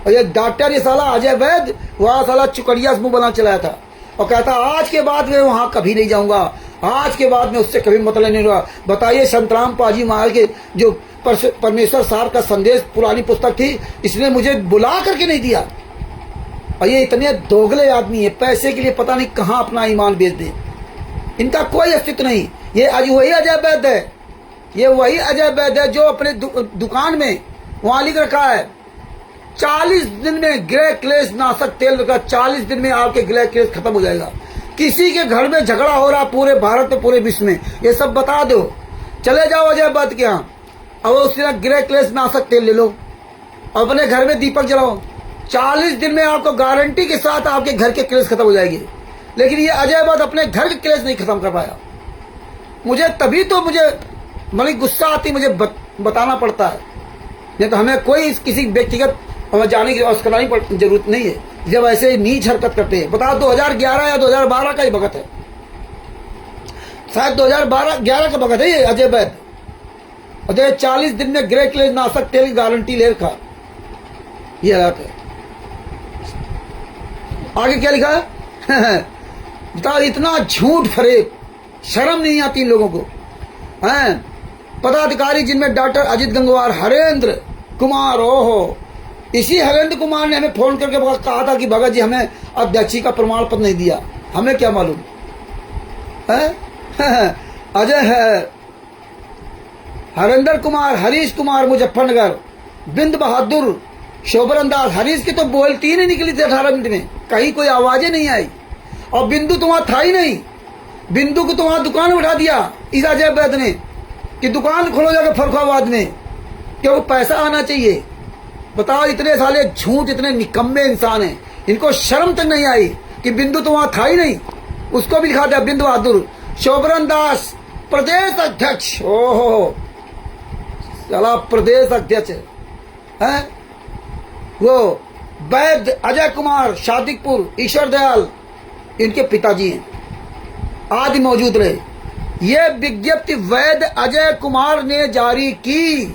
[SPEAKER 1] और ये डॉक्टर, ये साला अजय वैद्य वहां साला चुकड़िया मुंह बना चलाया था और कहता आज के बाद मैं वहां कभी नहीं जाऊंगा, आज के बाद में उससे कभी मतलब नहीं हुआ। बताइए, संत रामपाल जी महाराज के जो परमेश्वर सार का संदेश पुरानी पुस्तक थी, इसने मुझे बुला करके नहीं दिया। और ये इतने दोगले आदमी है, पैसे के लिए पता नहीं कहां अपना ईमान बेच दे, इनका कोई अस्तित्व नहीं। ये आज वही अजय वैद्य है, ये वही अजय वैद्य है जो अपने दुकान में वहां लिख रखा है 40 दिन में ग्रे क्लेश नाशक तेल रखा, 40 दिन में आपके ग्रे क्लेश खत्म हो जाएगा। किसी के घर में झगड़ा हो रहा पूरे भारत में, पूरे विश्व में, ये सब बता दो, चले जाओ अजय वैद्य के यहाँ, अब उससे ग्रे क्लेश नाशक तेल ले लो, अपने घर में दीपक जलाओ, 40 दिन में आपको गारंटी के साथ आपके घर के क्लेश खत्म हो जाएगी। लेकिन ये अजय वैद्य अपने घर के क्लेश नहीं खत्म कर पाया। मुझे तभी तो मुझे बड़ी गुस्सा आती, मुझे बताना पड़ता है। नहीं तो हमें कोई किसी व्यक्तिगत जाने की कराने की जरूरत नहीं है जब ऐसे नीच हरकत करते हैं। बताओ 2011 या 2012 का ही वक्त है, शायद 2011 का वक्त है ये अजय वैद। अजय 40 दिन में ग्रे क्लेज नाशक तेल की गारंटी ले रखा, ये हालत है। आगे क्या लिखा है बताओ, इतना झूठ फरेब, शर्म नहीं आती इन लोगों को हैं। पदाधिकारी जिनमें डॉक्टर अजित गंगवार, हरेंद्र कुमार, ओहो, इसी हरेंद्र कुमार ने हमें फोन करके कहा था कि भगत जी हमें अध्यक्षी का प्रमाण पत्र नहीं दिया, हमें क्या मालूम है। अजय है, हरेंद्र कुमार, हरीश कुमार मुजफ्फरनगर, बिंद बहादुर, शोभरन दास। हरीश की तो बोलती ही नहीं निकली थी 18 मिनट में, कहीं कोई आवाजें नहीं आई। और बिंदु तो वहां था ही नहीं, बिंदु को तो वहां दुकान उठा दिया इस अजय वैद ने कि दुकान खोलो जाकर फरुखाबाद में, क्योंकि पैसा आना चाहिए। बताओ, इतने साले झूठ, इतने निकम्मे इंसान हैं, इनको शर्म तक नहीं आई कि बिंदु तो वहां था ही नहीं, उसको भी लिखा दिया। बिंदु बहादुर, शोभरन दास प्रदेश अध्यक्ष, ओहो चला प्रदेश अध्यक्ष है वो। वैद अजय कुमार शादिकपुर, ईश्वर दयाल इनके पिताजी हैं, आदि मौजूद रहे। ये विज्ञप्ति वैद अजय कुमार ने जारी की,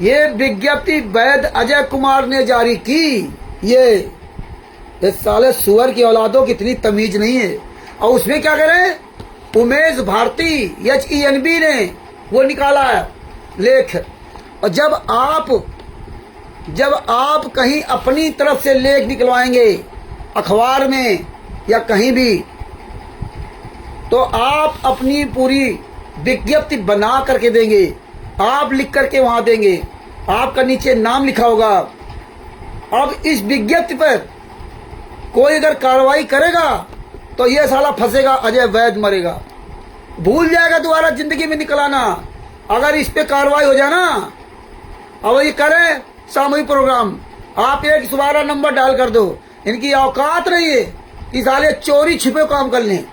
[SPEAKER 1] ये विज्ञप्ति वैद अजय कुमार ने जारी की। ये साले सुअर की औलादों की इतनी तमीज नहीं है। और उसमें क्या करें, उमेश भारती HENB ने वो निकाला है लेख। और जब आप कहीं अपनी तरफ से लेख निकलवाएंगे अखबार में या कहीं भी, तो आप अपनी पूरी विज्ञप्ति बना करके देंगे, आप लिख करके वहां देंगे, आपका नीचे नाम लिखा होगा। अब इस विज्ञप्ति पर कोई अगर कार्रवाई करेगा तो ये साला फंसेगा, अजय वैद मरेगा, भूल जाएगा दोबारा जिंदगी में निकल आना। अगर इस पे कार्रवाई हो जाए ना, अब ये करें सामूहिक प्रोग्राम, आप 112 नंबर डायल कर दो। इनकी औकात नहीं है कि साले चोरी छिपे काम कर लें,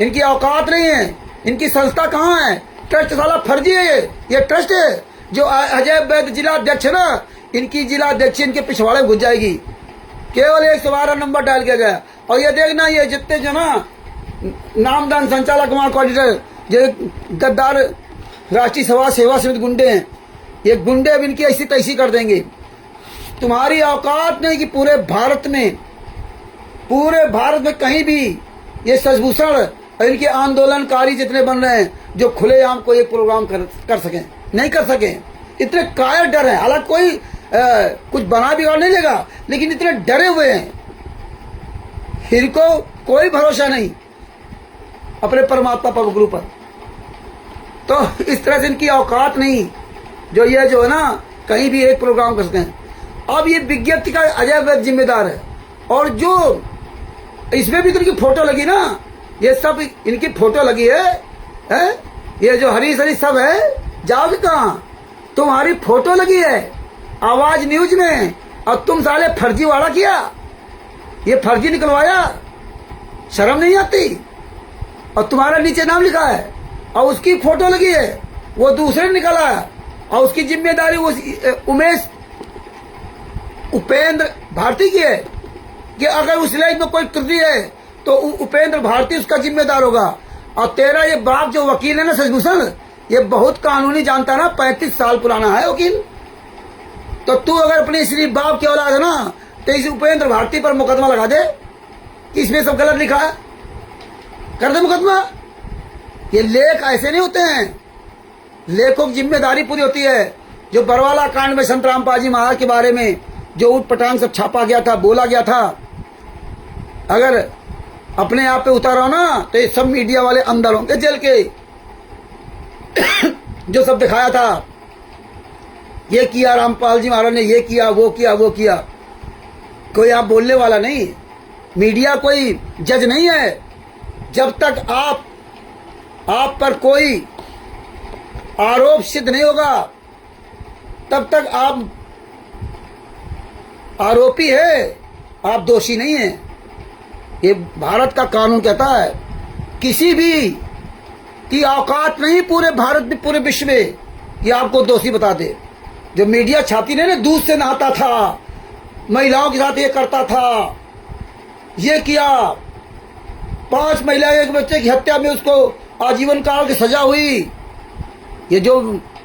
[SPEAKER 1] इनकी औकात नहीं है। इनकी संस्था कहाँ है, ट्रस्ट साला फर्जी है। ये ट्रस्ट है जो अजय वैद जिला अध्यक्ष है ना, इनकी जिला अध्यक्ष इनके पिछवाड़े में घुस जाएगी। केवल 112 नंबर डायल किया गया। और ये देखना, ये जितने जो ना नामदान संचालक वहां कोऑर्डिनेटर, ये गद्दार राष्ट्रीय सभा सेवा समिति गुंडे हैं, ये गुंडे अब इनकी ऐसी तैसी कर देंगे। तुम्हारी औकात नहीं कि पूरे भारत में कहीं भी ये सजभूषण और इनके आंदोलनकारी जितने बन रहे हैं जो खुलेआम को एक प्रोग्राम कर सकें, नहीं कर सके। इतने कायर डर हैं, हालांकि कोई कुछ बना बिगाड़ नहीं लेगा, लेकिन इतने डरे हुए हैं, इनको कोई भरोसा नहीं अपने परमात्मा पग गुरु पर। तो इस तरह से इनकी औकात नहीं जो ये जो है ना कहीं भी एक प्रोग्राम कर सकते हैं। अब ये विज्ञप्ति का अजय वैद जिम्मेदार है। और जो इसमें भी तो इनकी फोटो लगी ना, ये सब इनकी फोटो लगी है? ये जो हरीश सब है, जाओगे कहाँ, तुम्हारी फोटो लगी है आवाज न्यूज में, और तुम साले फर्जी वाला किया, ये फर्जी निकलवाया, शर्म नहीं आती। और तुम्हारा नीचे नाम लिखा है और उसकी फोटो लगी है, वो दूसरे ने निकाला है, और उसकी जिम्मेदारी वो उपेंद्र भारती की है कि अगर उस लाइन में कोई त्रुटि है तो उपेंद्र भारती उसका जिम्मेदार होगा। और तेरा ये बाप जो वकील है ना सजभूषण, ये बहुत कानूनी जानता ना, 35 साल पुराना है वकील। तो तू अगर अपने श्री बाप की औलाद है ना, तो इस उपेंद्र भारती पर मुकदमा लगा दे कि इसमें सब गलत लिखा है, कर दे मुकदमा। ये लेख ऐसे नहीं होते हैं, लेखों की जिम्मेदारी पूरी होती है। जो बरवाला कांड में संत रामपाल जी महाराज के बारे में जो ऊट पटांग सब छापा गया था, बोला गया था, अगर अपने आप पे उतारो ना तो ये सब मीडिया वाले अंदर होंगे जेल के। जो सब दिखाया था, ये किया रामपाल जी महाराज ने, ये किया, वो किया, वो किया, कोई आप बोलने वाला नहीं। मीडिया कोई जज नहीं है। जब तक आप पर कोई आरोप सिद्ध नहीं होगा तब तक आप आरोपी है, आप दोषी नहीं है। ये भारत का कानून कहता है किसी भी की औकात नहीं पूरे भारत में, पूरे विश्व में, ये आपको दोषी बता दे। जो मीडिया छाती ने दूध से नहाता था, महिलाओं के साथ ये करता था, ये किया। 5 महिला एक बच्चे की हत्या में उसको आजीवन काल की सजा हुई। ये जो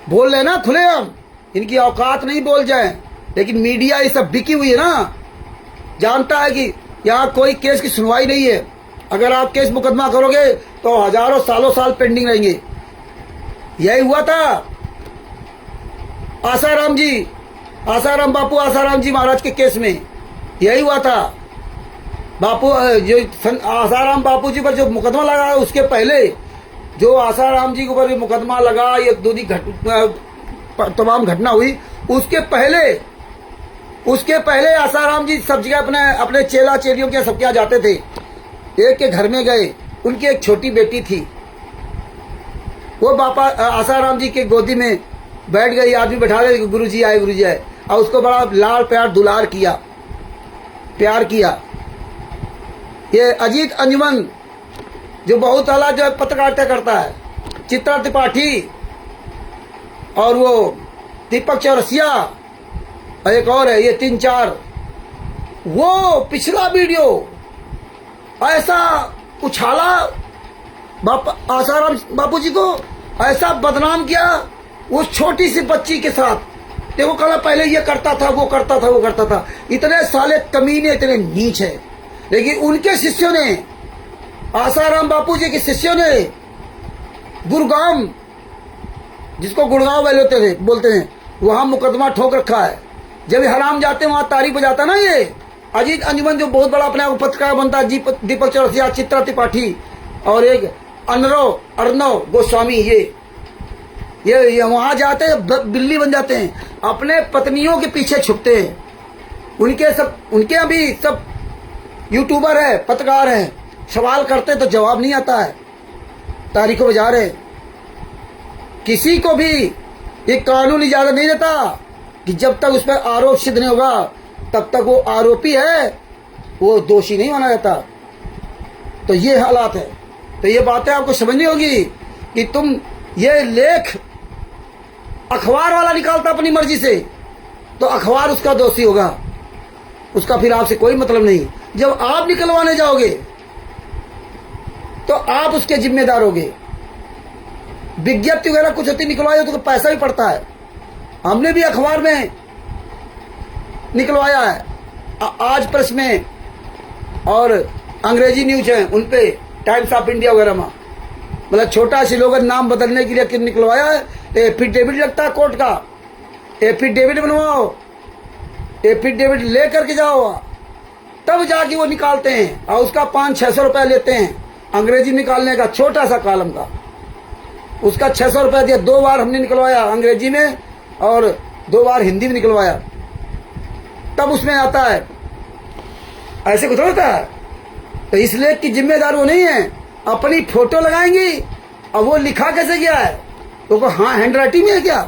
[SPEAKER 1] बोल रहे हैं ना खुलेआम, इनकी औकात नहीं बोल जाए, लेकिन मीडिया ये सब बिकी हुई है ना, जानता है कि यहाँ कोई केस की सुनवाई नहीं है। अगर आप केस मुकदमा करोगे तो हजारों सालों साल पेंडिंग रहेंगे। यही हुआ था आसाराम जी, आसाराम बापू आसाराम जी महाराज के केस में यही हुआ था। बापू जो आसाराम बापू जी पर जो मुकदमा लगा, उसके पहले जो आसाराम जी के ऊपर मुकदमा लगा, ये दूसरी तमाम घटना हुई, उसके पहले आसाराम जी सब जगह अपने चेला चेलियों के सबके यहाँ जाते थे। एक के घर में गए, उनकी एक छोटी बेटी थी, वो बापा आसाराम जी के गोदी में बैठ गई, आदमी बैठा गए, गुरुजी आए गुरुजी आए, और उसको बड़ा लाड़ प्यार दुलार किया, प्यार किया। ये अजीत अंजुमन जो बहुत आला जो पत्रकारिता करता है, चित्रा त्रिपाठी और वो दीपक चौरसिया और एक और है, ये 3-4, वो पिछला वीडियो ऐसा उछाला आसाराम बापू जी को, ऐसा बदनाम किया उस छोटी सी बच्ची के साथ। देखो कल पहले ये करता था, वो करता था, वो करता था। इतने साले कमीने, इतने नीच है। लेकिन उनके शिष्यों ने, आसाराम बापू जी के शिष्यों ने गुड़गांव, जिसको गुड़गांव वाले बोलते हैं, वहां मुकदमा ठोक रखा है। जब हराम जाते वहां तारीख बजाता ना, ये अजीत अंजुमन जो बहुत बड़ा अपने आप पत्रकार बनता है, दीपक चौरसिया, चित्रा त्रिपाठी और एक अर्णव गोस्वामी, ये वहां जाते हैं, बिल्ली बन जाते हैं, अपने पत्नियों के पीछे छुपते हैं। उनके अभी सब यूट्यूबर है, पत्रकार है, सवाल करते तो जवाब नहीं आता है, तारीखों बजा रहे। किसी को भी ये कानून इजाजत नहीं देता कि जब तक उस पर आरोप सिद्ध नहीं होगा तब तक वो आरोपी है, वो दोषी नहीं माना जाता। तो ये हालात है। तो ये बातें आपको समझनी होगी कि तुम ये लेख अखबार वाला निकालता अपनी मर्जी से तो अखबार उसका दोषी होगा, उसका फिर आपसे कोई मतलब नहीं। जब आप निकलवाने जाओगे तो आप उसके जिम्मेदार होगे। विज्ञप्ति वगैरह कुछ होती निकलवाई हो तो पैसा भी पड़ता है। हमने भी अखबार में निकलवाया है, आज प्रेस में और अंग्रेजी न्यूज है उन पे, टाइम्स ऑफ इंडिया वगैरह में, मतलब छोटा सी लोग नाम बदलने के लिए निकलवाया है। एफिडेविट लगता है कोर्ट का, एफिडेविट बनवाओ, एफिडेविट ले करके जाओ, तब जाके वो निकालते हैं और उसका 500-600 रुपया लेते हैं अंग्रेजी निकालने का, छोटा सा कॉलम का, उसका 600 रुपया दिया। 2 बार हमने निकलवाया अंग्रेजी में और 2 बार हिंदी में निकलवाया, तब उसमें आता है। ऐसे कुछ होता है। तो इस लेख की जिम्मेदार वो नहीं है, अपनी फोटो लगाएंगी और वो लिखा कैसे गया है तो हाँ हैंड राइटिंग में है क्या।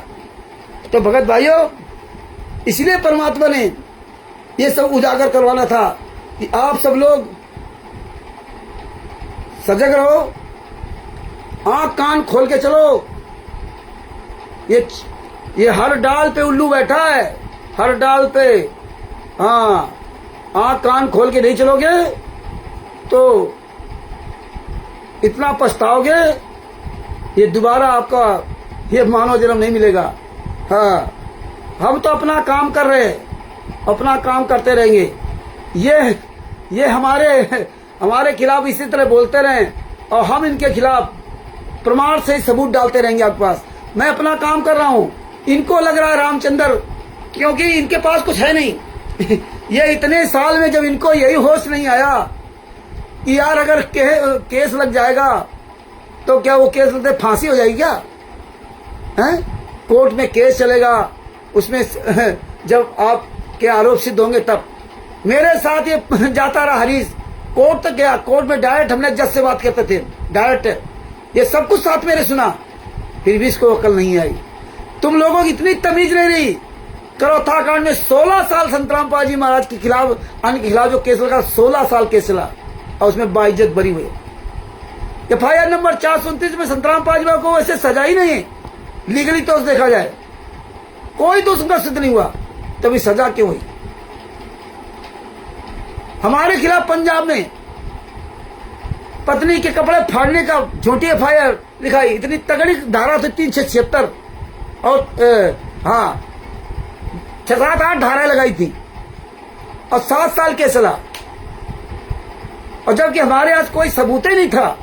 [SPEAKER 1] तो भगत भाइयों, इसलिए परमात्मा ने ये सब उजागर करवाना था कि आप सब लोग सजग रहो, आंख कान खोल के चलो। ये हर डाल पे उल्लू बैठा है, हर डाल पे। हाँ, आंख कान खोल के नहीं चलोगे तो इतना पछताओगे, ये दोबारा आपका ये मानव जन्म नहीं मिलेगा। हाँ, हम तो अपना काम कर रहे हैं, अपना काम करते रहेंगे। ये हमारे खिलाफ इसी तरह बोलते रहें और हम इनके खिलाफ प्रमाण से सबूत डालते रहेंगे आपके पास। मैं अपना काम कर रहा हूं, इनको लग रहा है रामचंद्र, क्योंकि इनके पास कुछ है नहीं। ये इतने साल में जब इनको यही होश नहीं आया कि यार अगर केस लग जाएगा तो क्या वो केस लगते फांसी हो जाएगी क्या है? कोर्ट में केस चलेगा, उसमें जब आपके आरोप सिद्ध होंगे तब। मेरे साथ ये जाता रहा हरीश, कोर्ट तक गया, कोर्ट में डायरेक्ट हमने जज से बात करते थे, डायरेक्ट ये सब कुछ साथ मेरे सुना, फिर भी इसको अकल नहीं आई। तुम लोगों की इतनी तमीज नहीं रही। करौथा कांड में 16 साल संतराम पाल जी महाराज के खिलाफ, अन्य के खिलाफ जो केस लगा, 16 साल केस चला और उसमें बाइज्जत बरी हुई। FIR नंबर 429 में संतराम पाल जी को वैसे सजा ही नहीं है लीगली तो देखा जाए। कोई दोष उनका सिद्ध नहीं हुआ, तभी सजा क्यों हुई? हमारे खिलाफ पंजाब में पत्नी के कपड़े फाड़ने का झूठी एफआईआर लिखाई, इतनी तगड़ी धारा थी 376 और 6-7-8 धाराएं लगाई थी और 7 साल केस चला। और जबकि हमारे आज कोई सबूत ही नहीं था,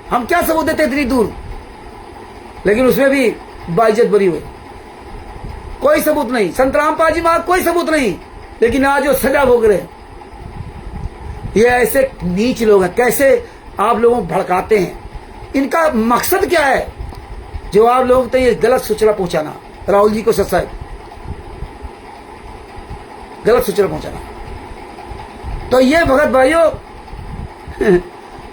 [SPEAKER 1] हम क्या सबूत देते इतनी दूर, लेकिन उसमें भी बाइज्जत बरी हुई, कोई सबूत नहीं। संतराम पाजी मां कोई सबूत नहीं, लेकिन आज वो सजा भोग रहे। ये ऐसे नीच लोग हैं, कैसे आप लोगों को भड़काते हैं? इनका मकसद क्या है? जो आप लोगों तक ये गलत सूचना पहुंचाना, राहुल जी को सच साहब गलत सूचना पहुंचाना। तो ये भगत भाइयों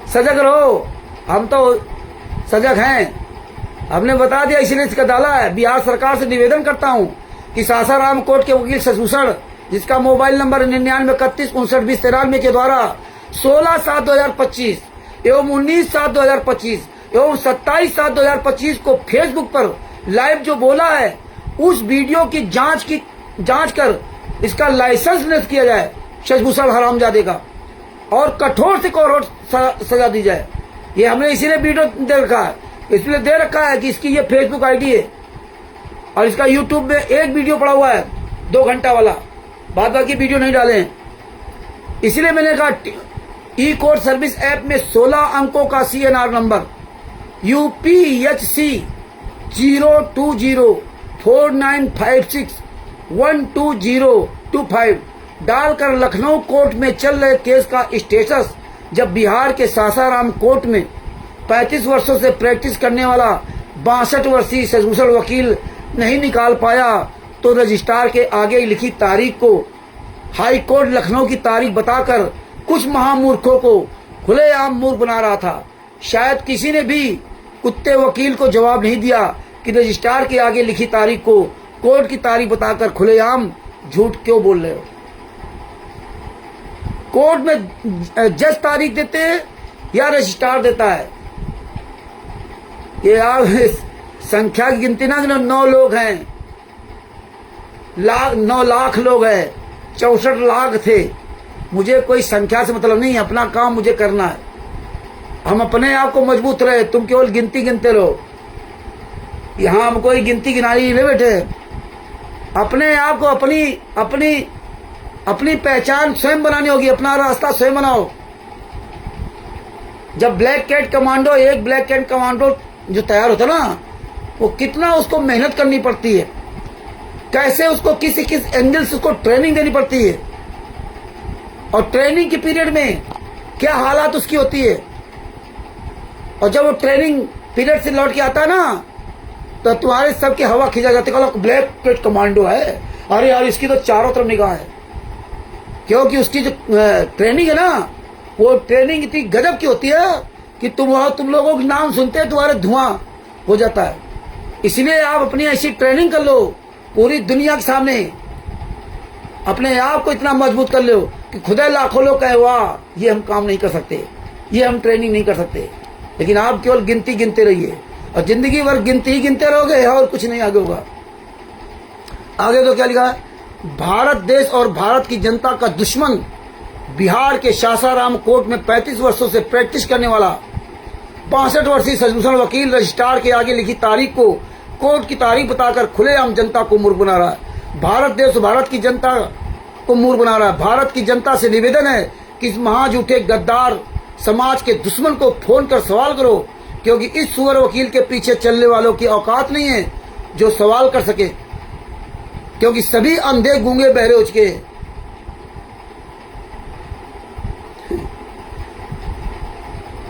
[SPEAKER 1] सजग रहो, हम तो सजग हैं, हमने बता दिया, इसलिए इसका डाला है। बिहार सरकार से निवेदन करता हूं कि सासाराम कोर्ट के वकील शशिभूषण, जिसका मोबाइल नंबर 9931592093 के द्वारा 16/7/2025 एवं 19/7/2025 एवं 27/7/2025 को फेसबुक पर लाइव जो बोला है, उस वीडियो की जांच कर इसका लाइसेंस निरस्त किया जाए शशिभूषण हरामजादे का, और कठोर से कठोर सजा दी जाए। ये हमने इसीलिए वीडियो दे रखा है, इसलिए दे रखा है कि इसकी ये फेसबुक आईडी है और इसका यूट्यूब में एक वीडियो पड़ा हुआ है 2 घंटा वाला, बाद बाकी वीडियो नहीं डाले हैं। इसलिए मैंने कहा ई कोर्ट सर्विस ऐप में 16 अंकों का CNR नंबर UPHC 0204956120025 डालकर लखनऊ कोर्ट में चल रहे केस का स्टेटस जब बिहार के सासाराम कोर्ट में 35 वर्षों से प्रैक्टिस करने वाला 62 वर्षीय शशिभूषण वकील नहीं निकाल पाया, तो रजिस्ट्रार के आगे लिखी तारीख को हाई कोर्ट लखनऊ की तारीख बताकर कुछ महामूर्खों को खुलेआम मूर्ख बना रहा था। शायद किसी ने भी कुत्ते वकील को जवाब नहीं दिया कि रजिस्ट्रार के आगे लिखी तारीख को कोर्ट की तारीख बताकर खुलेआम झूठ क्यों बोल रहे हो? कोर्ट में जज तारीख देते हैं या रजिस्ट्रार देता है? ये आप संख्या की गिनती ना, 9 लोग हैं, 9 लाख लोग हैं, 64 लाख थे। मुझे कोई संख्या से मतलब नहीं, अपना काम मुझे करना है। हम अपने आप को मजबूत रहे, तुम केवल गिनती गिनते रहो। यहां हम कोई गिनती गिनाई नहीं बैठे, अपने आप को अपनी पहचान स्वयं बनानी होगी, अपना रास्ता स्वयं बनाओ। जब ब्लैक कैट कमांडो, एक ब्लैक कैट कमांडो जो तैयार होता ना, वो कितना उसको मेहनत करनी पड़ती है, कैसे उसको किस एंगल से उसको ट्रेनिंग देनी पड़ती है, और ट्रेनिंग के पीरियड में क्या हालात उसकी होती है। और जब वो ट्रेनिंग पीरियड से लौट के आता है ना, तो तुम्हारे सबकी हवा खिंचा जाती है, ब्लैक कैट कमांडो है, अरे यार इसकी तो चारों तरफ निगाह है। क्योंकि उसकी जो ट्रेनिंग है ना, वो ट्रेनिंग इतनी गजब की होती है कि तुम लोगों के नाम सुनते हैं तुम्हारे धुआं हो जाता है। इसलिए आप अपनी ऐसी ट्रेनिंग कर लो, पूरी दुनिया के सामने अपने आप को इतना मजबूत कर लो कि खुदा लाखों लोग कहे वाह ये हम काम नहीं कर सकते, ये हम ट्रेनिंग नहीं कर सकते। लेकिन आप केवल गिनती गिनते रहिए और जिंदगी भर गिनती ही गिनते रहोगे और कुछ नहीं आगे होगा। आगे तो क्या लिखा है? भारत देश और भारत की जनता का दुश्मन बिहार के सासाराम कोर्ट में 35 वर्षों से प्रैक्टिस करने वाला 62 वर्षीय शशिभूषण वकील रजिस्ट्रार के आगे लिखी तारीख को कोर्ट की तारीख बताकर खुलेआम जनता को मूर्ख बना रहा है। भारत देश और भारत की जनता को मूर्ख बना रहा है। भारत की जनता से निवेदन है कि इस महाझूठे गद्दार समाज के दुश्मन को फोन कर सवाल करो, क्योंकि इस सुअर वकील के पीछे चलने वालों की औकात नहीं है जो सवाल कर सके, क्योंकि सभी अंधे गूंगे बहरे हो चुके हैं।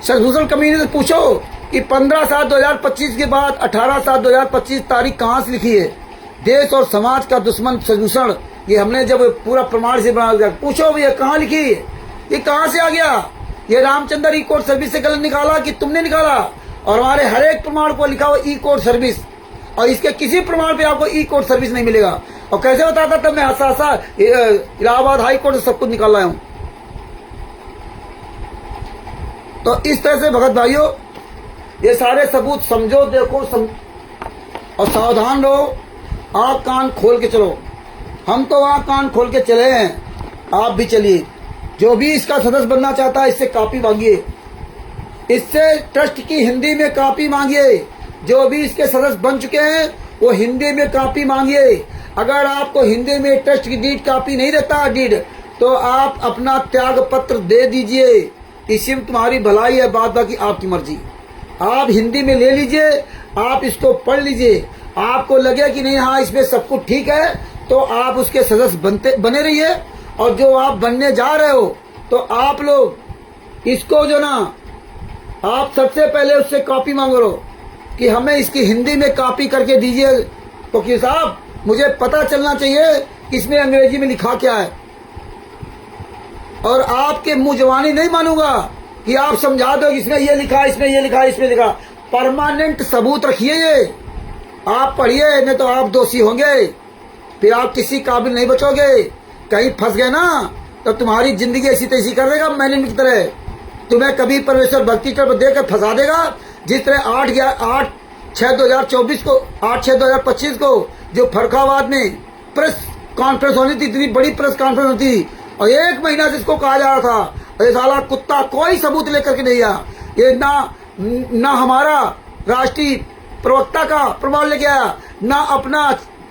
[SPEAKER 1] शशिभूषण कमीने से पूछो कि 15/7/2025 के बाद 18/7/2025 तारीख कहां से लिखी है? देश और समाज का दुश्मन शशिभूषण, ये हमने जब पूरा प्रमाण से बना दिया, पूछो भैया कहां लिखी है, ये कहां से आ गया? ये रामचंद्र ई कोर्ट सर्विस से गलत निकाला कि तुमने निकाला? और हमारे हर एक प्रमाण को लिखा हुआ ई कोर्ट सर्विस, और इसके किसी प्रमाण पे आपको ई कोर्ट सर्विस नहीं मिलेगा। और कैसे बताता तब मैं हसा इलाहाबाद हाई कोर्ट से सब कुछ निकाल लाया हूं। तो इस तरह से भगत भाइयों ये सारे सबूत समझो, देखो और सावधान रहो। आप कान खोल के चलो, हम तो वहाँ कान खोल के चले हैं, आप भी चलिए। जो भी इसका सदस्य बनना चाहता है इससे कॉपी मांगिए, इससे ट्रस्ट की हिंदी में कॉपी मांगिए। जो भी इसके सदस्य बन चुके हैं वो हिंदी में कॉपी मांगिए। अगर आपको हिंदी में ट्रस्ट की डीड कॉपी नहीं देता डीड, तो आप अपना त्याग पत्र दे दीजिए, इसी में तुम्हारी भलाई है, बाद बाकी आपकी मर्जी। आप हिंदी में ले लीजिए, आप इसको पढ़ लीजिए, आपको लगे कि नहीं हाँ इसमें सब कुछ ठीक है, तो आप उसके सदस्य बने रहिए। और जो आप बनने जा रहे हो तो आप लोग इसको जो ना, आप सबसे पहले उससे कॉपी मांगो कि हमें इसकी हिंदी में कॉपी करके दीजिए, तो कि साहब मुझे पता चलना चाहिए इसमें अंग्रेजी में लिखा क्या है। और आपके मुंह जवानी नहीं मानूंगा कि आप समझा दो इसमें ये लिखा, इसमें ये लिखा, इसमें लिखा। परमानेंट सबूत रखिए, ये आप पढ़िए, नहीं तो आप दोषी होंगे, फिर आप किसी काबिल नहीं बचोगे। कहीं फंस गए ना तो तुम्हारी जिंदगी ऐसी तैसी कर देगा मैंने की तरह, तुम्हें कभी परमेश्वर भक्ति कर देकर फंसा देगा। जिस तरह 8/6/2024 को 8/6/2025 को जो फर्रुखाबाद में प्रेस कॉन्फ्रेंस होनी थी, इतनी बड़ी प्रेस कॉन्फ्रेंस होती थी, और 1 महीना से इसको कहा जा रहा था, ये साला कुत्ता कोई सबूत लेकर के नहीं आया। ये ना हमारा राष्ट्रीय प्रवक्ता का प्रमाण लेके आया, ना अपना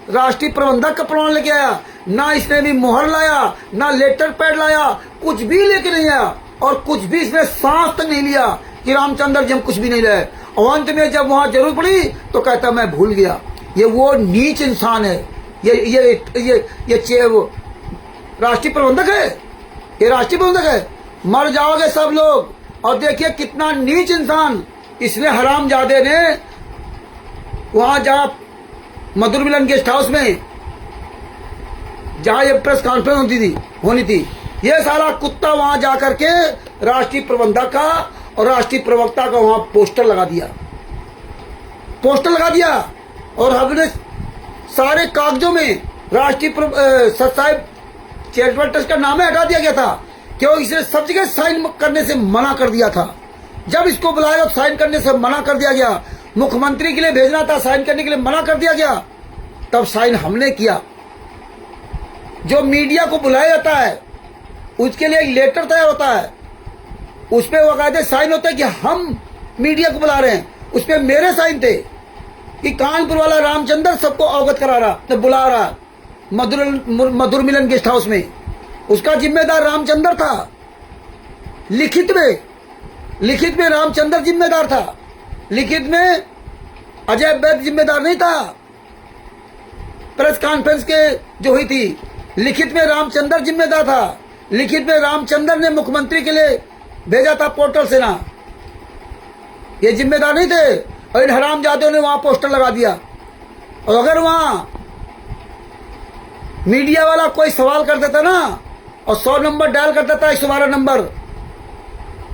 [SPEAKER 1] राष्ट्रीय प्रबंधक का प्रमाण लेके आया, ना इसने भी मोहर लाया, ना लेटर पैड लाया, कुछ भी लेके नहीं आया। और कुछ भी इसने सांस तक नहीं लिया कि रामचंद्र जी हम कुछ भी नहीं लाए। और अंत में जब वहां जरूरत पड़ी तो कहता मैं भूल गया। ये वो नीच इंसान है, ये वो राष्ट्रीय प्रबंधक है, ये राष्ट्रीय प्रबंधक है। मर जाओगे सब लोग। और देखिए कितना नीच इंसान, इसने हरामजादे ने वहां जहां मधुर मिलन गेस्ट हाउस में जहां ये प्रेस कॉन्फ्रेंस होनी थी, ये सारा कुत्ता वहां जाकर के राष्ट्रीय प्रबंधक का और राष्ट्रीय प्रवक्ता का वहां पोस्टर लगा दिया। और हमने सारे कागजों में राष्ट्रीय सत्साहिब चैरिटेबल ट्रस्ट का नाम हटा दिया गया था, क्योंकि इसे सब जगह साइन करने से मना कर दिया था। जब इसको बुलाया तो साइन करने से मना कर दिया गया, मुख्यमंत्री के लिए भेजना था, साइन करने के लिए मना कर दिया गया, तब साइन हमने किया। जो मीडिया को बुलाया जाता है उसके लिए एक लेटर तैयार होता है, उस पर बाकायदे साइन होता है कि हम मीडिया को बुला रहे हैं। उस पर मेरे साइन थे कि कानपुर वाला रामचंद्र सबको अवगत करा रहा, तो बुला रहा मधुर मिलन गेस्ट हाउस में, उसका जिम्मेदार रामचंद्र था। लिखित में रामचंद्र जिम्मेदार था, लिखित में अजय वैद्य जिम्मेदार नहीं था। प्रेस कॉन्फ्रेंस के जो हुई थी, लिखित में रामचंद्र जिम्मेदार था, लिखित में रामचंद्र ने मुख्यमंत्री के लिए भेजा था पोर्टल से ना, ये जिम्मेदार नहीं थे। और इन हरामजादों ने वहां पोस्टर लगा दिया। और अगर वहां मीडिया वाला कोई सवाल कर देता ना और 100 नंबर डायल कर देता, 112 नंबर,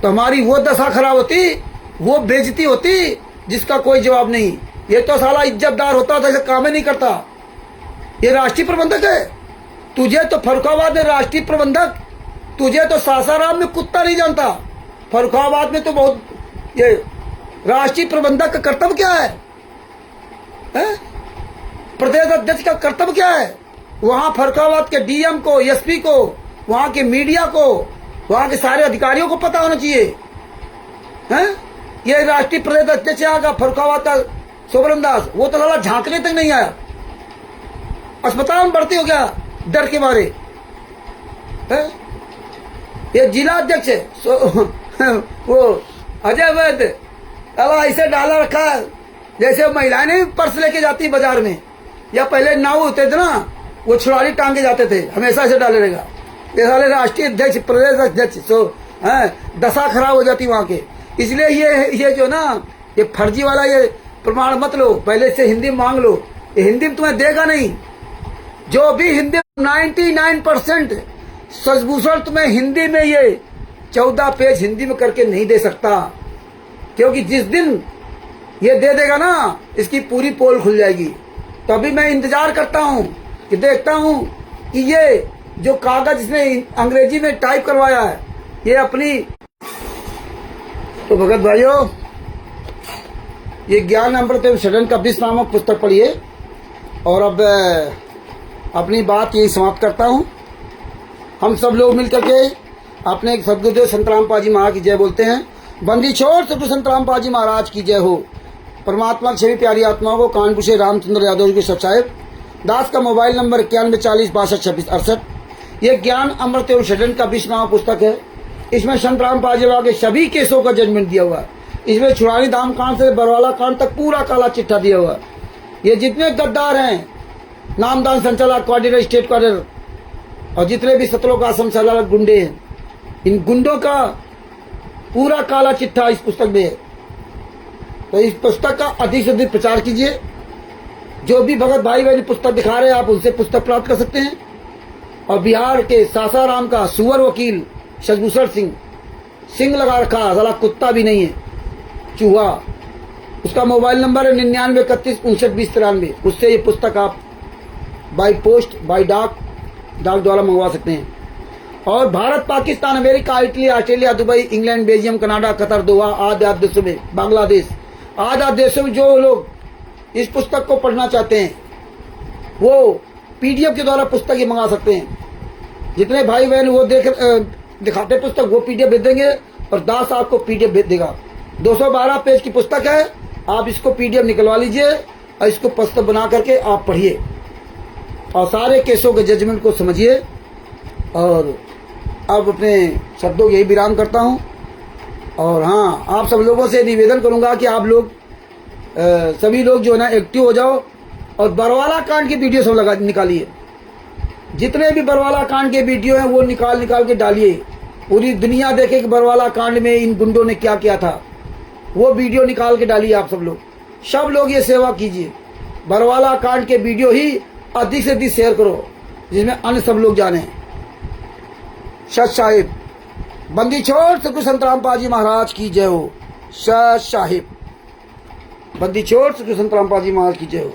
[SPEAKER 1] तो हमारी वो दशा खराब होती, वो बेइज्जती होती जिसका कोई जवाब नहीं। ये तो साला इज्जतदार होता था, इसे काम ही नहीं करता। ये राष्ट्रीय प्रबंधक है, तुझे तो फर्रुखाबाद में राष्ट्रीय प्रबंधक, तुझे तो सासाराम में कुत्ता नहीं जानता। फर्रुखाबाद में तो बहुत, ये राष्ट्रीय प्रबंधक का कर्तव्य क्या है? प्रदेश अध्यक्ष का कर्तव्य क्या है? वहां फर्रुखाबाद के डीएम को, एसपी को, वहां के मीडिया को, वहां के सारे अधिकारियों को पता होना चाहिए। ये राष्ट्रीय प्रदेश अध्यक्ष यहाँ का फर्रुखाबाद का सोबरन दास, वो तो साला झांकने तक नहीं आया, अस्पताल में भर्ती हो गया डर के मारे। ये जिला अध्यक्ष है वो अजय वैद्य, ऐसे डाला रखा है जैसे महिलाएं नहीं पर्स लेके जाती बाजार में, या पहले नाव होते थे ना, वो छुड़ाली टांगे जाते थे, हमेशा ऐसे डाले रहेगा। ये साले राष्ट्रीय अध्यक्ष, प्रदेश अध्यक्ष, दशा खराब हो जाती वहां के। इसलिए ये जो ना, ये फर्जी वाला ये प्रमाण मत लो, पहले से हिंदी मांग लो। ये हिंदी में तुम्हें देगा नहीं। जो भी हिंदी 99% सजभूषण तुम्हें हिंदी में ये 14 पेज हिंदी में करके नहीं दे सकता, क्योंकि जिस दिन ये दे देगा ना, इसकी पूरी पोल खुल जाएगी। तो अभी मैं इंतजार करता हूँ कि देखता हूँ कि ये जो कागज इसने अंग्रेजी में टाइप करवाया है, ये अपनी। तो भगत भाइयों, ये ज्ञान अमृत एवं सदन का 20 नामक पुस्तक पढ़िए। और अब अपनी बात यही समाप्त करता हूँ। हम सब लोग मिलकर के अपने सदगुरुदेव संत रामपाल जी महाराज की जय बोलते हैं। बंदी छोड़ सतगुरु संत रामपाल जी महाराज की जय हो। परमात्मा की सभी प्यारी आत्माओं को कानपुर से रामचंद्र यादव जी के सचाए दास का मोबाइल नंबर 9140626668। ये ज्ञान अमृत एवं षडयंत्र का विश्वनाम पुस्तक है। इसमें संत रामपाल जी के सभी केसों का जजमेंट दिया हुआ है। इसमें छुड़ानी धाम कांड से बरवाला कांड तक पूरा काला चिट्ठा दिया हुआ है। ये जितने गद्दार हैं, नामदान संचालक, कोऑर्डिनेटर, स्टेट कोऑर्डिनेटर और जितने भी सतलोक आश्रम संचालक गुंडे हैं, इन गुंडों का पूरा काला चिट्ठा इस पुस्तक में है। तो इस पुस्तक का अधिक से अधिक प्रचार कीजिए। जो भी भगत भाई बहन पुस्तक दिखा रहे हैं, आप उनसे पुस्तक प्राप्त कर सकते हैं। और बिहार के सासाराम का सुअर वकील शशभूषण सिंह लगा रखा, साला कुत्ता भी नहीं है, चूहा। उसका मोबाइल नंबर है 9931592093। उससे ये पुस्तक आप बाई पोस्ट, बाई डाक द्वारा मंगवा सकते हैं। और Bharat, Pakistan, America, Italy, Australia, Dubai, England, Belgium, Canada, Qatar, Doha आदि देशों में, बांग्लादेश आदि देशों में जो लोग इस पुस्तक को पढ़ना चाहते हैं वो पीडीएफ के द्वारा पुस्तक ये मंगा सकते हैं। जितने भाई बहन वो दिखाते पुस्तक वो पीडीएफ भेज देंगे और दास आपको पीडीएफ भेज देगा। 212 पेज की पुस्तक है। आप इसको पीडीएफ निकलवा लीजिए और इसको पुस्तक बना करके आप पढ़िए और सारे केसों के जजमेंट को समझिए। और अब अपने शब्दों यही विराम करता हूँ। और हाँ, आप सब लोगों से निवेदन करूँगा कि आप लोग सभी लोग जो है ना एक्टिव हो जाओ और बरवाला कांड की वीडियो सब निकालिए। जितने भी बरवाला कांड के वीडियो हैं वो निकाल के डालिए। पूरी दुनिया देखे कि बरवाला कांड में इन गुंडों ने क्या किया था। वो वीडियो निकाल के डालिए। आप सब लोग ये सेवा कीजिए। बरवाला कांड के वीडियो ही अधिक से अधिक शेयर करो जिसमें अन्य सब लोग जाने। सत साहिब। बंदी छोड़ सतगुरु संत रामपाल जी महाराज की जय हो। सत साहिब। बंदी छोड़ सतगुरु संत रामपाल जी महाराज की जय हो।